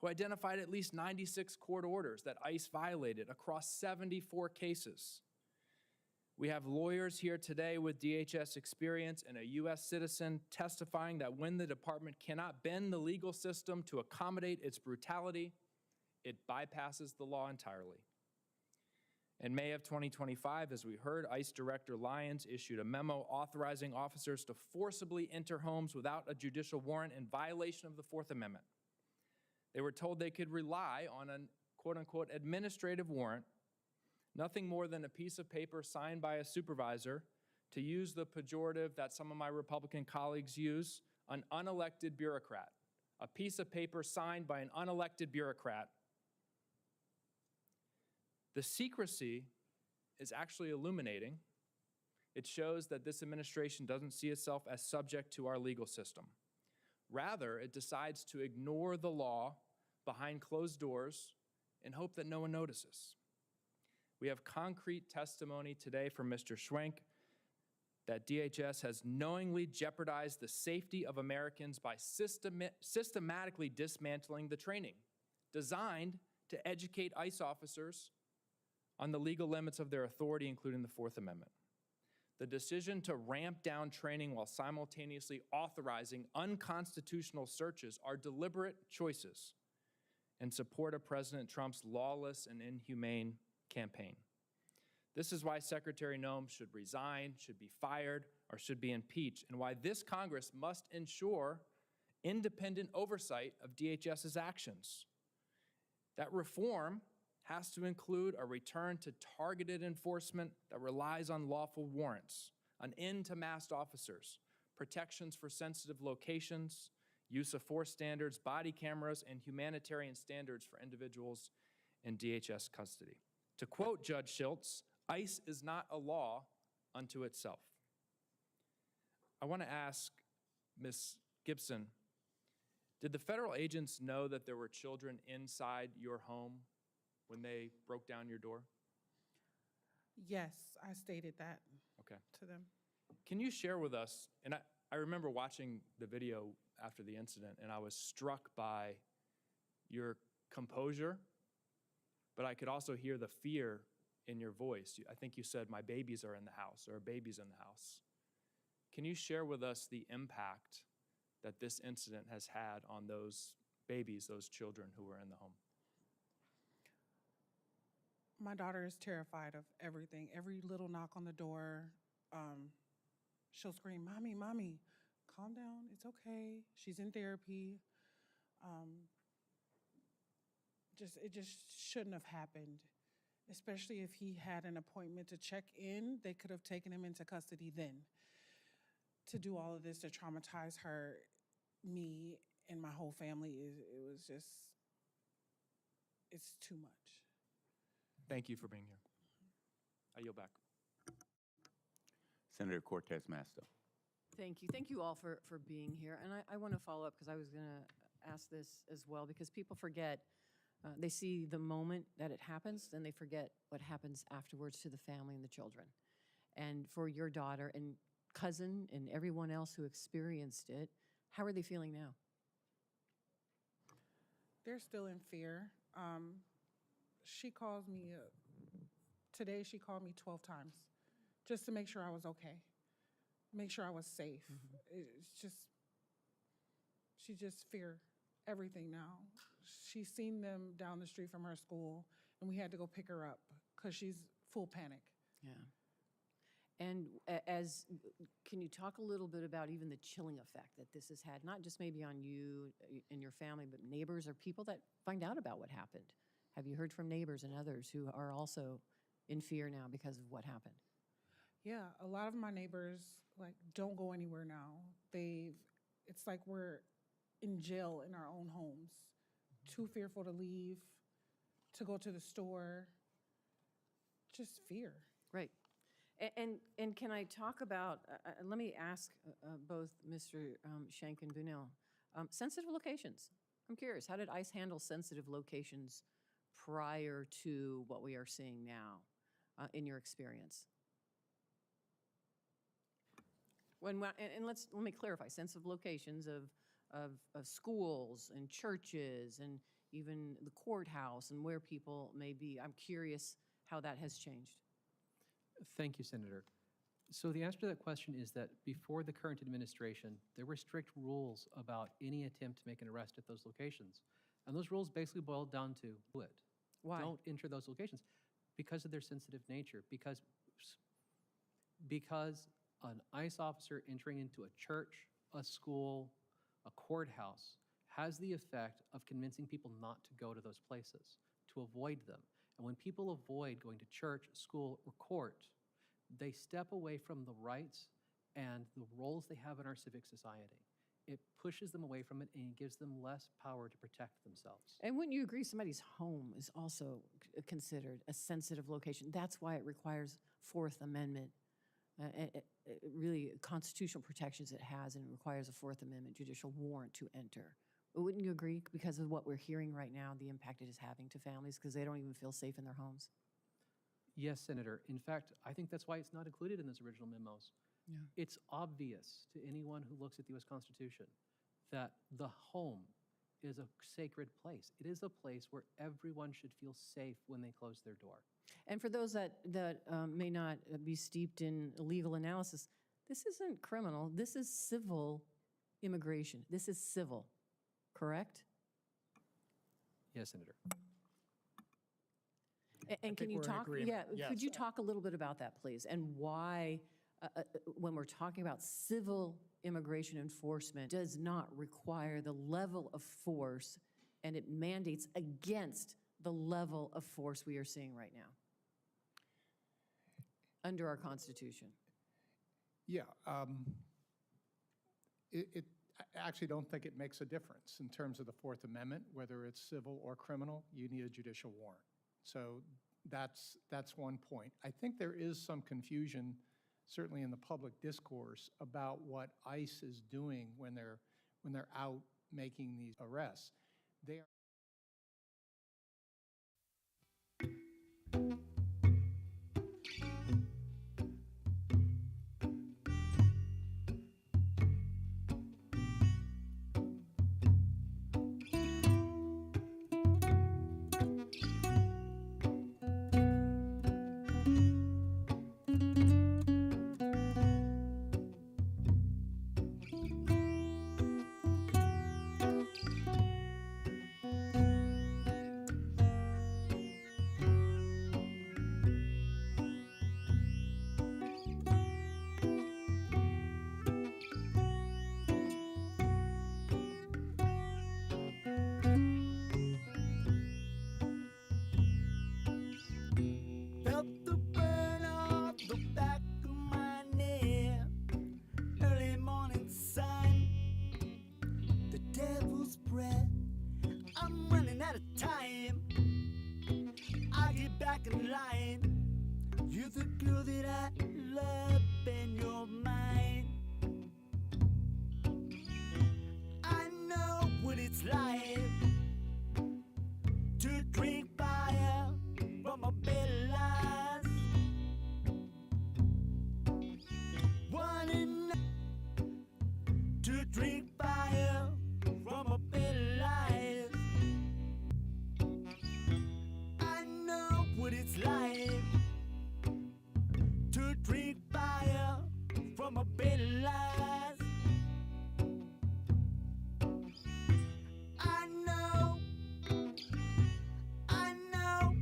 who identified at least 96 court orders that ICE violated across 74 cases. We have lawyers here today with DHS experience and a U.S. citizen testifying that when the department cannot bend the legal system to accommodate its brutality, it bypasses the law entirely. In May of 2025, as we heard, ICE Director Lyons issued a memo authorizing officers to forcibly enter homes without a judicial warrant in violation of the Fourth Amendment. They were told they could rely on a quote-unquote administrative warrant, nothing more than a piece of paper signed by a supervisor, to use the pejorative that some of my Republican colleagues use, an unelected bureaucrat. A piece of paper signed by an unelected bureaucrat. The secrecy is actually illuminating. It shows that this administration doesn't see itself as subject to our legal system. Rather, it decides to ignore the law behind closed doors and hope that no one notices. We have concrete testimony today from Mr. Schwank that DHS has knowingly jeopardized the safety of Americans by systematically dismantling the training designed to educate ICE officers on the legal limits of their authority, including the Fourth Amendment. The decision to ramp down training while simultaneously authorizing unconstitutional searches are deliberate choices in support of President Trump's lawless and inhumane campaign. This is why Secretary Noem should resign, should be fired, or should be impeached, and why this Congress must ensure independent oversight of DHS's actions. That reform has to include a return to targeted enforcement that relies on lawful warrants, an end to masked officers, protections for sensitive locations, use of force standards, body cameras, and humanitarian standards for individuals in DHS custody. To quote Judge Schiltz, ICE is not a law unto itself. I want to ask Ms. Gibson, did the federal agents know that there were children inside your home when they broke down your door? Yes, I stated that Okay. to them. Can you share with us, and I remember watching the video after the incident, and I was struck by your composure, but I could also hear the fear in your voice. I think you said, my babies are in the house, or a baby's in the house. Can you share with us the impact that this incident has had on those babies, those children who were in the home? My daughter is terrified of everything. Every little knock on the door, she'll scream, "Mommy, mommy, calm down. It's okay. She's in therapy." It just shouldn't have happened, especially if he had an appointment to check in. They could have taken him into custody then. To do all of this to traumatize her, me, and my whole family, it's too much. Thank you for being here. I yield back. Senator Cortez Masto. Thank you. Thank you all for being here. And I want to follow up because I was going to ask this as well, because people forget, they see the moment that it happens, then they forget what happens afterwards to the family and the children. And for your daughter and cousin and everyone else who experienced it, how are they feeling now? They're still in fear. She calls me, today she called me 12 times just to make sure I was okay, make sure I was safe. She just fear everything now. She's seen them down the street from her school, and we had to go pick her up because she's full panic. Yeah. And can you talk a little bit about even the chilling effect that this has had, not just maybe on you and your family, but neighbors or people that find out about what happened? Have you heard from neighbors and others who are also in fear now because of what happened? Yeah, a lot of my neighbors don't go anywhere now. It's like we're in jail in our own homes, too fearful to leave, to go to the store, just fear. Right. And can I talk about, let me ask both Mr. Schenk and Bunnell, sensitive locations. I'm curious, how did ICE handle sensitive locations prior to what we are seeing now in your experience? And let me clarify, sensitive locations of schools and churches and even the courthouse and where people may be. I'm curious how that has changed. Thank you, Senator. So the answer to that question is that before the current administration, there were strict rules about any attempt to make an arrest at those locations. And those rules basically boiled down to it. Why? Don't enter those locations because of their sensitive nature, because an ICE officer entering into a church, a school, a courthouse has the effect of convincing people not to go to those places, to avoid them. And when people avoid going to church, school, or court, they step away from the rights and the roles they have in our civic society. It pushes them away from it and gives them less power to protect themselves. And wouldn't you agree somebody's home is also considered a sensitive location? That's why it requires Fourth Amendment, really constitutional protections it has, and it requires a Fourth Amendment judicial warrant to enter. Wouldn't you agree, because of what we're hearing right now, the impact it is having to families because they don't even feel safe in their homes? Yes, Senator. In fact, I think that's why it's not included in those original memos. Yeah. It's obvious to anyone who looks at the U.S. Constitution that the home is a sacred place. It is a place where everyone should feel safe when they close their door. And for those that may not be steeped in legal analysis, this isn't criminal. This is civil immigration. This is civil, correct? Yes, Senator. And can you talk? Yeah, Yes. could you talk a little bit about that, please, and why, when we're talking about civil immigration enforcement, does not require the level of force, and it mandates against the level of force we are seeing right now under our Constitution? Yeah. I actually don't think it makes a difference in terms of the Fourth Amendment, whether it's civil or criminal. You need a judicial warrant. So That's one point. I think there is some confusion, certainly in the public discourse, about what ICE is doing when they're out making these arrests. They are Felt the burn off the back of my neck. Early morning sun, the devil's breath. I'm running out of time. I get back in line. You're the girl that I love and you're mine. I know what it's like to drink fire from a bed of lies. Wanting to drink fire from a bed of lies. I know what it's like to drink fire from a bed of lies. I know, I know,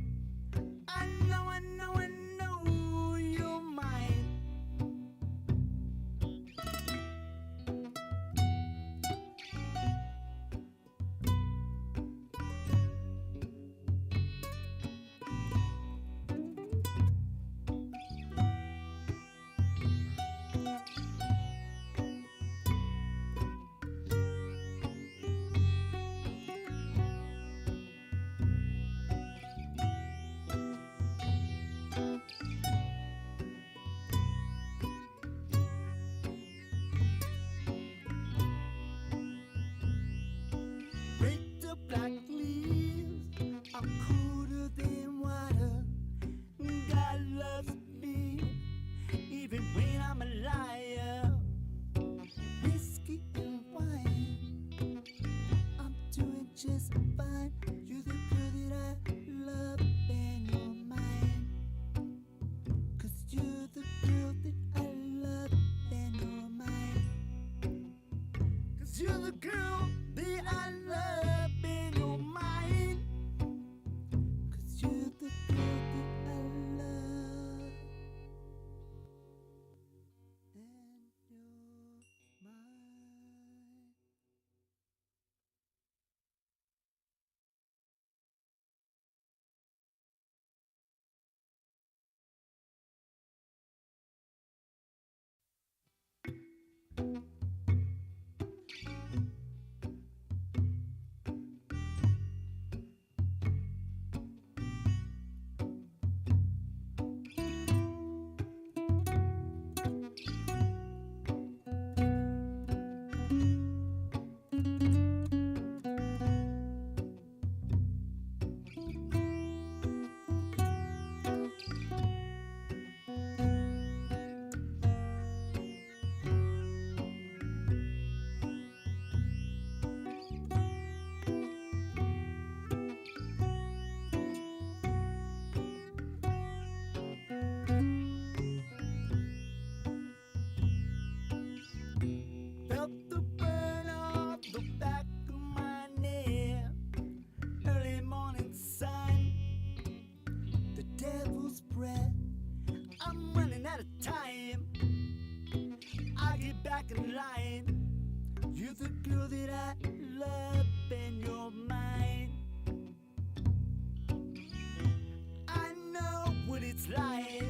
I know, I know, I know you're mine. Break the black leaves. I'm colder than water. God loves me, even when I'm a liar. Whiskey and wine, I'm doing just fine. You're the girl that I love and you're mine. 'Cause you're the girl that I love and you're mine. 'Cause you're the girl that I love and you're mine. 'Cause you're the girl that I love and you're mine. Felt the burn off the back of my neck. Early morning sun, the devil's breath. I'm running out of time. I get back in line. You're the girl that I love and you're mine. I know what it's like